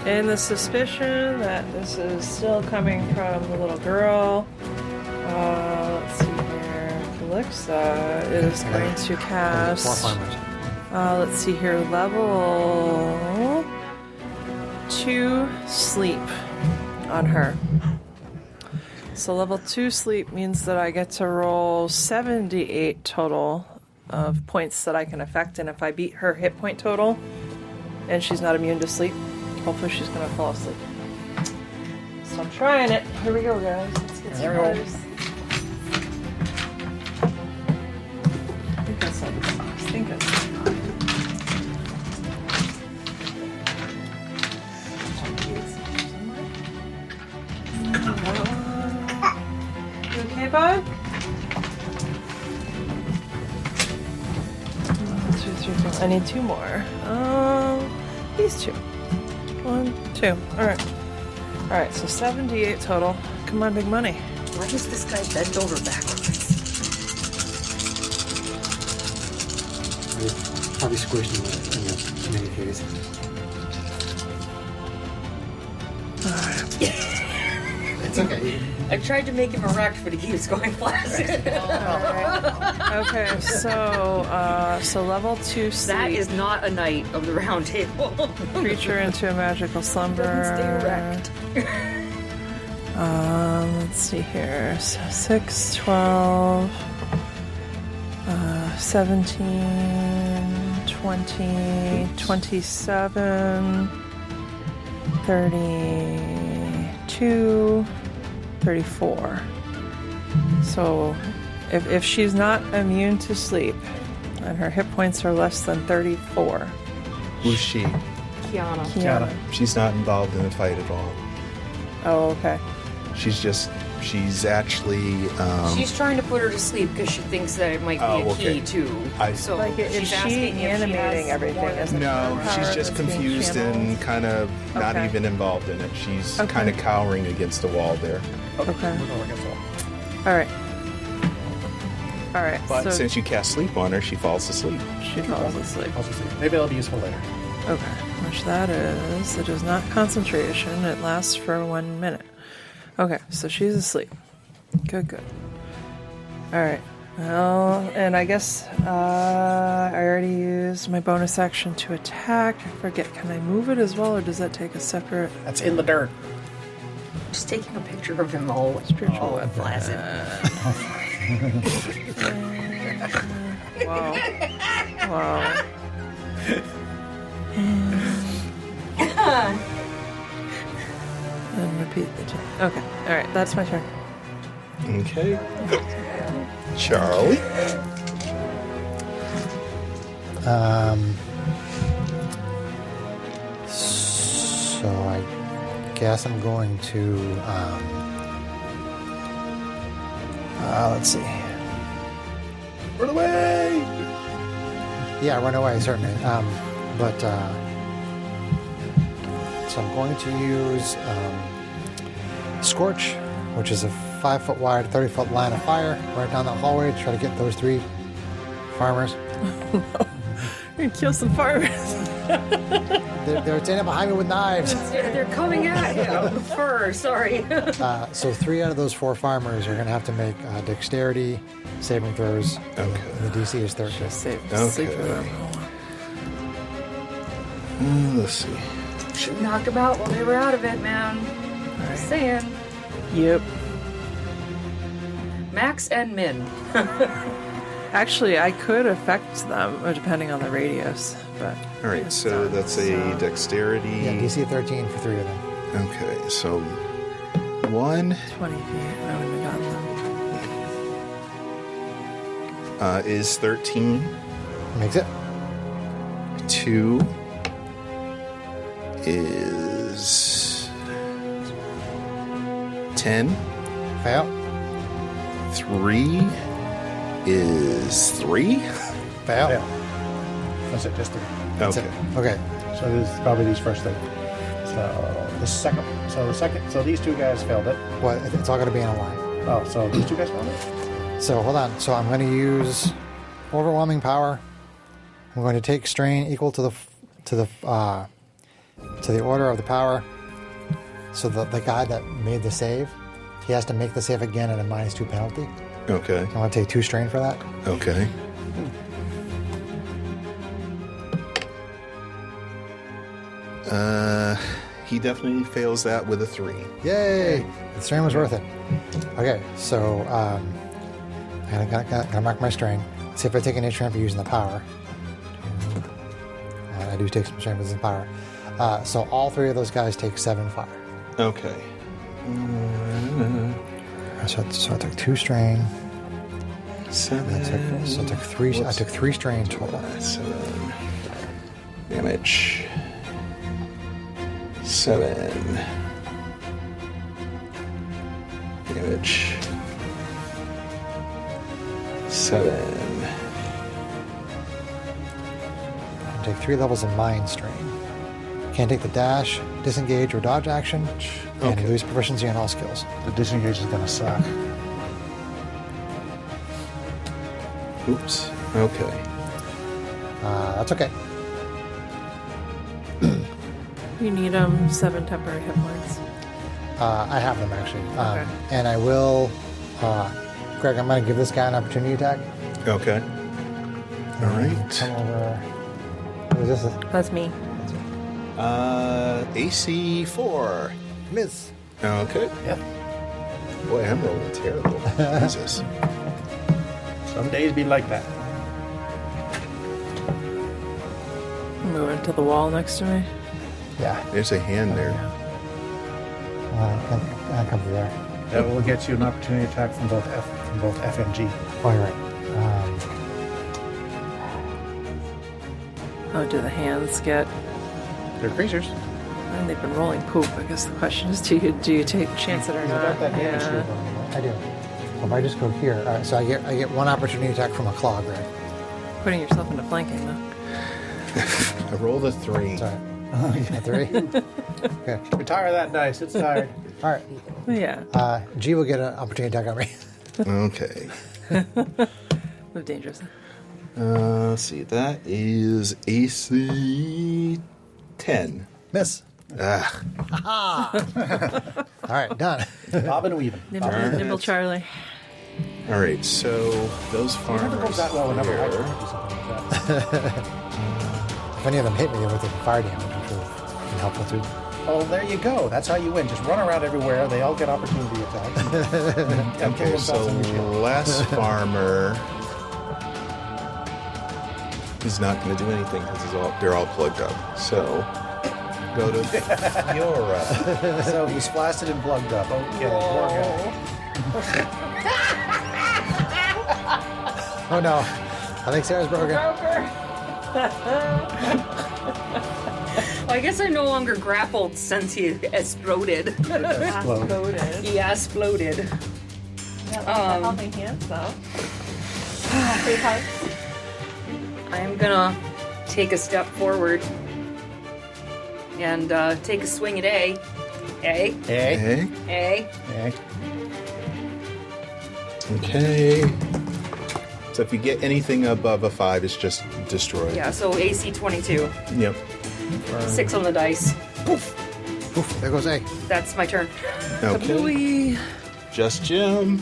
in the suspicion that this is still coming from the little girl. Let's see here. Calixa is going to 4 cast. farmers. Let's see here. Level 2 sleep on her. So level 2 sleep means that I get to roll 78 total of points that I can affect, and if I beat her hit point total and she's not immune to sleep, hopefully she's gonna fall asleep. So I'm trying it. Here we go, guys. Let's get some Here we go. letters. I think that's how this box. I think that's You okay, bud? 1, 2, 3, 4. I need 2 more. These 2. 1, 2. Alright. Alright, so 78 total. Come on, big money. Why is this guy bent over backwards? Probably squished in any case. It's okay. I tried to make him erect, but he keeps going flat. Okay, so level 2 sleep. That is not a knight of the round table. Creature into a magical slumber. Doesn't stay erect. Let's see here. So 6, 12, 17, 20, 27, 32, 34. So if she's not immune to sleep and her hit points are less than 34, Who's she? Kianna. Kianna. She's not involved in the fight at all. Oh, okay. She's actually. She's trying to put her to sleep because she thinks that it might be Oh, a key okay. too. So Like, is she's she asking if animating she has everything? more than- Isn't No, her she's power just that's being confused and channeled? kind of not Okay. even involved in it. She's Okay. kind of cowering against the wall there. Okay. We're going against the wall. All right. All right. But so since you cast sleep on her, she falls asleep. she falls asleep. Also see. Maybe it'll be useful later. Okay. Which that is. It is not concentration. It lasts for 1 minute. Okay. So she's asleep. Good. All right. Well, and I guess I already used my bonus action to attack. I forget. Can I move it as well, or does that take a separate That's in the dirt. Just taking a picture of him all spiritual weapon? flaccid. Wow. And repeat the check. Okay. All right. That's my turn. Okay. Charlie? So I guess I'm going to, let's see. Run away! Yeah, run away, certainly. So I'm going to use Scorch, which is a 5-foot wide, 30-foot line of fire right down that hallway to try to get those 3 farmers. You're gonna kill some farmers. They're standing behind me with knives. They're coming at him. Fur, sorry. So 3 out of those 4 farmers are going to have to make dexterity saving throws. Okay. And the DC is 13. Sleep Okay. for them. Let's see. Should knocked them out while they were out of it, man. Just saying. Yep. Max and Min. Actually, I could affect them, depending on the radius, but All right, so that's a dexterity. Yeah, DC 13 for 3 of them. Okay, so 1 20 feet. I wouldn't have gotten them. is 13. Makes it. 2 is 10. Fail. 3 is 3. Fail. Yeah. That's it, just 3. That's Okay. it. Okay. So this is probably these first 3. So these two guys failed it. Well, it's all going to be in a line. Oh, so these two guys failed it? So hold on. So I'm going to use overwhelming power. I'm going to take strain equal to the order of the power. So the guy that made the save, he has to make the save again at a -2 penalty. Okay. I'm going to take 2 strain for that. Okay. He definitely fails that with a 3. Yay! The strain was worth it. Okay, so I gotta mark my strain. See if I take any strain for using the power. I do take some strain for using the power. So all 3 of those guys take 7 fire. Okay. So I took 2 strain. 7. I took 3. I took 3 strain total. 7 damage. 7 damage. 7. I take 3 levels in mind strain. Can't take the dash, disengage, or dodge action, and Okay. lose proficiency on all skills. The disengage is going to suck. Oops. Okay. That's okay. You need 7 temporary hit points. I have them actually. Okay. And I will. Greg, I'm going to give this guy an opportunity attack. Okay. All right. Come over. What is this? That's me. AC 4. Miss. Okay. Yep. Boy, I'm rolling terrible. Jesus. Some days be like that. Moving to the wall next to me. Yeah. There's a hand there. I'll come to there. That will get you an opportunity attack from both F and G. Oh, you're right. Oh, do the hands get? They're creatures. And they've been rolling poop. I guess the question is, do you take chance it or He's not? got that damage Yeah. shield on him. I do. Well, if I just go here, all right, so I get 1 opportunity attack from a claw, Greg. Putting yourself into flanking though. I rolled a 3. Sorry. A 3. Okay. Retire that dice. It's tired. All right. Yeah. G will get an opportunity attack on me. Okay. Move dangerous. Let's see. That is AC 10. Miss. Ah. All right, done. Bob and weaving. Nimble Charlie. All right. So those Never farmers goes that well whenever I here- try to do something like that. If any of them hit me, they would take fire damage, which would have been helpful too. Oh, there you go. That's how you win. Just run around everywhere. They all get opportunity attacks. And kill Okay, themselves so in your shield. last farmer is not going to do anything because they're all plugged up. So go to Fiora. So he's flaccid and plugged up. Okay, poor guy. Oh no, I think Sarah's broken. Well, I guess I'm no longer grappled since he exploded. He exploded. helping hands though. I'm gonna take a step forward and take a swing at A. A. Hey. Okay. A. Hey. Okay. So if you get anything above a 5, it's just destroyed. Yeah, so AC 22. Yep. 6 on the dice. Oof, there goes A. That's my turn. Okay. Just Jim.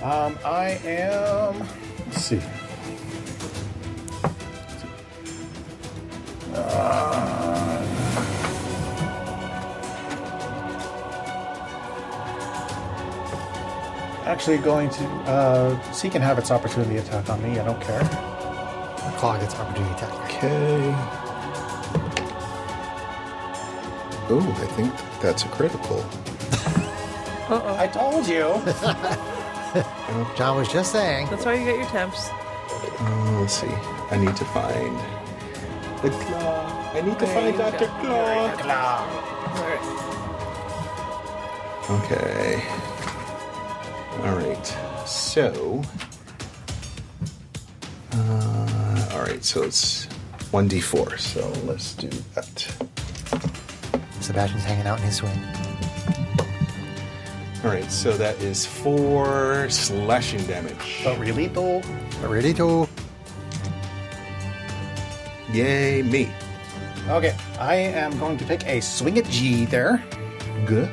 I am. Let's see. Actually, going to seek and have its opportunity attack on me. I don't care. claw gets opportunity attack. Okay. Oh, I think that's a critical. I told you. John was just saying. That's why you get your temps. Let's see. I need to find the claw. I need to find you Dr. go. Claw. Alright. Okay. All right. So. All right. So it's 1d4. So let's do that. Sebastian's hanging out in his swing. All right. So that is 4 slashing damage. But really, though, Ready to. Yay, me. okay, I am going to take a swing at G there. Good.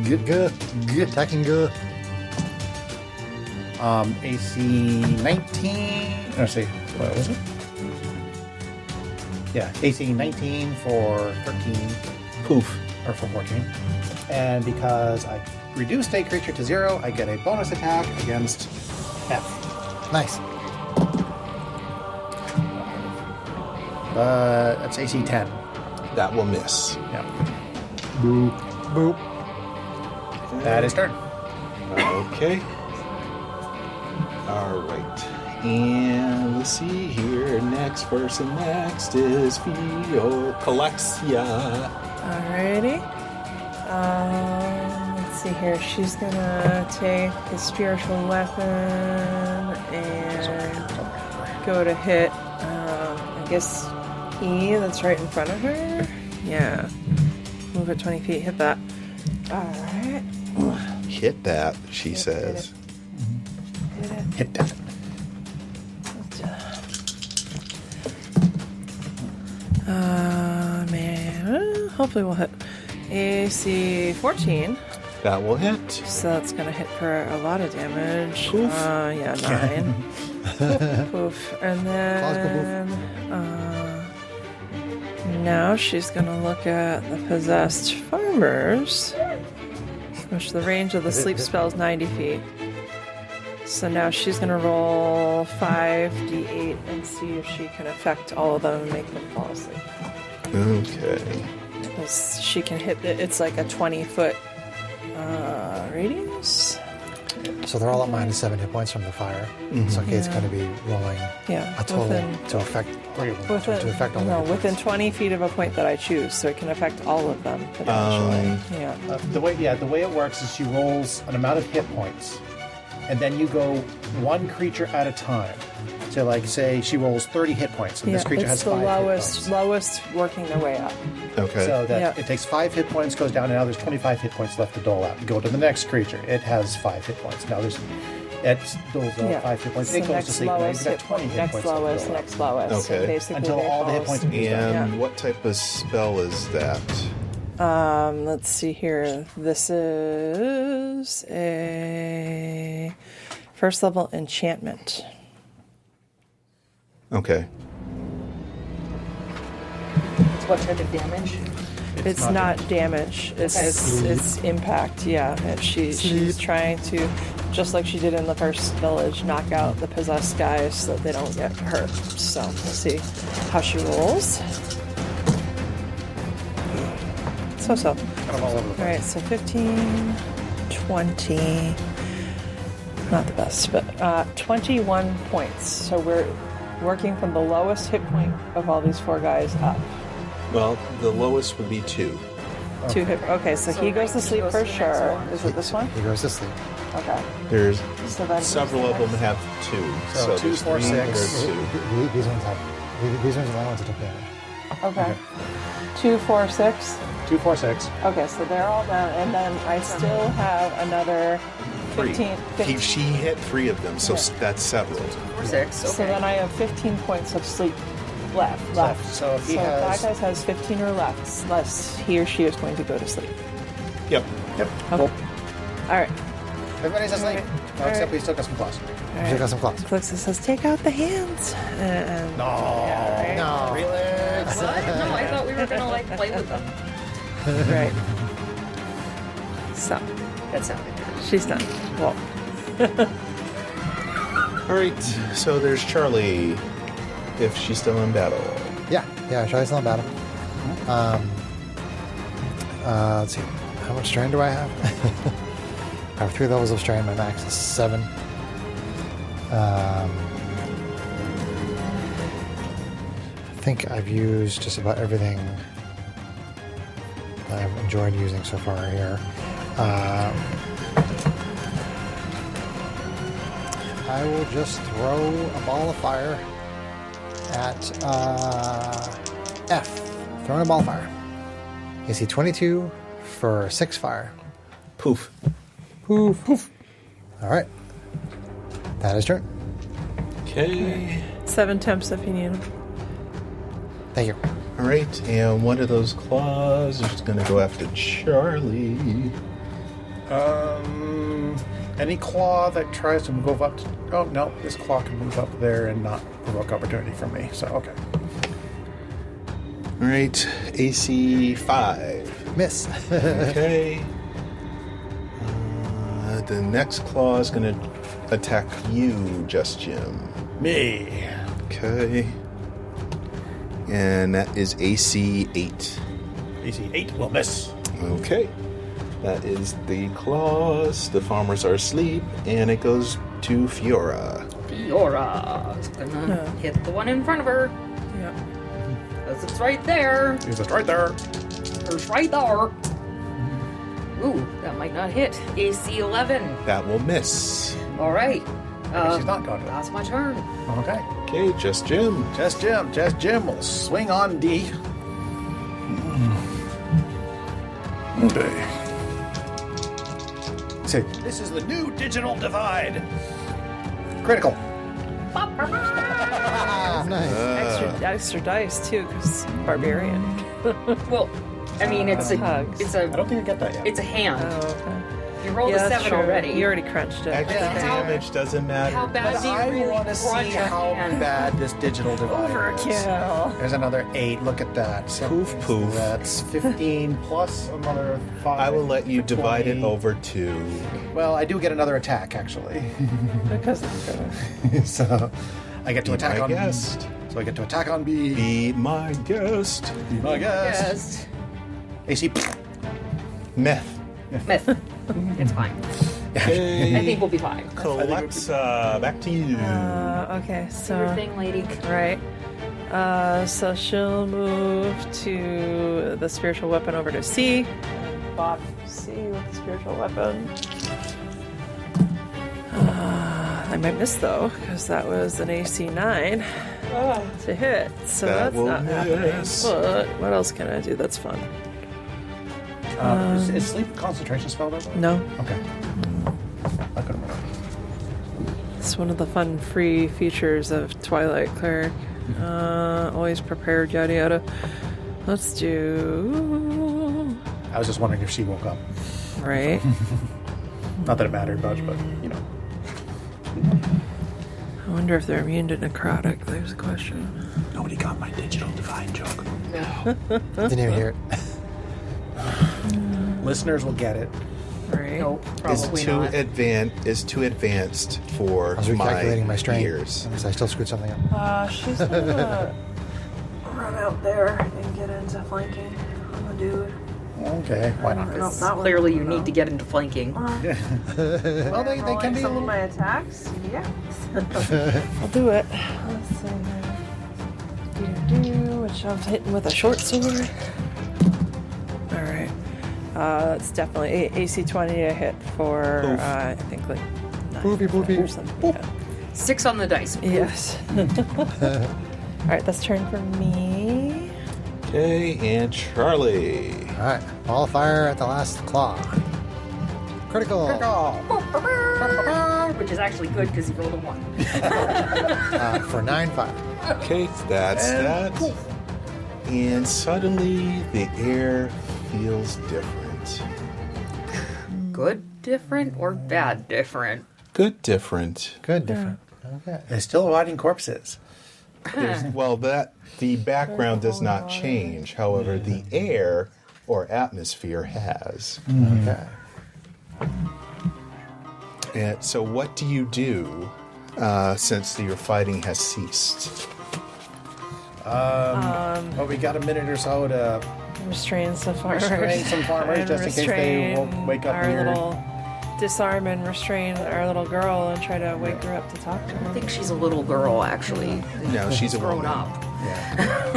Good, good. Good. Attacking good. AC 19. Let's see, what was it? Yeah, AC 19 for 13, Poof. or for 14. And because I reduced a creature to 0, I get a bonus attack against F. Nice. But that's AC 10. That will miss. Yeah. Boop. That is turn. Okay. All right. And let's see here. Next person next is Calexia. Alrighty. Let's see here. She's gonna take the spiritual weapon and go to hit, I guess, E that's right in front of her. Yeah. Move it 20 feet. Hit that. Alright. Hit that, she says. Hit it. Hit that. Man. Hopefully we'll hit AC 14. That will hit. So that's gonna hit for a lot of damage. Poof. Yeah, 9. Poof. And then now she's gonna look at the possessed farmers, which the range of the sleep spell is 90 feet. So now she's gonna roll 5d8 and see if she can affect all of them and make them fall asleep. Okay. Because she can hit it. It's like a 20-foot radius. So they're all at minus 7 hit points from the fire. So Kate's going to be rolling Yeah, a total within- to affect to affect all the hit within points. 20 feet of a point that I choose, so it can affect all of them potentially. Yeah. The way it works is she rolls an amount of hit points, and then you go one creature at a time. So, like, say she rolls 30 hit points, and this creature it's has the 5 hit points. lowest working their way up. Okay. So that Yeah. it takes 5 hit points, goes down, and now there's 25 hit points left to dole out. You go to the next creature, it has 5 hit points. Now it doles out 5 hit points. So It goes to next sleep, and lowest you've got hit 20 point, hit next points left to lowest, dole out. next lowest. Okay. So basically Until they all the hit fall points asleep. are And Yeah. what type of spell is that? Let's see here. This is a first level enchantment. Okay. What type of damage? It's not damage. It's impact. Yeah, and she's trying to, just like she did in the first village, knock out the possessed guys so that they don't get hurt. So we'll see how she rolls. So. Kind of all over the All place. right, so 15, 20. Not the best, but 21 points. So we're working from the lowest hit point of all these 4 guys up. Well, the lowest would be 2. 2 hit. Okay, so he goes to sleep goes for to the next sure. one. Is it this one? He goes to sleep. Okay. There's So then several of them have 2. So 2, there's 4, 3, 6. there's 2. These ones are the only ones that took damage. Okay. 2, 4, 6. 2, 4, 6. Okay, so they're all down, and then I still have another 15. 15. She hit 3 of them, so that's several. Or 6. Okay. So then I have 15 points of sleep left. So if he that has... guy has 15 or less, he or she is going to go to sleep. Yep. Yep. Okay. Cool. All right. Everybody's asleep. All No, except right. we still got some claws. All Check out some claws. Clicks says, take out the hands. And No. Yeah, right. No. Relax. What? No, I thought we were gonna like play with them. Right. So, That sounded good. she's done. Well, All right. So there's Charlie. if she's still in battle. Yeah, Charlie's still in battle. Let's see. How much strain do I have? I have 3 levels of strain. My max is 7. I think I've used just about everything I've enjoyed using so far here. I will just throw a ball of fire at F. Throwing a ball of fire. AC 22 for 6 fire. Poof. Poof. Poof. All right. That is turn. Okay. 7 temps if you need them. Thank you. All right, and one of those claws is going to go after Charlie. Any claw that tries to move up to... Oh, no, this claw can move up there and not provoke opportunity from me, so okay. All right, AC 5. Miss. Okay. The next claw is going to attack you, Just Jim. Me. Okay. And that is AC 8. AC 8 will miss. Okay. That is the claws. The farmers are asleep, and it goes to Fiora. Fiora is gonna hit the one in front of her. Yep. Because it's right there. He's just right there. It's right there. Ooh, that might not hit. AC 11. That will miss. All right. She's not gone. That's my turn. Okay. Okay, Just Jim. Just Jim will swing on D. Okay. Say, this is the new digital divide. Critical. Nice. Extra dice too, because barbarian. Well, I mean, it's a Hugs. I don't think I get that yet. it's a hand. Oh, okay. You rolled a that's 7 true. already. You already crunched it. Extra damage doesn't matter. How bad But do you I really want to see crunch a how hand? bad this digital divide is. Overkill. There's another 8. Look at that. So Poof, poof. That's 15 plus another 5. I will let you for divide it 20. over 2. Well, I do get another attack, actually. Because of the So I get to Be attack my on guest. So I get to attack on B. Be my guest. Be my guest. Yes. AC. Meth. Myth. It's fine. I Okay. think we'll be fine. Alexa, back to you. okay, Do so your thing, lady. right. So she'll move to the spiritual weapon over to C. And Bob C with the spiritual weapon. I might miss though, because that was an AC 9 to hit. So That that's will not happening. miss. But what else can I do that's fun? Is sleep a concentration spell, by the way? No. Okay. I couldn't remember. It's one of the fun free features of Twilight Cleric. Always prepared, yada yada. Let's do... I was just wondering if she woke up. Right. Not that it mattered much, but, you know. I wonder if they're immune to necrotic. There's a question. Nobody got my digital divide joke. Didn't even hear it. Listeners will get it. Right. Nope, Is probably too not. too advanced for I was recalculating my strain ears. because I still screwed something up. She's gonna run out there and get into flanking on the dude. Okay, why not? Because clearly you need to get into flanking. Well, they can be a some little... of my attacks. Yeah. I'll do it. Let's see. Which I'm hitting with a short sword. All right. It's definitely AC 20 to hit for Oof. I think like 9 Boofy. or something. Yeah. 6 on the dice. Yes. All right, that's turn for me. Okay, and Charlie. All right. Ball of fire at the last claw. Critical. Which is actually good because you rolled a 1. For 9 fire. Okay, that's that. And suddenly the air feels different. Good different or bad different? Good different. Good. Different. Okay. They're still hiding corpses. Well, the background does not change. However, the air or atmosphere has. Okay. And so what do you do since your fighting has ceased? Well, we got a minute or so to Restrain some farmers. restrain some farmers And just in case they won't wake up our here. little disarm and restrain our little girl and try to wake her up to talk to I her. think she's a little girl, actually. No, she's a Grown woman. up. Yeah.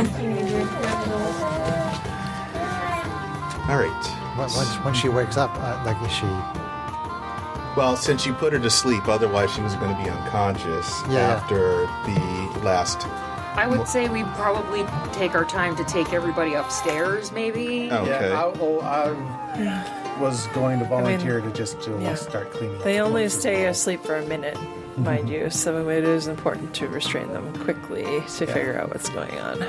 All right. When she wakes up, is she? Well, since you put her to sleep, otherwise she was going to be unconscious Yeah. after the last. I would say we probably take our time to take everybody upstairs, maybe. Oh. Okay. I was going to volunteer to just yeah. start cleaning. They up. only stay asleep for a minute, mind you, so it is important to restrain them quickly to figure out what's going on.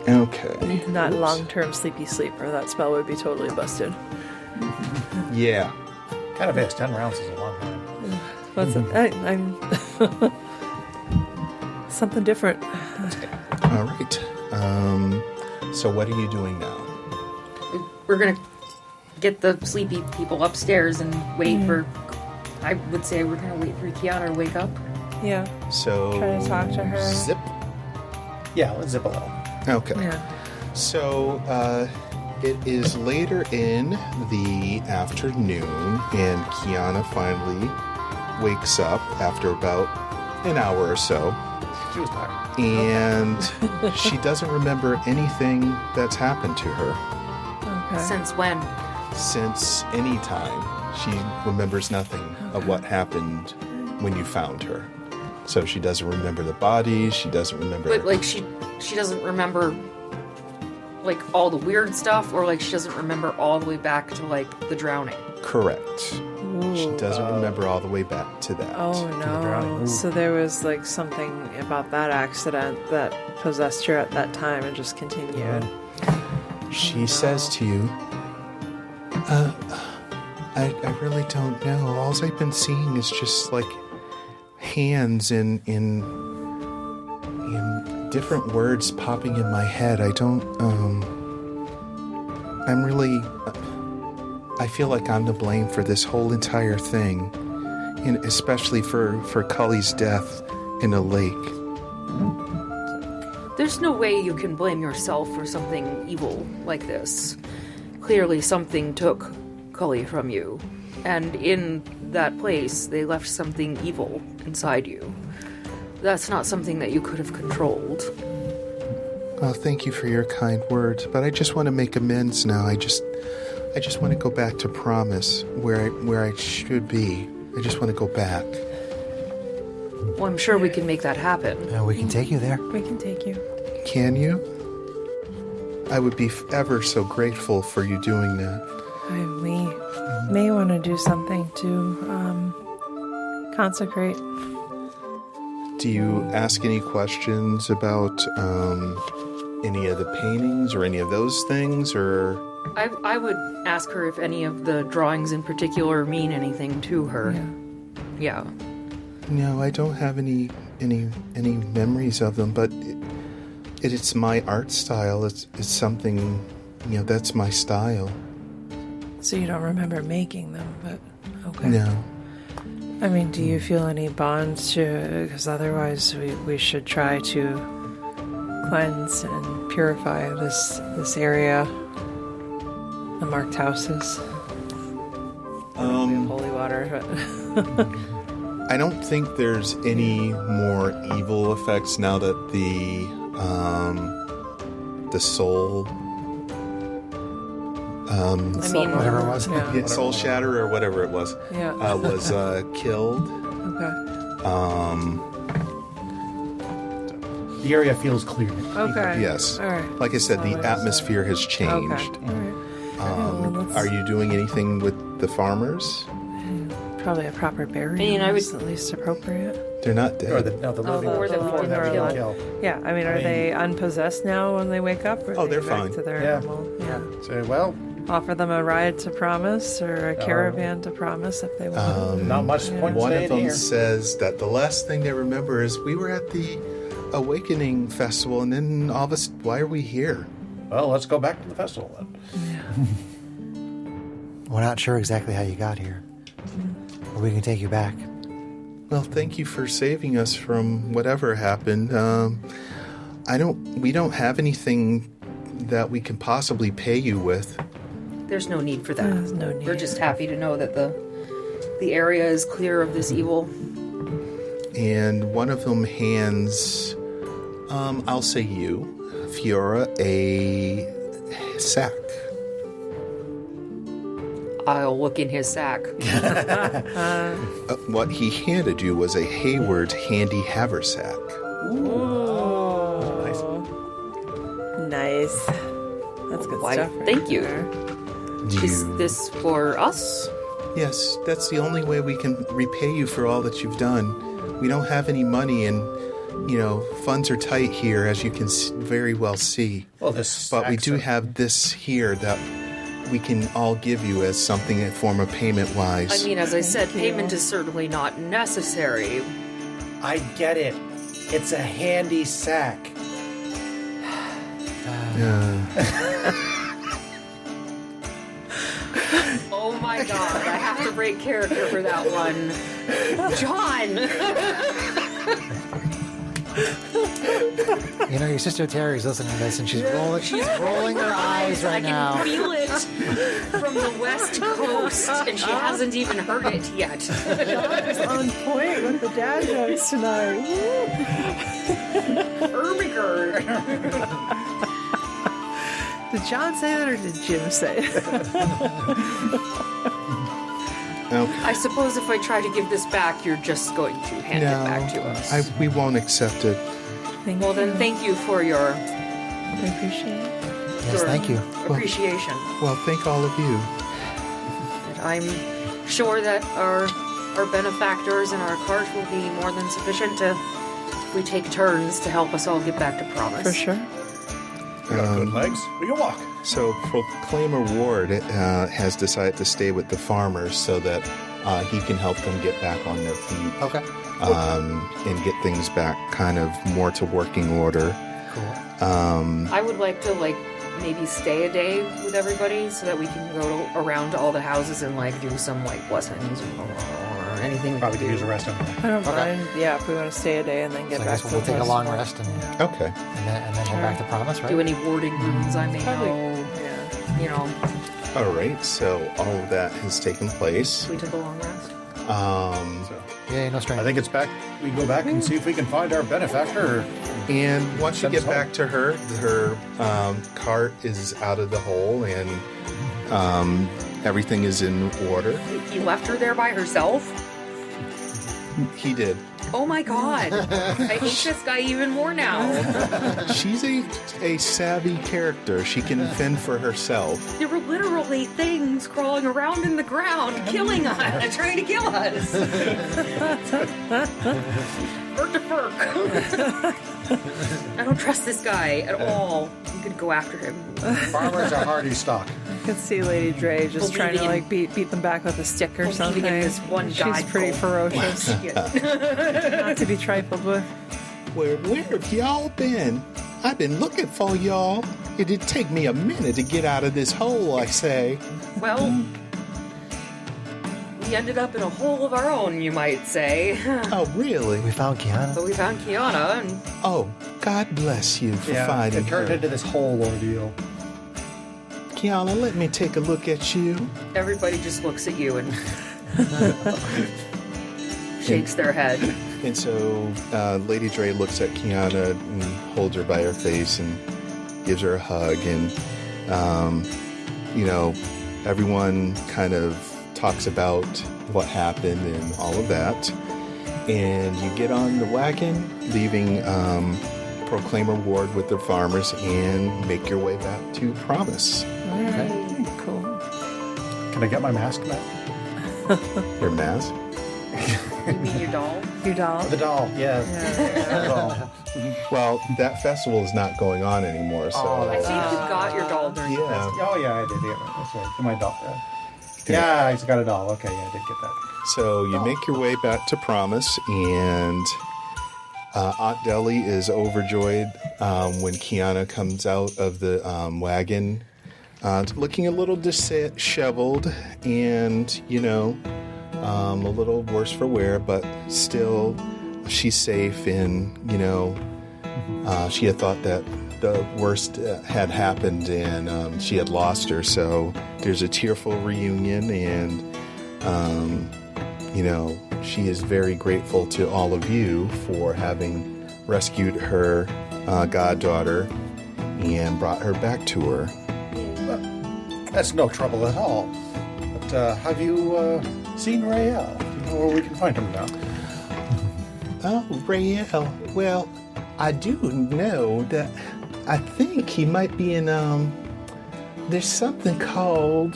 Okay. Not Oops. long-term sleepy sleep, or that spell would be totally busted. Yeah. Kind of is. 10 rounds is a long time. What's it? I'm something different. All right. So what are you doing now? We're gonna get the sleepy people upstairs and wait for. I would say we're gonna wait for Kianna to wake up. Yeah, So try to talk to her. Zip. Yeah, let's zip a little. Okay. Yeah. So it is later in the afternoon, and Kianna finally wakes up after about an hour or so, She was tired. and she doesn't remember anything that's happened to her Okay. Since when? since any time. She remembers nothing of what happened when you found her. So she doesn't remember the body. She doesn't remember. But like she doesn't remember like all the weird stuff, or like she doesn't remember all the way back to like the drowning. Correct. She doesn't remember all the way back to that. Oh drowning. no! Ooh. So there was like something about that accident that possessed her at that time and just continued. She says to you, I really don't know. All I've been seeing is just like hands in different words popping in my head. I don't, I'm really, I feel like I'm to blame for this whole entire thing, and especially for Cully's death in a lake. There's no way you can blame yourself for something evil like this. Clearly something took Cully from you, and in that place they left something evil inside you. That's not something that you could have controlled. Well, thank you for your kind words, but I just want to make amends now. I just want to go back to Promise, where I should be. I just want to go back. Well, I'm sure we can make that happen. We can take you there. We can take you. Can you? I would be ever so grateful for you doing that. We may want to do something to consecrate. Do you ask any questions about any of the paintings or any of those things, or? I would ask her if any of the drawings in particular mean anything to her. Yeah. No, I don't have any memories of them, but it's my art style. It's something, that's my style. So you don't remember making them, but okay. No. I mean, do you feel any bonds to? Because otherwise, we should try to cleanse and purify this area, the marked houses. Holy water, but I don't think there's any more evil effects now that the soul, I mean, Whatever it was. yeah, soul shatter or whatever it was, yeah. was killed. Okay. The area feels clear. Okay. Yes. All right. Like I said, the So- atmosphere has changed. Okay. All right. well, let's- Are you doing anything with the farmers? Probably a proper burial. I mean, I would- is at least appropriate. They're not Or dead. the living Or the ones living that we kill. can kill. Yeah. I mean, are they unpossessed now when they wake up? Or Oh, are they they're back fine. to their Yeah. normal? Yeah. So, well, Offer them a ride to Promise or a caravan to Promise if they want. not much point One of staying them here. says that the last thing they remember is we were at the Awakening Festival, and then all of us, why are we here? Well, let's go back to the festival then. We're not sure exactly how you got here, but we can take you back. Well, thank you for saving us from whatever happened. We don't have anything that we can possibly pay you with. There's no need for that. There's no need. We're just happy to know that the area is clear of this evil. And one of them hands, I'll say you, Fiora, a sack. I'll look in his sack. What he handed you was a Hayward handy haversack. Nice. That's good Why, stuff. Right thank you. there. Is this for us? Yes, that's the only way we can repay you for all that you've done. We don't have any money, and funds are tight here, as you can very well see. Well, this. But we do have this here that we can all give you as something in form of payment-wise. I mean, as I said, Thank you. payment is certainly not necessary. I get it. It's a handy sack. Oh my god, I have to break character for that one. John! Your sister Terry's listening to this, and she's rolling her eyes right I now. can feel it from the west coast, and she hasn't even heard it yet. John's on point with the dad jokes tonight. Ermiger. Did John say that or did Jim say it? I suppose if I try to give this back, you're just going to hand it back to us. we won't accept it. Well, then thank you for your I appreciate it. Yes, thank you. appreciation. Well, thank all of you. And I'm sure that our benefactors and our cart will be more than sufficient if we take turns to help us all get back to Promise. For sure. We got good legs. We can walk. So Proclaimer Ward has decided to stay with the farmers so that he can help them get back on their feet. Okay. And get things back kind of more to working order. Cool. I would like to maybe stay a day with everybody so that we can go around to all the houses and do some blessings or anything. Probably could use a rest anyway. I don't mind. Yeah, if we want to stay a day and then get So I back guess to we'll the take a house. long rest and Okay. then head back to Promise, right? Do any warding runes I may Probably. know. Yeah. All right. So all of that has taken place. We took a long rest. Yeah, no strain. I think it's back. We go back and see if we can find our benefactor. And once you Send get us home. back to her cart is out of the hole, and everything is in order. He left her there by herself? He did. Oh my god. I hate this guy even more now. She's a savvy character. She can fend for herself. There were literally things crawling around in the ground, killing us, trying to kill us. Bird to Ferk. I don't trust this guy at all. I'm gonna go after him. Farmers are hardy stock. I could see Lady Dre just trying to Believing beat them back with a stick or Believing something. in this one She's guy pretty cult. ferocious. Yeah. Not to be trifled with. Where have y'all been? I've been looking for y'all. It'd take me a minute to get out of this hole, I say. Well, we ended up in a hole of our own, you might say. Oh, really? We found Kianna. But we found Kianna, and Oh, God bless you for finding it turned her. into this whole ordeal. Kianna, let me take a look at you. everybody just looks at you and shakes their head. And so Lady Dre looks at Kianna and holds her by her face and gives her a hug. And, everyone kind of talks about what happened and all of that. And you get on the wagon, leaving Proclaimer Ward with the farmers, and make your way back to Promise. Okay. Cool. Can I get my mask back? Your mask? You mean your doll? Your doll. The doll, yes. Yeah. The doll. Well, that festival is not going on anymore, so... I think you got your doll during the Yeah. festival. Oh, yeah, I did. Yeah, that's right. My doll. Yeah, I got a doll. Okay, yeah, I did get that. So you make your way back to Promise, and Aunt Deli is overjoyed when Kianna comes out of the wagon, looking a little disheveled and, a little worse for wear, but still she's safe and, She had thought that the worst had happened and she had lost her. So there's a tearful reunion, and she is very grateful to all of you for having rescued her goddaughter and brought her back to her. That's no trouble at all. But have you seen Rael? Do you know where we can find him now? Oh, Rael. Well, I do know that I think he might be in, there's something called,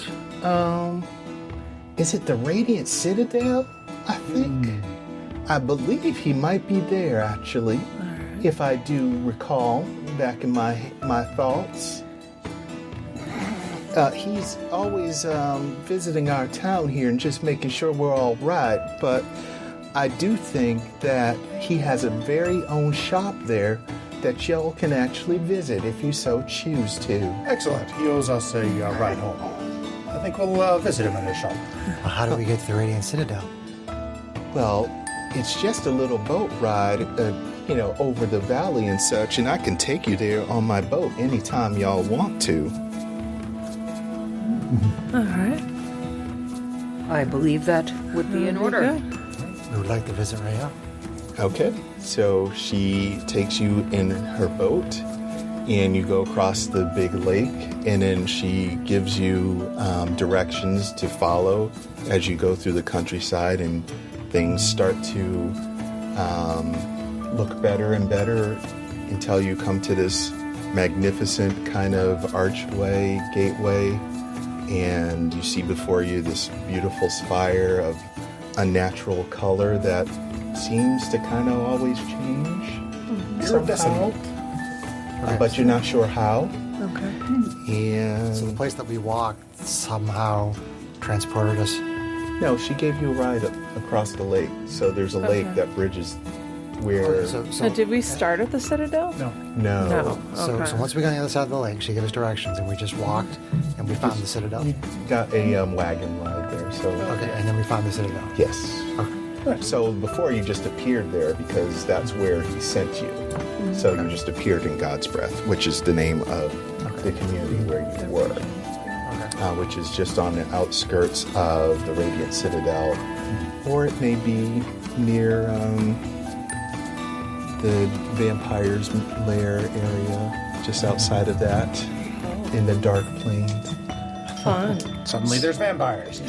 is it the Radiant Citadel? I think. I believe he might be there, actually, if I do recall back in my thoughts. He's always visiting our town here and just making sure we're all right, but I do think that he has a very own shop there that y'all can actually visit if you so choose to. Excellent. He owes us a ride home. I think we'll visit him in his shop. Well, how do we get to the Radiant Citadel? Well, it's just a little boat ride, over the valley and such, and I can take you there on my boat anytime y'all want to. All right. I believe that would be in order. Good. We would like to visit Rael. Okay, so she takes you in her boat, and you go across the big lake, and then she gives you directions to follow as you go through the countryside, and things start to look better and better until you come to this magnificent kind of archway, gateway, and you see before you this beautiful spire of unnatural color that seems to kind of always change somehow, but you're not sure how. Okay. And So the place that we walked somehow transported us. no, she gave you a ride across the lake. So there's a lake that bridges where. So did we start at the Citadel? No. No. No. So Okay. once we got on the other side of the lake, she gave us directions, and we just walked, and we found the Citadel. You got a wagon ride there. So Okay, and then we found the Citadel. yes. So before you just appeared there because that's where he sent you. So you just appeared in God's Breath, which is the name of the community where you were, which is just on the outskirts of the Radiant Citadel, or it may be near the Vampire's Lair area, just outside of that, in the Dark Plains. Fun. Suddenly there's vampires.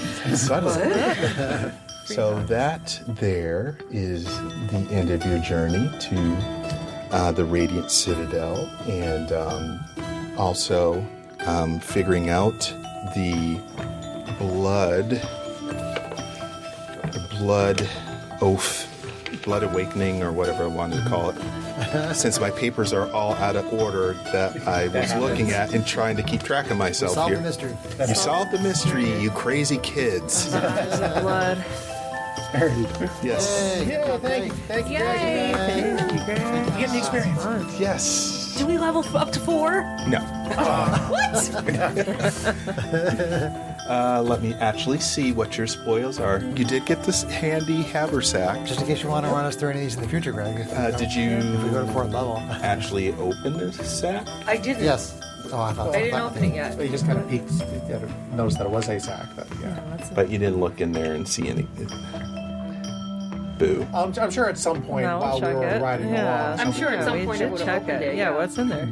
So that there is the end of your journey to the Radiant Citadel, and also figuring out the blood oath, blood awakening, or whatever I wanted to call it. Since my papers are all out of order that I was looking at and trying to keep track of myself Solve here. the mystery. You solved the mystery, you crazy kids. Blood. Yes. Yeah, thank you. Yay! You get the experience. Fun. Yes. Do we level up to 4? No. What? Let me actually see what your spoils are. You did get this handy haversack. Just in case you want to run us through any of these in the future, Greg. If Did you If we go to 4th level. actually open this sack? I didn't. Yes. Oh, I thought I didn't open it yet. You just kind of peeked, noticed that it was a sack. But yeah. But you didn't look in there and see anything. Boo. I'm sure at some point No, we'll while we check were it. riding Yeah. along. I'm sure at some we point should it would have check opened it. Yeah, what's in there?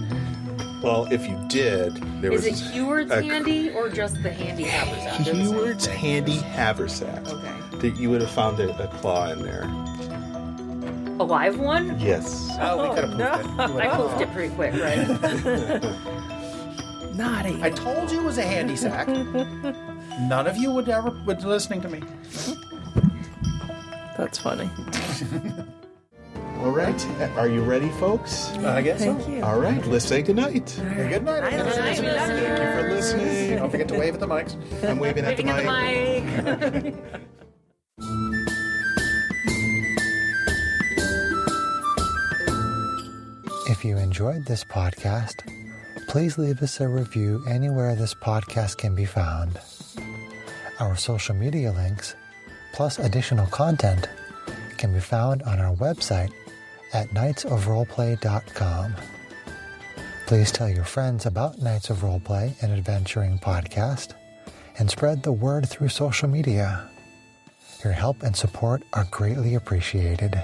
Well, if you did, there Is was it Heward's handy or just the handy haversack? Heward's handy haversack. Okay. That you would have found a claw in there. A live one? Yes. Oh, we could have poofed it. You I would've- poofed it pretty quick, right? Naughty. I told you it was a handy sack. None of you would be listening to me. That's funny. All right. Are you ready, folks? I guess Thank so. you. All right. Let's say goodnight. Good night. Night, everyone. night, night. Thank you for listening. Don't forget to wave at the mics. I'm waving at the Waving at the mic. mic. If you enjoyed this podcast, please leave us a review anywhere this podcast can be found. Our social media links, plus additional content, can be found on our website at knightsofroleplay.com. Please tell your friends about Knights of Roleplay and Adventuring Podcast and spread the word through social media. Your help and support are greatly appreciated.